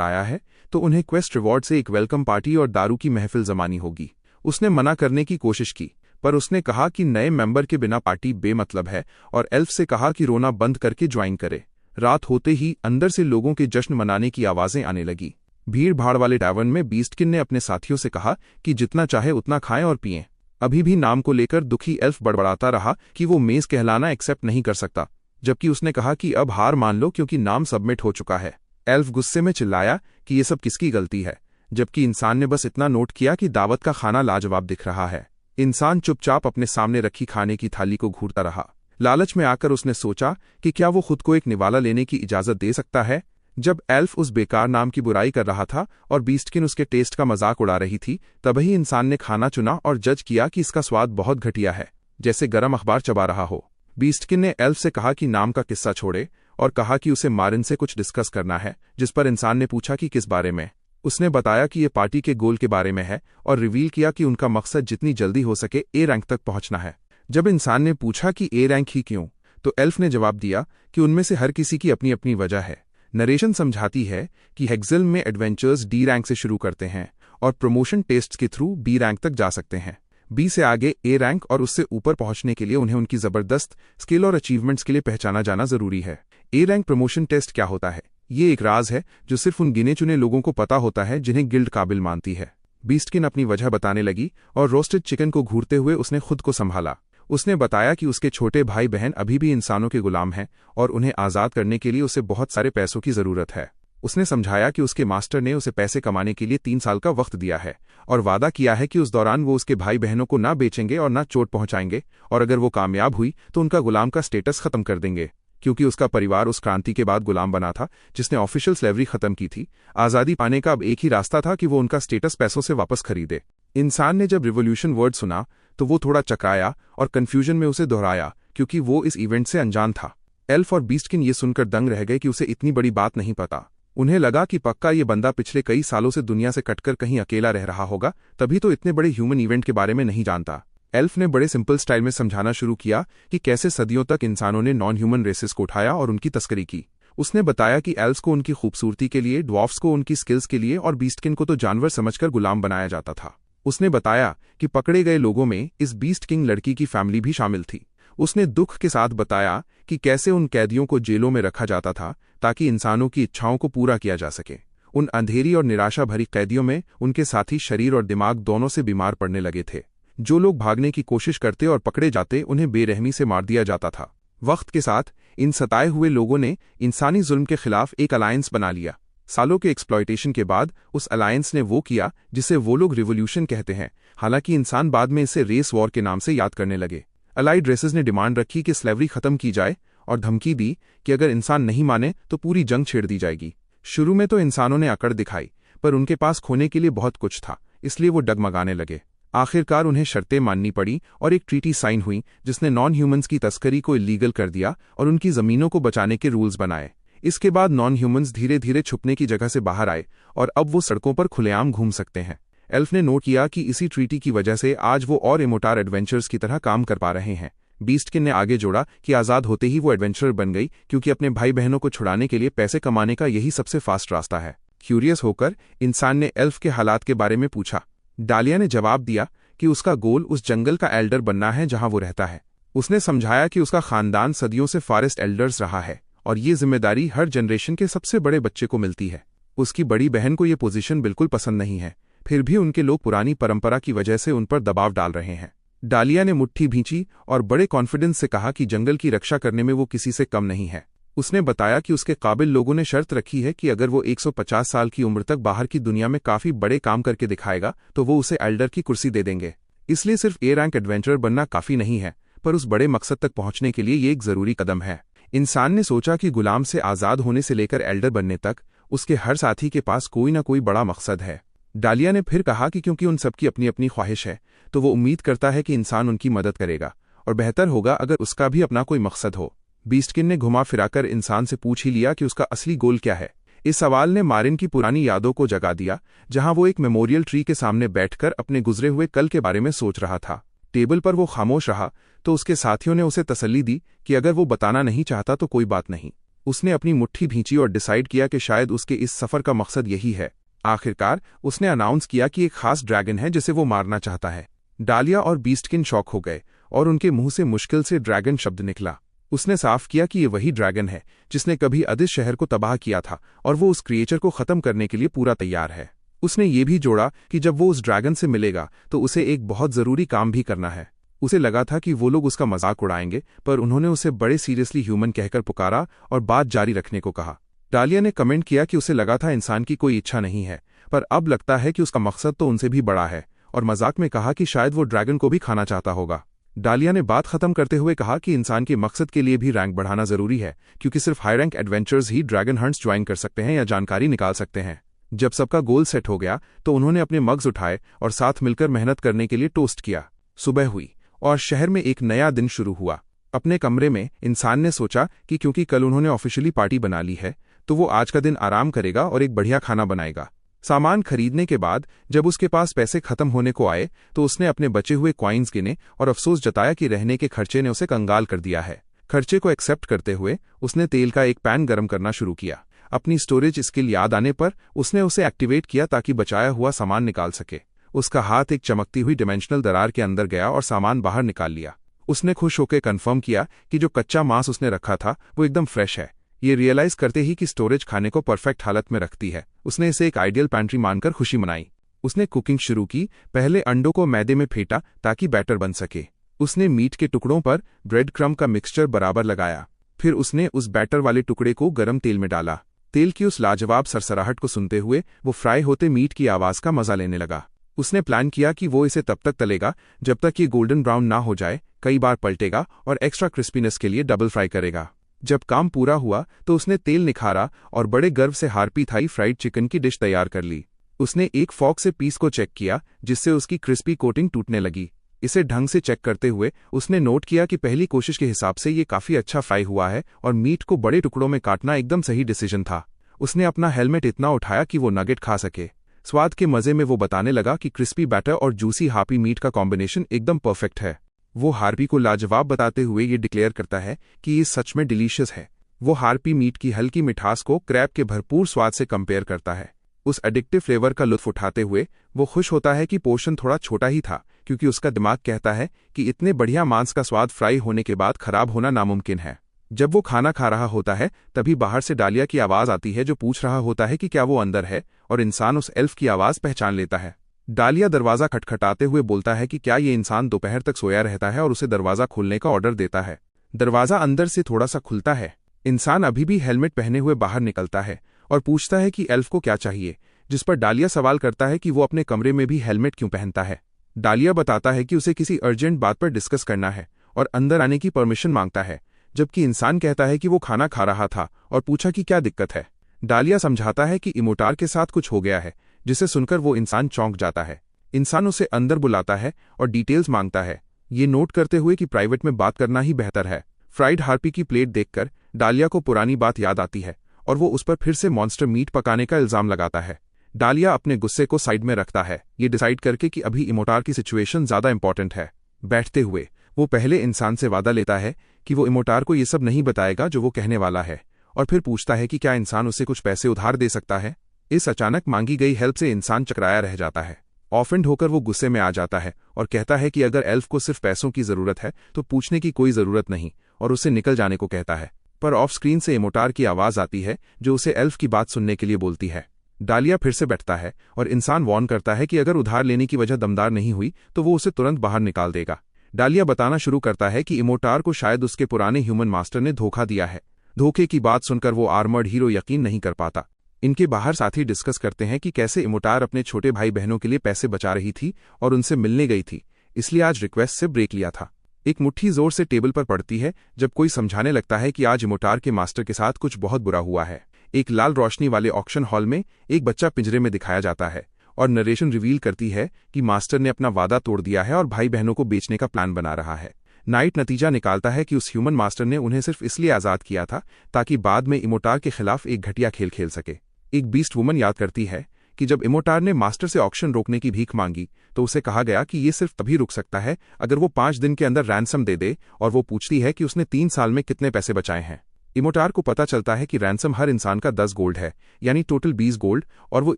आया है तो उन्हें क्वेस्ट रिवॉर्ड से एक वेलकम पार्टी और दारू की महफिल जमानी होगी। उसने मना करने की कोशिश की, पर उसने कहा कि नए मेंबर के बिना पार्टी बेमतलब है और एल्फ से कहा कि रोना बंद करके ज्वाइन करे। रात होते ही अंदर से लोगों के जश्न मनाने की आवाजें आने लगी। भीड़ भाड़ वाले टैवर्न में बीस्टकिन ने अपने साथियों से कहा कि जितना चाहे उतना खाएं और पिएं। अभी भी नाम को लेकर दुखी एल्फ बड़बड़ाता रहा कि वो मेज कहलाना एक्सेप्ट नहीं कर सकता, जबकि उसने कहा कि अब हार मान लो क्योंकि नाम सबमिट हो चुका है। एल्फ गुस्से में चिल्लाया कि ये सब किसकी गलती है, जबकि इंसान ने बस इतना नोट किया कि दावत का खाना लाजवाब दिख रहा है। इंसान चुपचाप अपने सामने रखी खाने की थाली को घूरता रहा। लालच में आकर उसने सोचा कि क्या वो खुद को एक निवाला लेने की इजाजत दे सकता है। जब एल्फ उस बेकार नाम की बुराई कर रहा था और बीस्टकिन उसके टेस्ट का मजाक उड़ा रही थी, तभी इंसान ने खाना चुना और जज किया कि इसका स्वाद बहुत घटिया है, जैसे गरम अखबार चबा रहा हो। बीस्टकिन ने एल्फ से कहा कि नाम का किस्सा छोड़े और कहा कि उसे मारिन से कुछ डिस्कस करना है, जिस पर इंसान ने पूछा कि किस बारे में। उसने बताया कि ये पार्टी के गोल के बारे में है और रिवील किया कि उनका मकसद जितनी जल्दी हो सके ए रैंक तक पहुंचना है। जब इंसान ने पूछा कि ए रैंक ही क्यों, तो एल्फ ने जवाब दिया कि उनमें से हर किसी की अपनी अपनी वजह है। नरेशन समझाती है कि हेक्सिल में एडवेंचर्स डी रैंक से शुरू करते हैं और प्रमोशन टेस्ट्स के थ्रू बी रैंक तक जा सकते हैं। बी से आगे ए रैंक और उससे ऊपर पहुंचने के लिए उन्हें उनकी जबरदस्त स्किल और अचीवमेंट्स के लिए पहचाना जाना जरूरी है। ए रैंक प्रमोशन टेस्ट क्या होता है, ये एक राज है जो सिर्फ उन गिने चुने लोगों को पता होता है जिन्हें गिल्ड काबिल मानती है। बीस्टकिन अपनी वजह बताने लगी और रोस्टेड चिकन को घूरते हुए उसने खुद को संभाला। उसने बताया कि उसके छोटे भाई बहन अभी भी इंसानों के गुलाम हैं और उन्हें आज़ाद करने के लिए उसे बहुत सारे पैसों की ज़रूरत है। उसने समझाया कि उसके मास्टर ने उसे पैसे कमाने के लिए 3 साल का वक्त दिया है और वादा किया है कि उस दौरान वो उसके भाई बहनों को ना बेचेंगे और ना चोट पहुंचाएंगे, और अगर वो कामयाब हुई तो उनका गुलाम का स्टेटस खत्म कर देंगे, क्योंकि उसका परिवार उस क्रांति के बाद गुलाम बना था जिसने ऑफिशियल स्लेवरी खत्म की थी। आज़ादी पाने का अब एक ही रास्ता था कि वो उनका स्टेटस पैसों से वापस खरीदे। इंसान ने जब रिवॉल्यूशन वर्ड सुना तो वो थोड़ा चकराया और कंफ्यूजन में उसे दोहराया, क्योंकि वो इस इवेंट से अनजान था। एल्फ और बीस्टकिन ये सुनकर दंग रह गए कि उसे इतनी बड़ी बात नहीं पता। उन्हें लगा कि पक्का ये बंदा पिछले कई सालों से दुनिया से कटकर कहीं अकेला रह रहा होगा, तभी तो इतने बड़े ह्यूमन इवेंट के बारे में नहीं जानता। एल्फ ने बड़े सिंपल स्टाइल में समझाना शुरू किया कि कैसे सदियों तक इंसानों ने नॉन ह्यूमन रेसेस को उठाया और उनकी तस्करी की। उसने बताया कि एल्फ्स को उनकी खूबसूरती के लिए, ड्वार्फ्स को उनकी स्किल्स के लिए और बीस्टकिन को तो जानवर समझकर गुलाम बनाया जाता था। उसने बताया कि पकड़े गए लोगों में इस बीस्ट किंग लड़की की फैमिली भी शामिल थी। उसने दुख के साथ बताया कि कैसे उन कैदियों को जेलों में रखा जाता था ताकि इंसानों की इच्छाओं को पूरा किया जा सके। उन अंधेरी और निराशा भरी कैदियों में उनके साथी शरीर और दिमाग दोनों से बीमार पड़ने लगे थे। जो लोग भागने की कोशिश करते और पकड़े जाते, उन्हें बेरहमी से मार दिया जाता था। वक्त के साथ इन सताए हुए लोगों ने इंसानी जुल्म के खिलाफ एक अलायंस बना लिया। सालों के एक्सप्लॉयटेशन के बाद उस अलायंस ने वो किया जिसे वो लोग रिवॉल्यूशन कहते हैं, हालांकि इंसान बाद में इसे रेस वॉर के नाम से याद करने लगे। अलाइड रेसेस ने डिमांड रखी कि स्लेवरी खत्म की जाए और धमकी दी कि अगर इंसान नहीं माने तो पूरी जंग छेड़ दी जाएगी। शुरू में तो इंसानों ने अकड़ दिखाई, पर उनके पास खोने के लिए बहुत कुछ था, इसलिए वो डगमगाने लगे। आखिरकार उन्हें शर्तें माननी पड़ी और एक ट्रीटी साइन हुई जिसने नॉन ह्यूमंस की तस्करी को इलीगल कर दिया और उनकी जमीनों को बचाने के रूल्स बनाए। इसके बाद नॉन ह्यूमंस धीरे धीरे छुपने की जगह से बाहर आए और अब वो सड़कों पर खुलेआम घूम सकते हैं। एल्फ ने नोट किया कि इसी ट्रीटी की वजह से आज वो और इमोटार एडवेंचर्स की तरह काम कर पा रहे हैं। बीस्टकिन ने आगे जोड़ा कि आज़ाद होते ही वो एडवेंचरर बन गई क्योंकि अपने भाई बहनों को छुड़ाने के लिए पैसे कमाने का यही सबसे फास्ट रास्ता है। क्यूरियस होकर इंसान ने एल्फ के हालात के बारे में पूछा। डालिया ने जवाब दिया कि उसका गोल उस जंगल का एल्डर बनना है जहां वो रहता है। उसने समझाया कि उसका खानदान सदियों से फॉरेस्ट एल्डर्स रहा है और ये जिम्मेदारी हर जनरेशन के सबसे बड़े बच्चे को मिलती है। उसकी बड़ी बहन को ये पोजीशन बिल्कुल पसंद नहीं है, फिर भी उनके लोग पुरानी परंपरा की वजह से उन पर दबाव डाल रहे हैं। डालिया ने मुट्ठी भींची और बड़े कॉन्फिडेंस से कहा कि जंगल की रक्षा करने में वो किसी से कम नहीं है। उसने बताया कि उसके काबिल लोगों ने शर्त रखी है कि अगर वो 150 साल की उम्र तक बाहर की दुनिया में काफी बड़े काम करके दिखाएगा तो वो उसे एल्डर की कुर्सी दे देंगे। इसलिए सिर्फ ए रैंक एडवेंचरर बनना काफी नहीं है, पर उस बड़े मकसद तक पहुंचने के लिए ये एक जरूरी कदम है। इंसान ने सोचा कि गुलाम से आज़ाद होने से लेकर एल्डर बनने तक उसके हर साथी के पास कोई ना कोई बड़ा मकसद है। डालिया ने फिर कहा कि क्योंकि उन सबकी अपनी अपनी ख्वाहिश है तो वो उम्मीद करता है कि इंसान उनकी मदद करेगा और बेहतर होगा अगर उसका भी अपना कोई मकसद हो। बीस्टकिन ने घुमा फिराकर इंसान से पूछ ही लिया कि उसका असली गोल क्या है। इस सवाल ने मारिन की पुरानी यादों को जगा दिया, जहां वो एक मेमोरियल ट्री के सामने बैठकर अपने गुजरे हुए कल के बारे में सोच रहा था। टेबल पर वो खामोश रहा तो उसके साथियों ने उसे तसल्ली दी कि अगर वो बताना नहीं चाहता तो कोई बात नहीं। उसने अपनी मुट्ठी भींची और डिसाइड किया कि शायद उसके इस सफर का मकसद यही है। आखिरकार उसने अनाउंस किया कि एक खास ड्रैगन है जिसे वो मारना चाहता है। डालिया और बीस्टकिन शॉक हो गए और उनके मुंह से मुश्किल से ड्रैगन शब्द निकला। उसने साफ किया कि ये वही ड्रैगन है जिसने कभी अदिस शहर को तबाह किया था और वो उस क्रिएचर को खत्म करने के लिए पूरा तैयार है। उसने ये भी जोड़ा कि जब वो उस ड्रैगन से मिलेगा तो उसे एक बहुत जरूरी काम भी करना है। उसे लगा था कि वो लोग उसका मजाक उड़ाएंगे, पर उन्होंने उसे बड़े सीरियसली ह्यूमन कहकर पुकारा और बात जारी रखने को कहा। डालिया ने कमेंट किया कि उसे लगा था इंसान की कोई इच्छा नहीं है, पर अब लगता है कि उसका मकसद तो उनसे भी बड़ा है, और मजाक में कहा कि शायद वो ड्रैगन को भी खाना चाहता होगा। डालिया ने बात खत्म करते हुए कहा कि इंसान के मकसद के लिए भी रैंक बढ़ाना जरूरी है, क्योंकि सिर्फ हाई रैंक एडवेंचर्स ही ड्रैगन हंट्स ज्वाइन कर सकते हैं या जानकारी निकाल सकते हैं। जब सबका गोल सेट हो गया तो उन्होंने अपने मग्स उठाए और साथ मिलकर मेहनत करने के लिए टोस्ट किया। सुबह हुई और शहर में एक नया दिन शुरू हुआ। अपने कमरे में इंसान ने सोचा कि क्योंकि कल उन्होंने ऑफिशियली पार्टी बना ली है तो वो आज का दिन आराम करेगा और एक बढ़िया खाना बनाएगा। सामान खरीदने के बाद जब उसके पास पैसे खत्म होने को आए तो उसने अपने बचे हुए क्वाइंस गिने और अफसोस जताया कि रहने के खर्चे ने उसे कंगाल कर दिया है। खर्चे को एक्सेप्ट करते हुए उसने तेल का एक पैन गर्म करना शुरू किया। अपनी स्टोरेज स्किल याद आने पर उसने उसे एक्टिवेट किया ताकि बचाया हुआ सामान निकाल सके। उसका हाथ एक चमकती हुई डिमेंशनल दरार के अंदर गया और सामान बाहर निकाल लिया। उसने खुश होकर कन्फर्म किया कि जो कच्चा मांस उसने रखा था वो एकदम फ्रेश है। ये रियलाइज करते ही कि स्टोरेज खाने को परफेक्ट हालत में रखती है, उसने इसे एक आइडियल पैंट्री मानकर खुशी मनाई। उसने कुकिंग शुरू की। पहले अंडों को मैदे में फेंटा ताकि बैटर बन सके। उसने मीट के टुकड़ों पर ब्रेड क्रम का मिक्सचर बराबर लगाया। फिर उसने उस बैटर वाले टुकड़े को गर्म तेल में डाला। तेल की उस लाजवाब सरसराहट को सुनते हुए वो फ्राई होते मीट की आवाज का मजा लेने लगा। उसने प्लान किया कि वो इसे तब तक तलेगा जब तक ये गोल्डन ब्राउन ना हो जाए, कई बार पलटेगा और एक्स्ट्रा क्रिस्पीनेस के लिए डबल फ्राई करेगा। जब काम पूरा हुआ तो उसने तेल निखारा और बड़े गर्व से हार्पी थाई फ्राइड चिकन की डिश तैयार कर ली। उसने एक फॉर्क से पीस को चेक किया जिससे उसकी क्रिस्पी कोटिंग टूटने लगी। इसे ढंग से चेक करते हुए उसने नोट किया कि पहली कोशिश के हिसाब से ये काफी अच्छा फ्राई हुआ है और मीट को बड़े टुकड़ों में काटना एकदम सही डिसीजन था। उसने अपना हेलमेट इतना उठाया कि वो नगेट खा सके। स्वाद के मजे में वो बताने लगा कि क्रिस्पी बैटर और जूसी हार्पी मीट का कॉम्बिनेशन एकदम परफेक्ट है। वो हार्पी को लाजवाब बताते हुए ये डिक्लेयर करता है कि ये सच में डिलीशियस है। वो हार्पी मीट की हल्की मिठास को क्रैब के भरपूर स्वाद से कंपेयर करता है। उस एडिक्टिव फ्लेवर का लुत्फ उठाते हुए वो खुश होता है कि पोर्शन थोड़ा छोटा ही था, क्योंकि उसका दिमाग कहता है कि इतने बढ़िया मांस का स्वाद फ्राई होने के बाद खराब होना नामुमकिन है। जब वो खाना खा रहा होता है तभी बाहर से डालिया की आवाज आती है जो पूछ रहा होता है कि क्या वो अंदर है, और इंसान उस एल्फ की आवाज पहचान लेता है। डालिया दरवाजा खटखटाते हुए बोलता है कि क्या ये इंसान दोपहर तक सोया रहता है और उसे दरवाजा खोलने का ऑर्डर देता है। दरवाजा अंदर से थोड़ा सा खुलता है। इंसान अभी भी हेलमेट पहने हुए बाहर निकलता है और पूछता है कि एल्फ को क्या चाहिए, जिस पर डालिया सवाल करता है कि वो अपने कमरे में भी हेलमेट क्यों पहनता है। डालिया बताता है कि उसे किसी अर्जेंट बात पर डिस्कस करना है और अंदर आने की परमिशन मांगता है, जबकि इंसान कहता है कि वो खाना खा रहा था और पूछा कि क्या दिक्कत है। डालिया समझाता है कि इमोटार के साथ कुछ हो गया है, जिसे सुनकर वो इंसान चौंक जाता है। इंसान उसे अंदर बुलाता है और डिटेल्स मांगता है, ये नोट करते हुए कि प्राइवेट में बात करना ही बेहतर है। फ्राइड हार्पी की प्लेट देखकर डालिया को पुरानी बात याद आती है और वो उस पर फिर से मॉन्स्टर मीट पकाने का इल्जाम लगाता है। डालिया अपने गुस्से को साइड में रखता है, ये डिसाइड करके कि अभी इमोटार की सिचुएशन ज्यादा इंपॉर्टेंट है। बैठते हुए वो पहले इंसान से वादा लेता है कि वो इमोटार को ये सब नहीं बताएगा जो वो कहने वाला है, और फिर पूछता है कि क्या इंसान उसे कुछ पैसे उधार दे सकता है। इस अचानक मांगी गई हेल्प से इंसान चकराया रह जाता है। ऑफेंड होकर वो गुस्से में आ जाता है और कहता है कि अगर एल्फ को सिर्फ पैसों की जरूरत है तो पूछने की कोई जरूरत नहीं, और उसे निकल जाने को कहता है। पर ऑफ स्क्रीन से इमोटार की आवाज आती है जो उसे एल्फ की बात सुनने के लिए बोलती है। डालिया फिर से बैठता है और इंसान वार्न करता है कि अगर उधार लेने की वजह दमदार नहीं हुई तो वो उसे तुरंत बाहर निकाल देगा। डालिया बताना शुरू करता है कि इमोटार को शायद उसके पुराने ह्यूमन मास्टर ने धोखा दिया है। धोखे की बात सुनकर वो आर्मर्ड हीरो यकीन नहीं कर पाता। इनके बाहर साथी डिस्कस करते हैं कि कैसे इमोटार अपने छोटे भाई बहनों के लिए पैसे बचा रही थी और उनसे मिलने गई थी, इसलिए आज रिक्वेस्ट से ब्रेक लिया था। एक मुट्ठी जोर से टेबल पर पड़ती है जब कोई समझाने लगता है कि आज इमोटार के मास्टर के साथ कुछ बहुत बुरा हुआ है। एक लाल रोशनी वाले ऑक्शन हॉल में एक बच्चा पिंजरे में दिखाया जाता है और नरेशन रिवील करती है कि मास्टर ने अपना वादा तोड़ दिया है और भाई बहनों को बेचने का प्लान बना रहा है। नाइट नतीजा निकालता है कि उस ह्यूमन मास्टर ने उन्हें सिर्फ इसलिए आजाद किया था ताकि बाद में इमोटार के खिलाफ एक घटिया खेल खेल सके। एक बीस्ट वुमन याद करती है कि जब इमोटार ने मास्टर से ऑक्शन रोकने की भीख मांगी तो उसे कहा गया कि ये सिर्फ तभी रुक सकता है अगर वो 5 दिन के अंदर रैंसम दे दे, और वो पूछती है कि उसने 3 साल में कितने पैसे बचाए हैं। इमोटार को पता चलता है कि रैंसम हर इंसान का 10 गोल्ड है, यानी टोटल 20 गोल्ड, और वो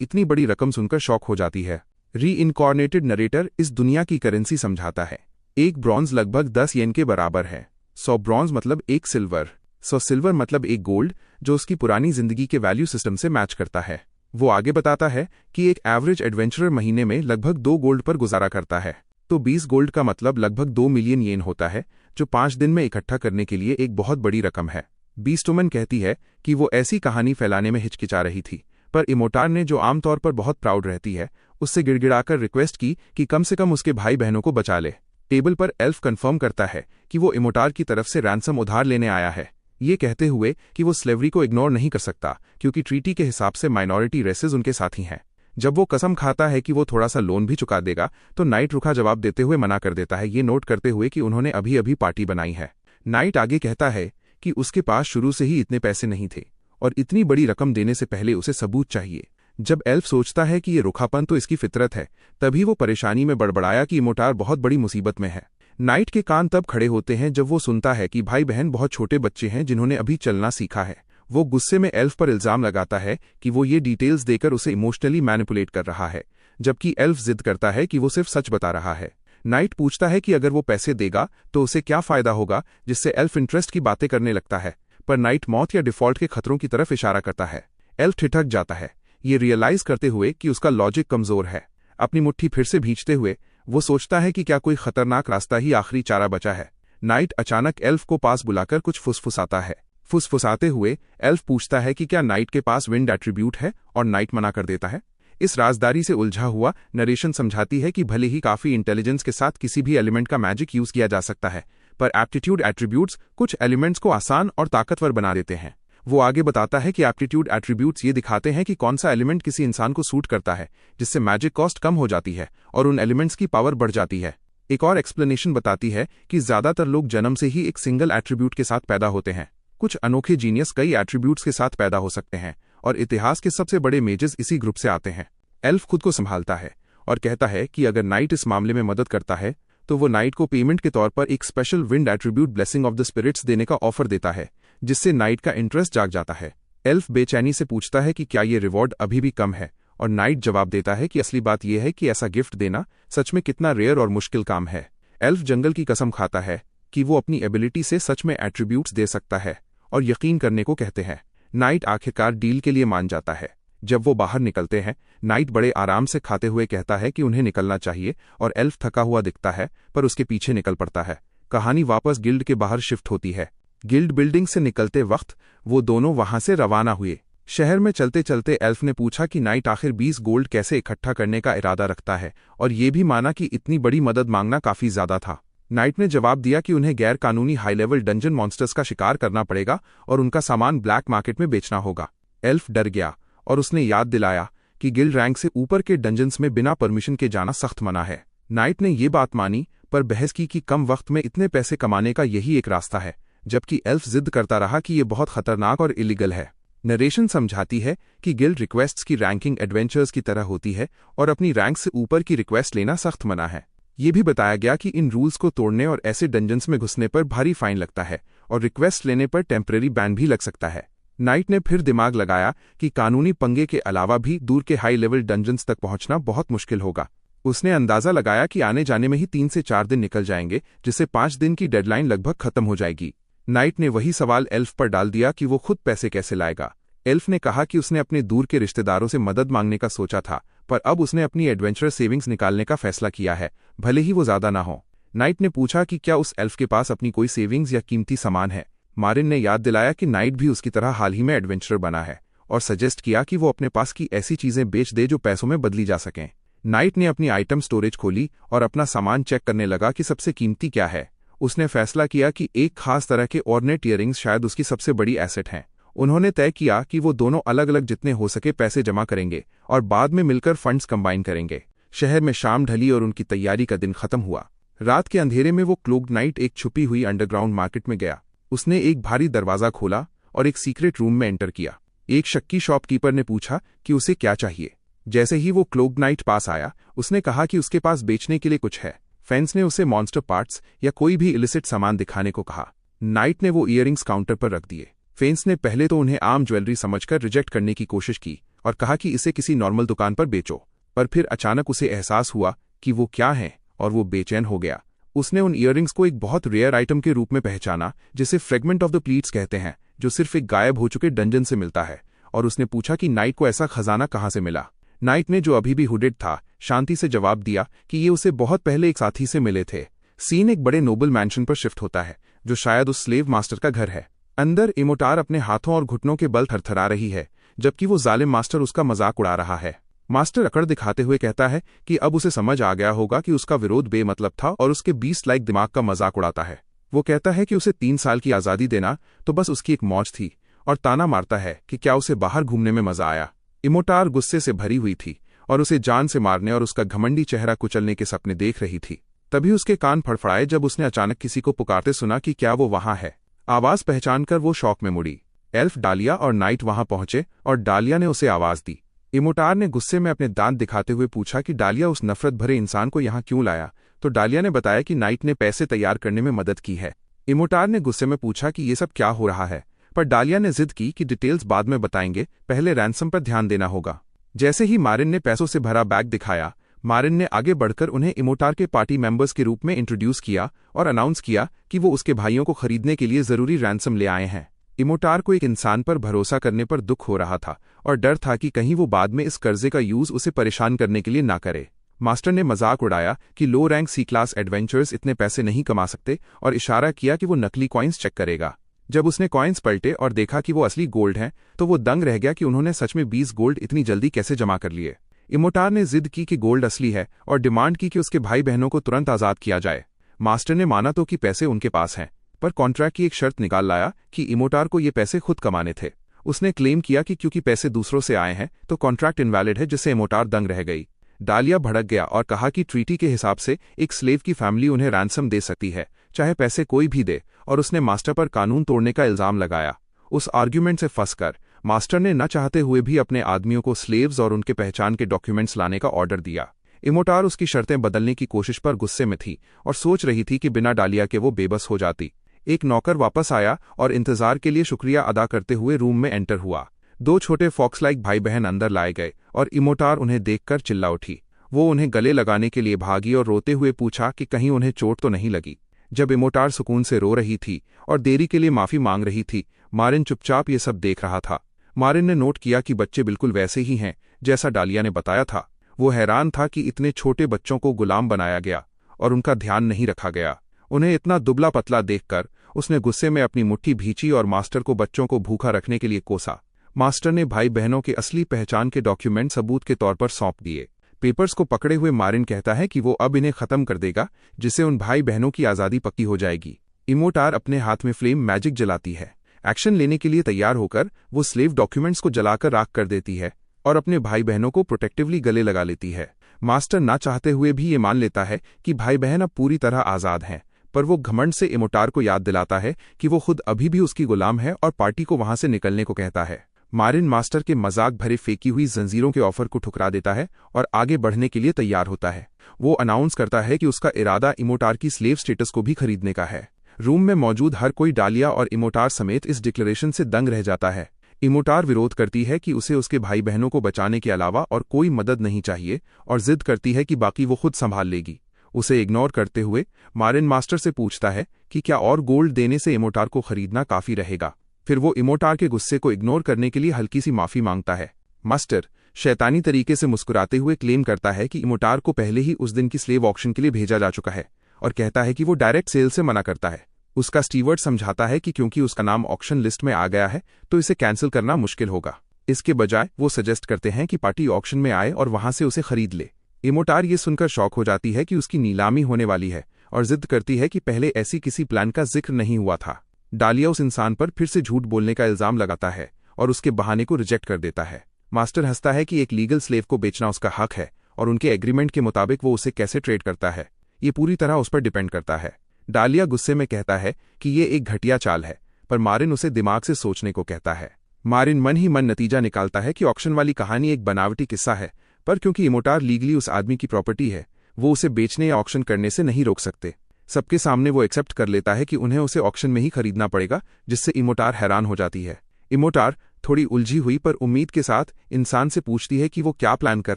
इतनी बड़ी रकम सुनकर शॉक हो जाती है। री-इनकॉर्नेटेड नरेटर इस दुनिया की करेंसी समझाता है। एक ब्रॉन्ज लगभग 10 येन के बराबर है। 100 ब्रॉन्ज मतलब एक सिल्वर, 100 सिल्वर मतलब एक गोल्ड, जो उसकी पुरानी जिंदगी के वैल्यू सिस्टम से मैच करता है। वो आगे बताता है कि एक एवरेज एडवेंचरर महीने में लगभग 2 गोल्ड पर गुजारा करता है, तो 20 गोल्ड का मतलब लगभग 2 मिलियन येन होता है, जो 5 दिन में इकट्ठा करने के लिए एक बहुत बड़ी रकम है। बीस्टोमन कहती है कि वो ऐसी कहानी फैलाने में हिचकिचा रही थी, पर इमोटार ने, जो आमतौर पर बहुत प्राउड रहती है, उससे गिड़गिड़ाकर रिक्वेस्ट की कि कम से कम उसके भाई बहनों को बचा ले। टेबल पर एल्फ कंफर्म करता है कि वो इमोटार की तरफ से रैंसम उधार लेने आया है, ये कहते हुए कि वो स्लेवरी को इग्नोर नहीं कर सकता क्योंकि ट्रीटी के हिसाब से माइनॉरिटी रेसेस उनके साथी हैं। जब वो कसम खाता है कि वो थोड़ा सा लोन भी चुका देगा, तो नाइट रुखा जवाब देते हुए मना कर देता है, ये नोट करते हुए कि उन्होंने अभी अभी पार्टी बनाई है। नाइट आगे कहता है कि उसके पास शुरू से ही इतने पैसे नहीं थे और इतनी बड़ी रकम देने से पहले उसे सबूत चाहिए। जब एल्फ सोचता है कि ये रुखापन तो इसकी फितरत है, तभी वो परेशानी में बड़बड़ाया कि इमोटार बहुत बड़ी मुसीबत में है। नाइट के कान तब खड़े होते हैं जब वो सुनता है कि भाई बहन बहुत छोटे बच्चे हैं जिन्होंने अभी चलना सीखा है। वो गुस्से में एल्फ पर इल्जाम लगाता है कि वो ये डिटेल्स देकर उसे इमोशनली मैनिपुलेट कर रहा है, जबकि एल्फ जिद करता है कि वो सिर्फ सच बता रहा है। नाइट पूछता है कि अगर वो पैसे देगा तो उसे क्या फायदा होगा, जिससे एल्फ इंटरेस्ट की बातें करने लगता है, पर नाइट मौत या डिफॉल्ट के खतरों की तरफ इशारा करता है। एल्फ ठिठक जाता है, ये रियलाइज करते हुए कि उसका लॉजिक कमजोर है। अपनी मुट्ठी फिर से भींचते हुए वो सोचता है कि क्या कोई खतरनाक रास्ता ही आखिरी चारा बचा है। नाइट अचानक एल्फ को पास बुलाकर कुछ फुसफुसाता है। फुसफुसाते हुए एल्फ पूछता है कि क्या नाइट के पास विंड एट्रीब्यूट है, और नाइट मना कर देता है। इस राजदारी से उलझा हुआ नरेशन समझाती है कि भले ही काफी इंटेलिजेंस के साथ किसी भी एलिमेंट का मैजिक यूज किया जा सकता है, पर एप्टीट्यूड एट्रीब्यूट्स कुछ एलिमेंट्स को आसान और ताकतवर बना देते हैं। वो आगे बताता है कि एप्टीट्यूड एट्रीब्यूट्स ये दिखाते हैं कि कौन सा एलिमेंट किसी इंसान को सूट करता है, जिससे मैजिक कॉस्ट कम हो जाती है और उन एलिमेंट्स की पावर बढ़ जाती है। एक और एक्सप्लेनेशन बताती है कि ज्यादातर लोग जन्म से ही एक सिंगल एट्रीब्यूट के साथ पैदा होते हैं। कुछ अनोखे जीनियस कई एट्रीब्यूट्स के साथ पैदा हो सकते हैं, और इतिहास के सबसे बड़े मेजेस इसी ग्रुप से आते हैं। एल्फ खुद को संभालता है और कहता है कि अगर नाइट इस मामले में मदद करता है, तो वो नाइट को पेमेंट के तौर पर एक special wind attribute blessing of the spirits देने का ऑफर देता है, जिससे नाइट का इंटरेस्ट जाग जाता है। एल्फ बेचैनी से पूछता है कि क्या ये रिवॉर्ड अभी भी कम है, और नाइट जवाब देता है कि असली बात यह है कि ऐसा गिफ्ट देना सच में कितना रेयर और मुश्किल काम है। एल्फ जंगल की कसम खाता है कि वो अपनी एबिलिटी से सच में एट्रीब्यूट्स दे सकता है, और यकीन करने को कहते हैं। नाइट आखिरकार डील के लिए मान जाता है। जब वो बाहर निकलते हैं, नाइट बड़े आराम से खाते हुए कहता है कि उन्हें निकलना चाहिए, और एल्फ थका हुआ दिखता है पर उसके पीछे निकल पड़ता है। कहानी वापस गिल्ड के बाहर शिफ्ट होती है। गिल्ड बिल्डिंग से निकलते वक्त वो दोनों वहां से रवाना हुए। शहर में चलते चलते एल्फ ने पूछा कि नाइट आखिर 20 गोल्ड कैसे इकट्ठा करने का इरादा रखता है, और ये भी माना कि इतनी बड़ी मदद मांगना काफी ज्यादा था। नाइट ने जवाब दिया कि उन्हें गैर कानूनी हाई लेवल डंजन मॉन्स्टर्स का शिकार करना पड़ेगा और उनका सामान ब्लैक मार्केट में बेचना होगा। एल्फ डर गया और उसने याद दिलाया कि गिल्ड रैंक से ऊपर के डंजन्स में बिना परमिशन के जाना सख्त मना है। नाइट ने ये बात मानी, पर बहस की कि कम वक्त में इतने पैसे कमाने का यही एक रास्ता है, जबकि एल्फ जिद करता रहा कि ये बहुत खतरनाक और इलीगल है। नरेशन समझाती है कि गिल्ड रिक्वेस्ट्स की रैंकिंग एडवेंचर्स की तरह होती है, और अपनी रैंक से ऊपर की रिक्वेस्ट लेना सख्त मना है। ये भी बताया गया कि इन रूल्स को तोड़ने और ऐसे डंजन्स में घुसने पर भारी फाइन लगता है, और रिक्वेस्ट लेने पर टेम्परेरी बैन भी लग सकता है। नाइट ने फिर दिमाग लगाया कि कानूनी पंगे के अलावा भी दूर के हाई लेवल डंजन्स तक पहुंचना बहुत मुश्किल होगा। उसने अंदाजा लगाया कि आने जाने में ही 3 से 4 दिन निकल जाएंगे, जिससे 5 दिन की डेडलाइन लगभग खत्म हो जाएगी। नाइट ने वही सवाल एल्फ पर डाल दिया कि वो खुद पैसे कैसे लाएगा। एल्फ ने कहा कि उसने अपने दूर के रिश्तेदारों से मदद मांगने का सोचा था, पर अब उसने अपनी एडवेंचर सेविंग्स निकालने का फैसला किया है, भले ही वो ज्यादा ना हो। नाइट ने पूछा कि क्या उस एल्फ के पास अपनी कोई सेविंग्स या कीमती सामान है। मारिन ने याद दिलाया कि नाइट भी उसकी तरह हाल ही में एडवेंचरर बना है, और सजेस्ट किया कि वो अपने पास की ऐसी चीजें बेच दे जो पैसों में बदली जा सकें। नाइट ने अपनी आइटम स्टोरेज खोली और अपना सामान चेक करने लगा कि सबसे कीमती क्या है। उसने फैसला किया कि एक खास तरह के ऑर्नेट ईयरिंग्स शायद उसकी सबसे बड़ी एसेट हैं। उन्होंने तय किया कि वो दोनों अलग अलग जितने हो सके पैसे जमा करेंगे और बाद में मिलकर फंड्स कंबाइन करेंगे। शहर में शाम ढली और उनकी तैयारी का दिन खत्म हुआ। रात के अंधेरे में वो क्लोक्ड नाइट एक छुपी हुई अंडरग्राउंड मार्केट में गया। उसने एक भारी दरवाजा खोला और एक सीक्रेट रूम में एंटर किया। एक शक्की शॉपकीपर ने पूछा कि उसे क्या चाहिए। जैसे ही वो क्लोक्ड नाइट पास आया, उसने कहा कि उसके पास बेचने के लिए कुछ है। फेंस ने उसे मॉन्स्टर पार्ट्स या कोई भी इलिसिट सामान दिखाने को कहा। नाइट ने वो ईयरिंग्स काउंटर पर रख दिए। फेंस ने पहले तो उन्हें आम ज्वेलरी समझकर रिजेक्ट करने की कोशिश की और कहा कि इसे किसी नॉर्मल दुकान पर बेचो, पर फिर अचानक उसे एहसास हुआ कि वो क्या है और वो बेचैन हो गया। उसने उन ईयररिंग्स को एक बहुत रेयर आइटम के रूप में पहचाना जिसे फ्रेगमेंट ऑफ द प्लीट्स कहते हैं, जो सिर्फ एक गायब हो चुके डंजन से मिलता है। और उसने पूछा कि नाइट को ऐसा खजाना कहाँ से मिला। नाइट ने, जो अभी भी हुडेड था, शांति से जवाब दिया कि ये उसे बहुत पहले एक साथी से मिले थे। सीन एक बड़े नोबल मैंशन पर शिफ्ट होता है जो शायद उस स्लेव मास्टर का घर है। अंदर इमोटार अपने हाथों और घुटनों के बल थरथरा रही है, जबकि वो जालिम मास्टर उसका मजाक उड़ा रहा है। मास्टर अकड़ दिखाते हुए कहता है कि अब उसे समझ आ गया होगा कि उसका विरोध बेमतलब था और उसके 20 लाइक दिमाग का मजाक उड़ाता है। वो कहता है कि उसे 3 साल की आज़ादी देना तो बस उसकी एक मौज थी, और ताना मारता है कि क्या उसे बाहर घूमने में मजा आया। इमोटार गुस्से से भरी हुई थी और उसे जान से मारने और उसका घमंडी चेहरा कुचलने के सपने देख रही थी। तभी उसके कान फड़फड़ाए जब उसने अचानक किसी को पुकारते सुना कि क्या वो वहां है। आवाज पहचानकर वो शौक में मुड़ी। एल्फ डालिया और नाइट वहां पहुंचे और डालिया ने उसे आवाज दी। इमोटार ने गुस्से में अपने दांत दिखाते हुए पूछा कि डालिया उस नफरत भरे इंसान को यहाँ क्यों लाया, तो डालिया ने बताया कि नाइट ने पैसे तैयार करने में मदद की है। इमोटार ने गुस्से में पूछा कि ये सब क्या हो रहा है, पर डालिया ने जिद की कि डिटेल्स बाद में बताएंगे, पहले रैंसम पर ध्यान देना होगा। जैसे ही मारिन ने पैसों से भरा बैग दिखाया, मारिन ने आगे बढ़कर उन्हें इमोटार के पार्टी मेंबर्स के रूप में इंट्रोड्यूस किया और अनाउंस किया कि वो उसके भाइयों को खरीदने के लिए जरूरी रैंसम ले आए हैं। इमोटार को एक इंसान पर भरोसा करने पर दुख हो रहा था और डर था कि कहीं वो बाद में इस कर्जे का यूज उसे परेशान करने के लिए ना करे। मास्टर ने मजाक उड़ाया कि low rank C class adventures इतने पैसे नहीं कमा सकते और इशारा किया कि वो नकली कॉइन्स चेक करेगा। जब उसने कॉइन्स पलटे और देखा कि वो असली गोल्ड हैं, तो वो दंग रह गया कि उन्होंने सच में 20 गोल्ड इतनी जल्दी कैसे जमा कर लिए। इमोटार ने जिद की कि गोल्ड असली है और डिमांड की कि उसके भाई बहनों को तुरंत आज़ाद किया जाए। मास्टर ने माना तो कि पैसे उनके पास हैं, पर कॉन्ट्रैक्ट की एक शर्त निकाल लाया कि इमोटार को ये पैसे खुद कमाने थे। उसने क्लेम किया कि क्योंकि पैसे दूसरों से आए हैं तो कॉन्ट्रैक्ट इनवैलिड है, जिससे इमोटार दंग रह गई। डालिया भड़क गया और कहा कि ट्रीटी के हिसाब से एक स्लेव की फैमिली उन्हें रैंसम दे सकती है, चाहे पैसे कोई भी दे, और उसने मास्टर पर कानून तोड़ने का इल्जाम लगाया। उस आर्ग्यूमेंट से फंसकर मास्टर ने न चाहते हुए भी अपने आदमियों को स्लेव्स और उनके पहचान के डॉक्यूमेंट्स लाने का ऑर्डर दिया। इमोटार उसकी शर्तें बदलने की कोशिश पर गुस्से में थी और सोच रही थी कि बिना डालिया के वो बेबस हो जाती। एक नौकर वापस आया और इंतजार के लिए शुक्रिया अदा करते हुए रूम में एंटर हुआ। 2 छोटे फॉक्स लाइक भाई बहन अंदर लाए गए और इमोटार उन्हें देखकर चिल्ला उठी। वो उन्हें गले लगाने के लिए भागी और रोते हुए पूछा कि कहीं उन्हें चोट तो नहीं लगी। जब इमोटार सुकून से रो रही थी और देरी के लिए माफी मांग रही थी, मारिन चुपचाप ये सब देख रहा था। मारिन ने नोट किया कि बच्चे बिल्कुल वैसे ही हैं जैसा डालिया ने बताया था। वो हैरान था कि इतने छोटे बच्चों को गुलाम बनाया गया और उनका ध्यान नहीं रखा गया। उन्हें इतना दुबला पतला देखकर उसने गुस्से में अपनी मुट्ठी भींची और मास्टर को बच्चों को भूखा रखने के लिए कोसा। मास्टर ने भाई बहनों के असली पहचान के डॉक्यूमेंट सबूत के तौर पर सौंप दिए। पेपर्स को पकड़े हुए मारिन कहता है कि वो अब इन्हें खत्म कर देगा, जिससे उन भाई बहनों की आज़ादी पक्की हो जाएगी। इमोटार अपने हाथ में फ्लेम मैजिक जलाती है। एक्शन लेने के लिए तैयार होकर वो स्लेव डॉक्यूमेंट्स को जलाकर राख कर देती है और अपने भाई बहनों को प्रोटेक्टिवली गले लगा लेती है। मास्टर ना चाहते हुए भी ये मान लेता है कि भाई बहन अब पूरी तरह आज़ाद हैं, पर वो घमंड से इमोटार को याद दिलाता है कि वो खुद अभी भी उसकी गुलाम है और पार्टी को वहां से निकलने को कहता है। मारिन मास्टर के मजाक भरे फेंकी हुई जंजीरों के ऑफर को ठुकरा देता है और आगे बढ़ने के लिए तैयार होता है। वो अनाउंस करता है कि उसका इरादा इमोटार की स्लेव स्टेटस को भी खरीदने का है। रूम में मौजूद हर कोई डालिया और इमोटार समेत इस डिक्लेरेशन से दंग रह जाता है। इमोटार विरोध करती है कि उसे उसके भाई बहनों को बचाने के अलावा और कोई मदद नहीं चाहिए और जिद करती है कि बाकी वो खुद संभाल लेगी। उसे इग्नोर करते हुए मारिन मास्टर से पूछता है कि क्या और गोल्ड देने से इमोटार को खरीदना काफी रहेगा। फिर वो इमोटार के गुस्से को इग्नोर करने के लिए हल्की सी माफी मांगता है। मास्टर शैतानी तरीके से मुस्कुराते हुए क्लेम करता है कि इमोटार को पहले ही उस दिन की स्लेव ऑक्शन के लिए भेजा जा चुका है और कहता है कि वो डायरेक्ट सेल से मना करता है। उसका स्टीवर्ड समझाता है कि क्योंकि उसका नाम ऑक्शन लिस्ट में आ गया है तो इसे कैंसिल करना मुश्किल होगा। इसके बजाय वो सजेस्ट करते हैं कि पार्टी ऑक्शन में आए और वहां से उसे खरीद ले। इमोटार ये सुनकर शॉक हो जाती है कि उसकी नीलामी होने वाली है और जिद करती है कि पहले ऐसी किसी प्लान का जिक्र नहीं हुआ था। डालिया उस इंसान पर फिर से झूठ बोलने का इल्जाम लगाता है और उसके बहाने को रिजेक्ट कर देता है। मास्टर हंसता है कि एक लीगल स्लेव को बेचना उसका हक है और उनके एग्रीमेंट के मुताबिक वो उसे कैसे ट्रेड करता है ये पूरी तरह उस पर डिपेंड करता है। डालिया गुस्से में कहता है कि ये एक घटिया चाल है, पर मारिन उसे दिमाग से सोचने को कहता है। मारिन मन ही मन नतीजा निकालता है कि ऑक्शन वाली कहानी एक बनावटी किस्सा है, पर क्योंकि इमोटार लीगली उस आदमी की प्रॉपर्टी है, वो उसे बेचने या ऑक्शन करने से नहीं रोक सकते। सबके सामने वो एक्सेप्ट कर लेता है कि उन्हें उसे ऑक्शन में ही खरीदना पड़ेगा, जिससे इमोटार हैरान हो जाती है। इमोटार थोड़ी उलझी हुई पर उम्मीद के साथ इंसान से पूछती है कि वो क्या प्लान कर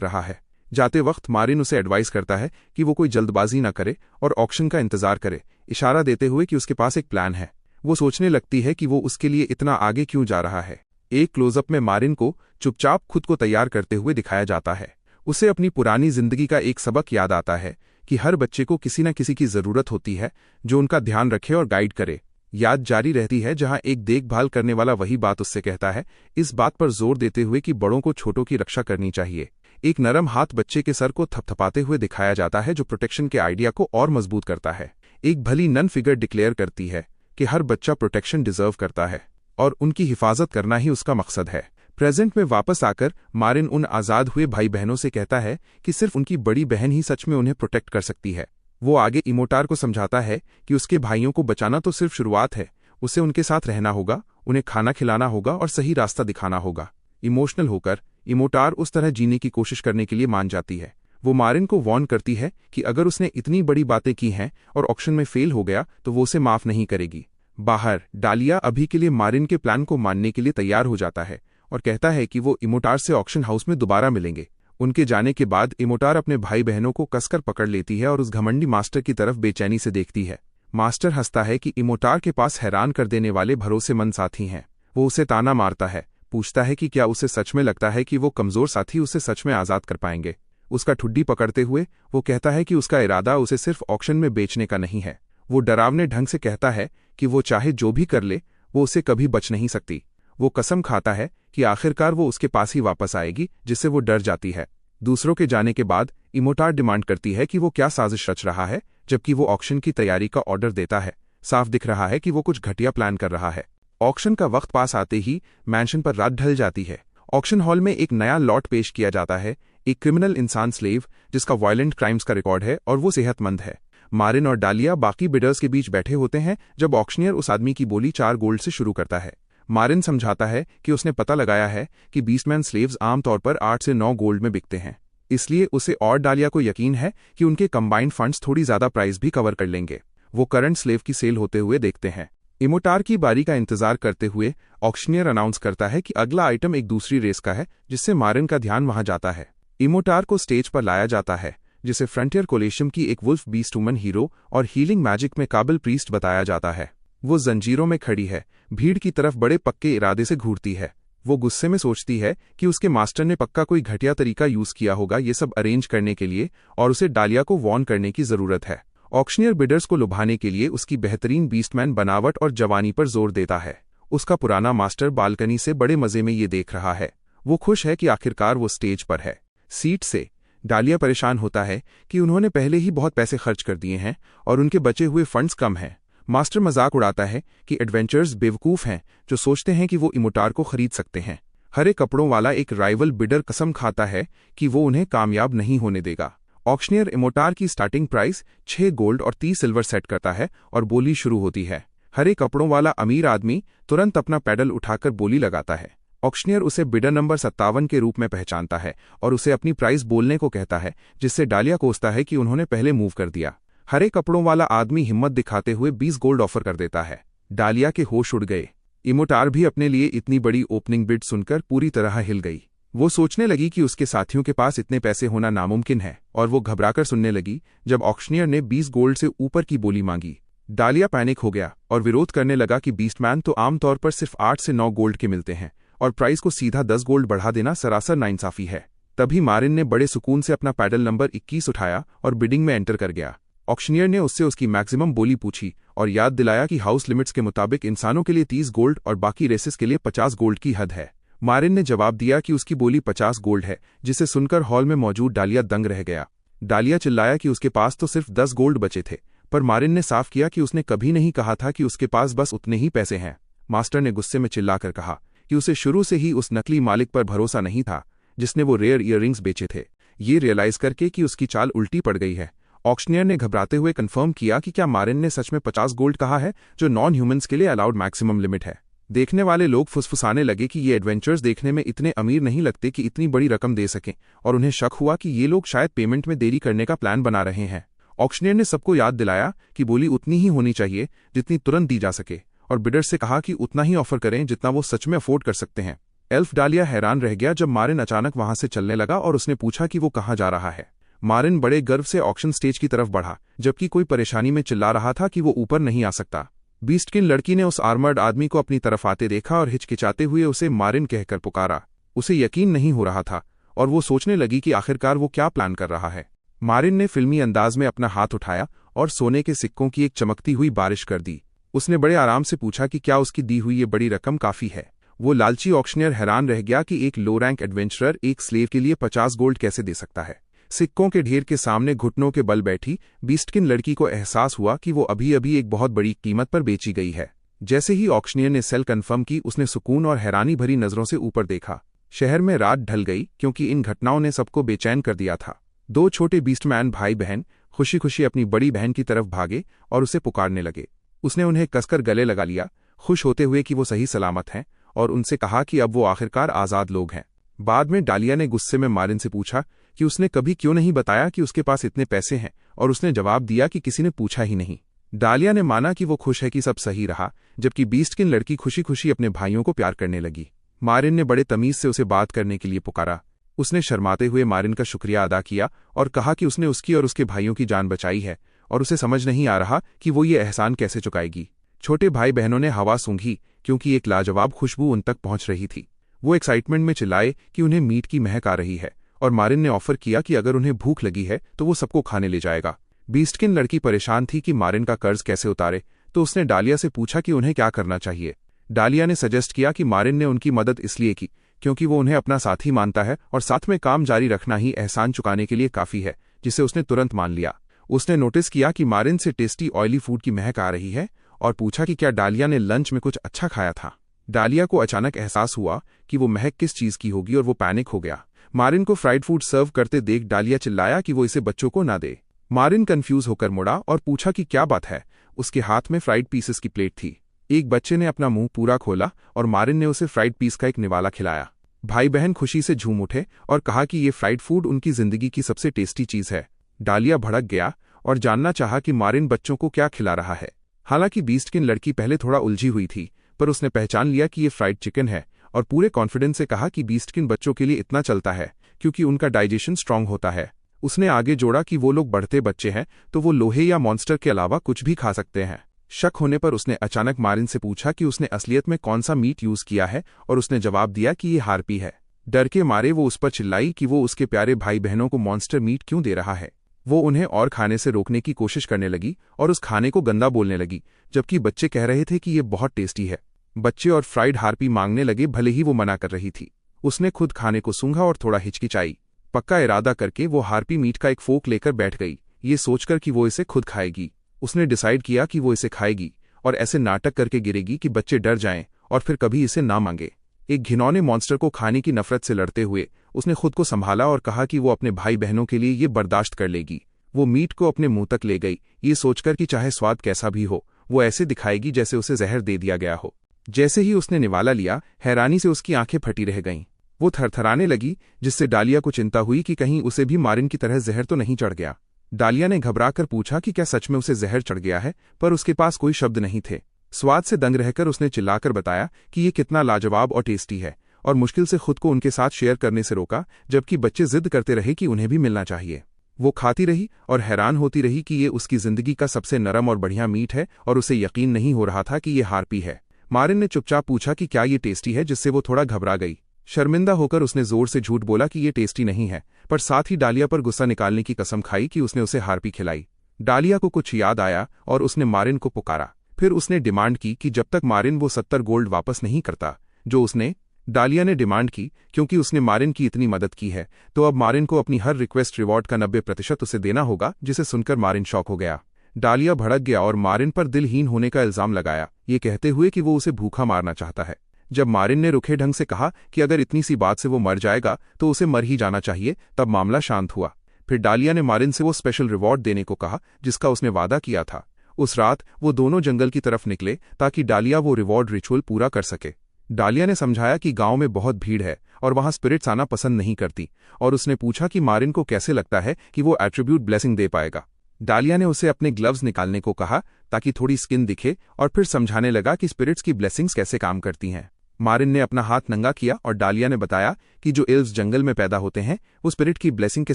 रहा है। जाते वक्त मारिन उसे एडवाइस करता है कि वो कोई जल्दबाजी न करे और ऑक्शन का इंतजार करे, इशारा देते हुए कि उसके पास एक प्लान है। वो सोचने लगती है कि वो उसके लिए इतना आगे क्यों जा रहा है। एक क्लोजअप में मारिन को चुपचाप खुद को तैयार करते हुए दिखाया जाता है। उसे अपनी पुरानी जिंदगी का एक सबक याद आता है कि हर बच्चे को किसी न किसी की जरूरत होती है जो उनका ध्यान रखे और गाइड करे। याद जारी रहती है जहां एक देखभाल करने वाला वही बात उससे कहता है, इस बात पर जोर देते हुए कि बड़ों को छोटों की रक्षा करनी चाहिए। एक नरम हाथ बच्चे के सर को थपथपाते हुए दिखाया जाता है जो प्रोटेक्शन के आइडिया को और मजबूत करता है। एक भली नन फिगर डिक्लेयर करती है कि हर बच्चा प्रोटेक्शन डिजर्व करता है और उनकी हिफाजत करना ही उसका मकसद है। प्रेजेंट में वापस आकर मारिन उन आज़ाद हुए भाई बहनों से कहता है कि सिर्फ उनकी बड़ी बहन ही सच में उन्हें प्रोटेक्ट कर सकती है। वो आगे इमोटार को समझाता है कि उसके भाइयों को बचाना तो सिर्फ शुरुआत है, उसे उनके साथ रहना होगा, उन्हें खाना खिलाना होगा और सही रास्ता दिखाना होगा। इमोशनल होकर इमोटार उस तरह जीने की कोशिश करने के लिए मान जाती है। वो मारिन को वार्न करती है कि अगर उसने इतनी बड़ी बातें की हैं और ऑक्शन में फेल हो गया तो वो उसे माफ नहीं करेगी। बाहर डालिया अभी के लिए मारिन के प्लान को मानने के लिए तैयार हो जाता है और कहता है कि वो इमोटार से ऑक्शन हाउस में दोबारा मिलेंगे। उनके जाने के बाद इमोटार अपने भाई बहनों को कसकर पकड़ लेती है और उस घमंडी मास्टर की तरफ बेचैनी से देखती है। मास्टर हंसता है कि इमोटार के पास हैरान कर देने वाले भरोसेमंद साथी हैं। वो उसे ताना मारता है, पूछता है कि क्या उसे सच में लगता है कि वो कमजोर साथी उसे सच में आजाद कर पाएंगे। उसका ठुड्डी पकड़ते हुए वो कहता है कि उसका इरादा उसे सिर्फ ऑक्शन में बेचने का नहीं है। वो डरावने ढंग से कहता है कि वो चाहे जो भी कर ले वो उसे कभी बच नहीं सकती। वो कसम खाता है कि आखिरकार वो उसके पास ही वापस आएगी, जिससे वो डर जाती है। दूसरों के जाने के बाद इमोटार डिमांड करती है कि वो क्या साजिश रच रहा है, जबकि वो ऑक्शन की तैयारी का ऑर्डर देता है। साफ दिख रहा है कि वो कुछ घटिया प्लान कर रहा है। ऑक्शन का वक्त पास आते ही मैंशन पर रात ढल जाती है। ऑक्शन हॉल में एक नया लॉट पेश किया जाता है, एक क्रिमिनल इंसान स्लेव जिसका वायलेंट क्राइम्स का रिकॉर्ड है और वो सेहतमंद है। मारिन और डालिया बाकी बिडर्स के बीच बैठे होते हैं जब ऑक्शनियर उस आदमी की बोली 4 गोल्ड से शुरू करता है। मारिन समझाता है कि उसने पता लगाया है कि बीस्टमैन स्लेव्स आमतौर पर 8 से 9 गोल्ड में बिकते हैं, इसलिए उसे और डालिया को यकीन है कि उनके कंबाइंड फंड्स थोड़ी ज्यादा प्राइस भी कवर कर लेंगे। वो करंट स्लेव की सेल होते हुए देखते हैं। इमोटार की बारी का इंतजार करते हुए ऑक्शनियर अनाउंस करता है कि अगला आइटम एक दूसरी रेस का है, जिससे मारिन का ध्यान वहां जाता है। इमोटार को स्टेज पर लाया जाता है, जिसे फ्रंटियर कोलेशियम की एक वुल्फ बीस्ट वुमन हीरो और हीलिंग मैजिक में काबिल प्रीस्ट बताया जाता है। वो जंजीरों में खड़ी है, भीड़ की तरफ बड़े पक्के इरादे से घूरती है। वो गुस्से में सोचती है कि उसके मास्टर ने पक्का कोई घटिया तरीका यूज किया होगा ये सब अरेंज करने के लिए, और उसे डालिया को वार्न करने की जरूरत है। ऑक्शनियर बिडर्स को लुभाने के लिए उसकी बेहतरीन बीस्टमैन बनावट और जवानी पर जोर देता है। उसका पुराना मास्टर बालकनी से बड़े मजे में ये देख रहा है। वो खुश है कि आखिरकार वो स्टेज पर है। सीट से डालिया परेशान होता है कि उन्होंने पहले ही बहुत पैसे खर्च कर दिए हैं और उनके बचे हुए फंड्स कम हैं। मास्टर मजाक उड़ाता है कि एडवेंचर्स बेवकूफ हैं जो सोचते हैं कि वो इमोटार को खरीद सकते हैं। हरे कपड़ों वाला एक राइवल बिडर कसम खाता है कि वो उन्हें कामयाब नहीं होने देगा। ऑक्शनियर इमोटार की स्टार्टिंग प्राइस 6 गोल्ड और 30 सिल्वर सेट करता है और बोली शुरू होती है। हरे कपड़ों वाला अमीर आदमी तुरंत अपना पैडल उठाकर बोली लगाता है। ऑक्शनियर उसे बिडर नंबर 57 के रूप में पहचानता है और उसे अपनी प्राइस बोलने को कहता है, जिससे डालिया कोसता है कि उन्होंने पहले मूव कर दिया। हरे कपड़ों वाला आदमी हिम्मत दिखाते हुए 20 गोल्ड ऑफर कर देता है। डालिया के होश उड़ गए। इमोटार भी अपने लिए इतनी बड़ी ओपनिंग बिड सुनकर पूरी तरह हिल गई। वो सोचने लगी कि उसके साथियों के पास इतने पैसे होना नामुमकिन है, और वो घबराकर सुनने लगी जब ऑक्शनियर ने 20 गोल्ड से ऊपर की बोली मांगी। डालिया पैनिक हो गया और विरोध करने लगा कि बीस्टमैन तो आमतौर पर सिर्फ 8 से 9 गोल्ड के मिलते हैं और प्राइस को सीधा 10 गोल्ड बढ़ा देना सरासर नाइंसाफी है। तभी मारिन ने बड़े सुकून से अपना पैडल नंबर 21 उठाया और बिडिंग में एंटर कर गया। ऑक्शनियर ने उससे उसकी मैक्सिमम बोली पूछी और याद दिलाया कि हाउस लिमिट्स के मुताबिक इंसानों के लिए 30 गोल्ड और बाकी रेसेस के लिए 50 गोल्ड की हद है। मारिन ने जवाब दिया कि उसकी बोली 50 गोल्ड है, जिसे सुनकर हॉल में मौजूद डालिया दंग रह गया। डालिया चिल्लाया कि उसके पास तो सिर्फ 10 गोल्ड बचे थे, पर मारिन ने साफ किया कि उसने कभी नहीं कहा था कि उसके पास बस उतने ही पैसे हैं। मास्टर ने गुस्से में चिल्लाकर कहा कि उसे शुरू से ही उस नकली मालिक पर भरोसा नहीं था जिसने वो रेयर ईयररिंग्स बेचे थे। ये रियलाइज करके कि उसकी चाल उल्टी पड़ गई है, ऑक्शनियर ने घबराते हुए कंफर्म किया कि क्या मारिन ने सच में 50 गोल्ड कहा है, जो नॉन ह्यूमंस के लिए अलाउड मैक्सिमम लिमिट है। देखने वाले लोग फुसफुसाने लगे कि ये एडवेंचर्स देखने में इतने अमीर नहीं लगते कि इतनी बड़ी रकम दे सकें, और उन्हें शक हुआ कि ये लोग शायद पेमेंट में देरी करने का प्लान बना रहे हैं। ऑक्शनियर ने सबको याद दिलाया कि बोली उतनी ही होनी चाहिए जितनी तुरंत दी जा सके, और बिडर से कहा कि उतना ही ऑफर करें जितना वो सच में अफोर्ड कर सकते हैं। एल्फ डालिया हैरान रह गया जब मारिन अचानक वहां से चलने लगा और उसने पूछा कि वो कहाँ जा रहा है। मारिन बड़े गर्व से ऑक्शन स्टेज की तरफ बढ़ा, जबकि कोई परेशानी में चिल्ला रहा था कि वो ऊपर नहीं आ सकता। बीस्टकिन लड़की ने उस आर्मर्ड आदमी को अपनी तरफ आते देखा और हिचकिचाते हुए उसे मारिन कहकर पुकारा। उसे यकीन नहीं हो रहा था और वो सोचने लगी कि आखिरकार वो क्या प्लान कर रहा है। मारिन ने फिल्मी अंदाज में अपना हाथ उठाया और सोने के सिक्कों की एक चमकती हुई बारिश कर दी। उसने बड़े आराम से पूछा कि क्या उसकी दी हुई ये बड़ी रकम काफी है। वो लालची ऑक्शनियर हैरान रह गया कि एक लो रैंक एडवेंचरर एक स्लेव के लिए 50 गोल्ड कैसे दे सकता है। सिक्कों के ढेर के सामने घुटनों के बल बैठी बीस्टकिन लड़की को एहसास हुआ कि वो अभी अभी एक बहुत बड़ी कीमत पर बेची गई है। जैसे ही ऑक्शनियर ने सेल कन्फर्म की, उसने सुकून और हैरानी भरी नजरों से ऊपर देखा। शहर में रात ढल गई क्योंकि इन घटनाओं ने सबको बेचैन कर दिया था। 2 छोटे बीस्टमैन भाई बहन खुशी खुशी अपनी बड़ी बहन की तरफ भागे और उसे पुकारने लगे। उसने उन्हें कसकर गले लगा लिया, खुश होते हुए कि वो सही सलामत हैं, और उनसे कहा कि अब वो आखिरकार आज़ाद लोग हैं। बाद में डालिया ने गुस्से में मारिन से पूछा कि उसने कभी क्यों नहीं बताया कि उसके पास इतने पैसे हैं, और उसने जवाब दिया कि किसी ने पूछा ही नहीं। डालिया ने माना कि वो खुश है कि सब सही रहा, जबकि बीस्टकिन लड़की खुशी खुशी अपने भाइयों को प्यार करने लगी। मारिन ने बड़े तमीज से उसे बात करने के लिए पुकारा। उसने शर्माते हुए मारिन का शुक्रिया अदा किया और कहा कि उसने उसकी और उसके भाइयों की जान बचाई है और उसे समझ नहीं आ रहा कि वो ये एहसान कैसे चुकाएगी। छोटे भाई बहनों ने हवा सूंघी क्योंकि एक लाजवाब खुशबू उन तक पहुंच रही थी। वो एक्साइटमेंट में चिल्लाए कि उन्हें मीट की महक आ रही है, और मारिन ने ऑफर किया कि अगर उन्हें भूख लगी है तो वो सबको खाने ले जाएगा। बीस्टकिन लड़की परेशान थी कि मारिन का कर्ज कैसे उतारे, तो उसने डालिया से पूछा कि उन्हें क्या करना चाहिए। डालिया ने सजेस्ट किया कि मारिन ने उनकी मदद इसलिए की क्योंकि वो उन्हें अपना साथी मानता है और साथ में काम जारी रखना ही एहसान चुकाने के लिए काफी है, जिसे उसने तुरंत मान लिया। उसने नोटिस किया कि मारिन से टेस्टी ऑयली फूड की महक आ रही है और पूछा कि क्या डालिया ने लंच में कुछ अच्छा खाया था। डालिया को अचानक एहसास हुआ कि वो महक किस चीज की होगी और वो पैनिक हो गया। मारिन को फ्राइड फूड सर्व करते देख डालिया चिल्लाया कि वो इसे बच्चों को ना दे। मारिन कंफ्यूज होकर मुड़ा और पूछा कि क्या बात है। उसके हाथ में फ्राइड पीसेस की प्लेट थी। एक बच्चे ने अपना मुंह पूरा खोला और मारिन ने उसे फ्राइड पीस का एक निवाला खिलाया। भाई बहन खुशी से झूम उठे और कहा कि ये फ्राइड फूड उनकी जिंदगी की सबसे टेस्टी चीज है। डालिया भड़क गया और जानना चाहा कि मारिन बच्चों को क्या खिला रहा है। हालांकि बीस्टकिन लड़की पहले थोड़ा उलझी हुई थी, पर उसने पहचान लिया कि ये फ्राइड चिकन है और पूरे कॉन्फिडेंस से कहा कि बीस्टकिन बच्चों के लिए इतना चलता है क्योंकि उनका डाइजेशन स्ट्रांग होता है। उसने आगे जोड़ा कि वो लोग बढ़ते बच्चे हैं तो वो लोहे या मॉन्स्टर के अलावा कुछ भी खा सकते हैं। शक होने पर उसने अचानक मारिन से पूछा कि उसने असलियत में कौन सा मीट यूज किया है, और उसने जवाब दिया कि ये हार्पी है। डर के मारे वो उस पर चिल्लाई कि वो उसके प्यारे भाई बहनों को मॉन्स्टर मीट क्यों दे रहा है। वो उन्हें और खाने से रोकने की कोशिश करने लगी और उस खाने को गंदा बोलने लगी, जबकि बच्चे कह रहे थे कि ये बहुत टेस्टी है। बच्चे और फ्राइड हार्पी मांगने लगे, भले ही वो मना कर रही थी। उसने खुद खाने को सूंघा और थोड़ा हिचकिचाई। पक्का इरादा करके वो हार्पी मीट का एक फोक लेकर बैठ गई, ये सोचकर कि वो इसे खुद खाएगी। उसने डिसाइड किया कि वो इसे खाएगी और ऐसे नाटक करके गिरेगी कि बच्चे डर जाएं और फिर कभी इसे ना मांगे। एक घिनौने मॉन्स्टर को खाने की नफरत से लड़ते हुए उसने खुद को संभाला और कहा कि वो अपने भाई बहनों के लिए ये बर्दाश्त कर लेगी। वो मीट को अपने मुंह तक ले गई, ये सोचकर कि चाहे स्वाद कैसा भी हो, वो ऐसे दिखाएगी जैसे उसे जहर दे दिया गया हो। जैसे ही उसने निवाला लिया, हैरानी से उसकी आंखें फटी रह गईं। वो थरथराने लगी, जिससे डालिया को चिंता हुई कि कहीं उसे भी मारिन की तरह जहर तो नहीं चढ़ गया। डालिया ने घबराकर पूछा कि क्या सच में उसे जहर चढ़ गया है, पर उसके पास कोई शब्द नहीं थे। स्वाद से दंग रहकर उसने चिल्लाकर बताया कि ये कितना लाजवाब और टेस्टी है, और मुश्किल से खुद को उनके साथ शेयर करने से रोका, जबकि बच्चे जिद करते रहे कि उन्हें भी मिलना चाहिए। वो खाती रही और हैरान होती रही कि ये उसकी जिंदगी का सबसे नरम और बढ़िया मीट है, और उसे यकीन नहीं हो रहा था कि ये हार्पी है। मारिन ने चुपचाप पूछा कि क्या ये टेस्टी है, जिससे वो थोड़ा घबरा गई। शर्मिंदा होकर उसने जोर से झूठ बोला कि ये टेस्टी नहीं है, पर साथ ही डालिया पर गुस्सा निकालने की कसम खाई कि उसने उसे हार्पी खिलाई। डालिया को कुछ याद आया और उसने मारिन को पुकारा। फिर उसने डिमांड की कि जब तक मारिन वो 70 गोल्ड वापस नहीं करता जो उसने डालिया ने डिमांड की, क्योंकि उसने मारिन की इतनी मदद की है तो अब मारिन को अपनी हर रिक्वेस्ट रिवॉर्ड का 90% उसे देना होगा, जिसे सुनकर मारिन शॉक हो गया। डालिया भड़क गया और मारिन पर दिलहीन होने का इल्जाम लगाया, ये कहते हुए कि वो उसे भूखा मारना चाहता है। जब मारिन ने रुखे ढंग से कहा कि अगर इतनी सी बात से वो मर जाएगा तो उसे मर ही जाना चाहिए, तब मामला शांत हुआ। फिर डालिया ने मारिन से वो स्पेशल रिवॉर्ड देने को कहा जिसका उसने वादा किया था। उस रात वो दोनों जंगल की तरफ निकले ताकि डालिया वो रिवॉर्ड रिचुअल पूरा कर सके। डालिया ने समझाया कि गांव में बहुत भीड़ है और वहां स्पिरिट्स आना पसंद नहीं करती, और उसने पूछा कि मारिन को कैसे लगता है कि वो एट्रीब्यूट ब्लेसिंग दे पाएगा। डालिया ने उसे अपने ग्लव्स निकालने को कहा ताकि थोड़ी स्किन दिखे, और फिर समझाने लगा कि स्पिरिट्स की ब्लेसिंग्स कैसे काम करती हैं। मारिन ने अपना हाथ नंगा किया और डालिया ने बताया कि जो एल्व्स जंगल में पैदा होते हैं वो स्पिरिट की ब्लेसिंग के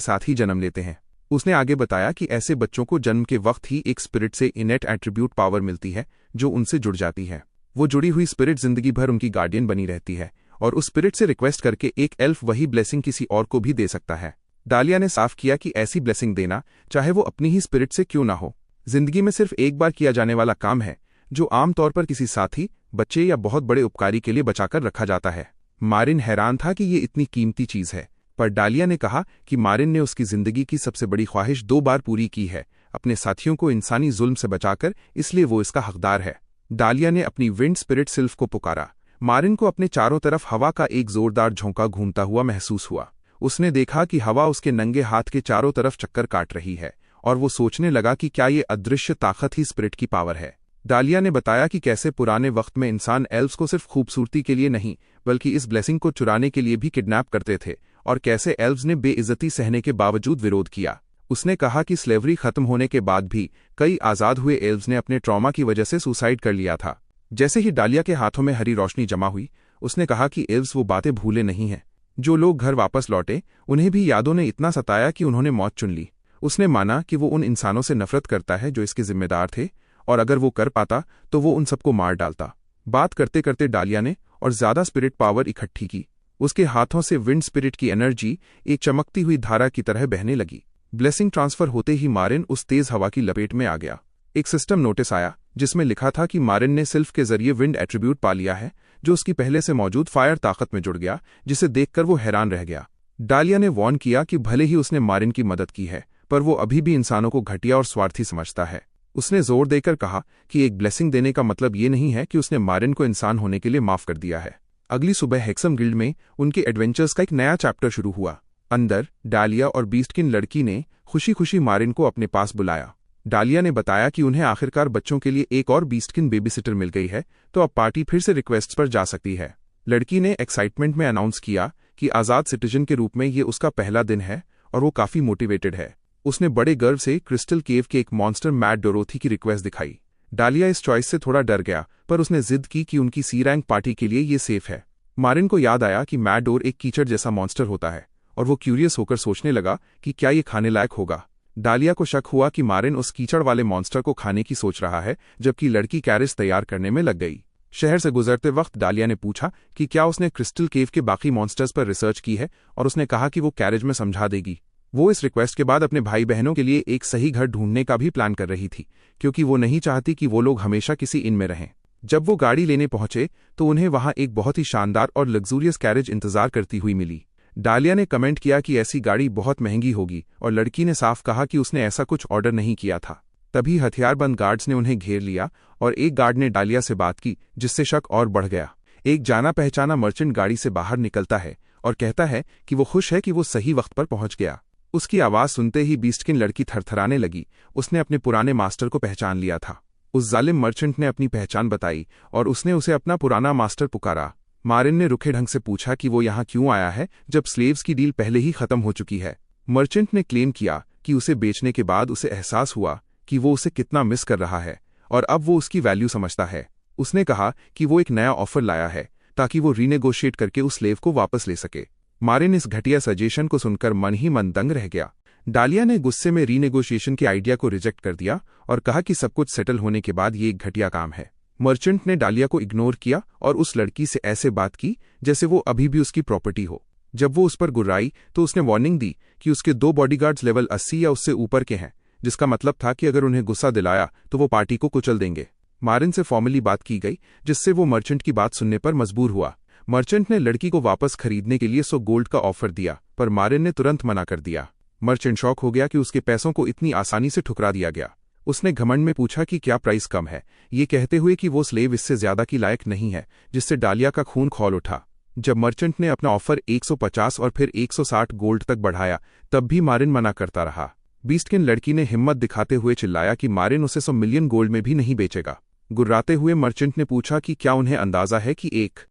साथ ही जन्म लेते हैं। उसने आगे बताया कि ऐसे बच्चों को जन्म के वक्त ही एक स्पिरिट से इनेट एट्रीब्यूट पावर मिलती है जो उनसे जुड़ जाती है। वो जुड़ी हुई स्पिरिट जिंदगी भर उनकी गार्डियन बनी रहती है और उस स्पिरिट से रिक्वेस्ट करके एक एल्फ वही ब्लेसिंग किसी और को भी दे सकता है। डालिया ने साफ किया कि ऐसी ब्लेसिंग देना, चाहे वो अपनी ही स्पिरिट से क्यों ना हो, जिंदगी में सिर्फ एक बार किया जाने वाला काम है जो आमतौर पर किसी साथी, बच्चे या बहुत बड़े उपकारी के लिए बचाकर रखा जाता है। मारिन हैरान था कि ये इतनी कीमती चीज है, पर डालिया ने कहा कि मारिन ने उसकी जिंदगी की सबसे बड़ी ख्वाहिश 2 बार पूरी की है, अपने साथियों को इंसानी जुल्म से बचाकर, इसलिए वो इसका हकदार है। डालिया ने अपनी विंड स्पिरिट सिल्फ को पुकारा। मारिन को अपने चारों तरफ हवा का एक जोरदार झोंका घूमता हुआ महसूस हुआ। उसने देखा कि हवा उसके नंगे हाथ के चारों तरफ चक्कर काट रही है और वो सोचने लगा कि क्या ये अदृश्य ताकत ही स्पिरिट की पावर है। डालिया ने बताया कि कैसे पुराने वक्त में इंसान एल्व्स को सिर्फ खूबसूरती के लिए नहीं बल्कि इस ब्लेसिंग को चुराने के लिए भी किडनैप करते थे और कैसे एल्व्स ने बेइज्जती सहने के बावजूद विरोध किया। उसने कहा कि स्लेवरी खत्म होने के बाद भी कई आज़ाद हुए एल्व्स ने अपने ट्रॉमा की वजह से सुसाइड कर लिया था। जैसे ही डालिया के हाथों में हरी रोशनी जमा हुई, उसने कहा कि एल्व्स वो बातें भूले नहीं हैं। जो लोग घर वापस लौटे उन्हें भी यादों ने इतना सताया कि उन्होंने मौत चुन ली। उसने माना कि वो उन इंसानों से नफरत करता है जो इसके जिम्मेदार थे और अगर वो कर पाता तो वो उन सबको मार डालता। बात करते करते डालिया ने और ज्यादा स्पिरिट पावर इकट्ठी की। उसके हाथों से विंड स्पिरिट की एनर्जी एक चमकती हुई धारा की तरह बहने लगी। ब्लेसिंग ट्रांसफर होते ही मारिन उस तेज हवा की लपेट में आ गया। एक सिस्टम नोटिस आया जिसमें लिखा था कि मारिन ने सिल्फ के जरिए विंड एट्रीब्यूट पा लिया है जो उसकी पहले से मौजूद फायर ताकत में जुड़ गया, जिसे देखकर वो हैरान रह गया। डालिया ने वार्न किया कि भले ही उसने मारिन की मदद की है पर वो अभी भी इंसानों को घटिया और स्वार्थी समझता है। उसने जोर देकर कहा कि एक ब्लेसिंग देने का मतलब ये नहीं है कि उसने मारिन को इंसान होने के लिए माफ कर दिया है। अगली सुबह हेक्सम गिल्ड में उनके एडवेंचर्स का एक नया चैप्टर शुरू हुआ। अंदर डालिया और बीस्टकिन लड़की ने खुशी खुशी मारिन को अपने पास बुलाया। डालिया ने बताया कि उन्हें आखिरकार बच्चों के लिए एक और बीस्टकिन बेबीसिटर मिल गई है, तो अब पार्टी फिर से रिक्वेस्ट्स पर जा सकती है। लड़की ने एक्साइटमेंट में अनाउंस किया कि आज़ाद सिटीजन के रूप में ये उसका पहला दिन है और वो काफी मोटिवेटेड है। उसने बड़े गर्व से क्रिस्टल केव के एक मॉन्स्टर मैड डोरोथी की रिक्वेस्ट दिखाई। डालिया इस चॉइस से थोड़ा डर गया, पर उसने जिद की कि उनकी सी रैंक पार्टी के लिए ये सेफ है। मारिन को याद आया कि मैड डोर एक कीचड़ जैसा मॉन्स्टर होता है और वो क्यूरियस होकर सोचने लगा कि क्या ये खाने लायक होगा। डालिया को शक हुआ कि मारिन उस कीचड़ वाले मॉन्स्टर को खाने की सोच रहा है, जबकि लड़की कैरेज तैयार करने में लग गई। शहर से गुजरते वक्त डालिया ने पूछा कि क्या उसने क्रिस्टल केव के बाकी मॉन्स्टर्स पर रिसर्च की है और उसने कहा कि वो कैरेज में समझा देगी। वो इस रिक्वेस्ट के बाद अपने भाई बहनों के लिए एक सही घर ढूंढने का भी प्लान कर रही थी, क्योंकि वो नहीं चाहती कि वो लोग हमेशा किसी इन में रहें। जब वो गाड़ी लेने पहुंचे तो उन्हें वहां एक बहुत ही शानदार और लग्जूरियस कैरेज इंतजार करती हुई मिली। डालिया ने कमेंट किया कि ऐसी गाड़ी बहुत महंगी होगी और लड़की ने साफ कहा कि उसने ऐसा कुछ ऑर्डर नहीं किया था। तभी हथियारबंद गार्ड्स ने उन्हें घेर लिया और एक गार्ड ने डालिया से बात की, जिससे शक और बढ़ गया। एक जाना पहचाना मर्चेंट गाड़ी से बाहर निकलता है और कहता है कि वो खुश है कि वो सही वक्त पर पहुंच गया। उसकी आवाज सुनते ही बीस्टकिन लड़की थरथराने लगी। उसने अपने पुराने मास्टर को पहचान लिया था। उस जालिम मर्चेंट ने अपनी पहचान बताई और उसने उसे अपना पुराना मास्टर पुकारा। मारिन ने रुखे ढंग से पूछा कि वो यहाँ क्यों आया है जब स्लेव्स की डील पहले ही खत्म हो चुकी है। मर्चेंट ने क्लेम किया कि उसे बेचने के बाद उसे एहसास हुआ कि वो उसे कितना मिस कर रहा है और अब वो उसकी वैल्यू समझता है। उसने कहा कि वो एक नया ऑफर लाया है ताकि वो रीनेगोशिएट करके उस स्लेव को वापस ले सके। मारिन इस घटिया सजेशन को सुनकर मन ही मन दंग रह गया। डालिया ने गुस्से में रीनेगोशिएशन के आइडिया को रिजेक्ट कर दिया और कहा कि सब कुछ सेटल होने के बाद ये एक घटिया काम है। मर्चेंट ने डालिया को इग्नोर किया और उस लड़की से ऐसे बात की जैसे वो अभी भी उसकी प्रॉपर्टी हो। जब वो उस पर गुर्राई तो उसने वार्निंग दी कि उसके 2 बॉडीगार्ड्स लेवल 80 या उससे ऊपर के हैं, जिसका मतलब था कि अगर उन्हें गुस्सा दिलाया तो वो पार्टी को कुचल देंगे। मारिन से फॉर्मली बात की गई, जिससे वो मर्चेंट की बात सुनने पर मजबूर हुआ। मर्चेंट ने लड़की को वापस खरीदने के लिए 100 गोल्ड का ऑफर दिया, पर मारिन ने तुरंत मना कर दिया। मर्चेंट शॉक हो गया कि उसके पैसों को इतनी आसानी से ठुकरा दिया गया। उसने घमंड में पूछा कि क्या प्राइस कम है, ये कहते हुए कि वो स्लेव इससे ज्यादा की लायक नहीं है, जिससे डालिया का खून खौल उठा। जब मर्चेंट ने अपना ऑफर 150 और फिर 160 गोल्ड तक बढ़ाया, तब भी मारिन मना करता रहा। बीस्टकिन लड़की ने हिम्मत दिखाते हुए चिल्लाया कि मारिन उसे 100 मिलियन गोल्ड में भी नहीं बेचेगा। गुर्राते हुए मर्चेंट ने पूछा कि क्या उन्हें अंदाजा है कि एक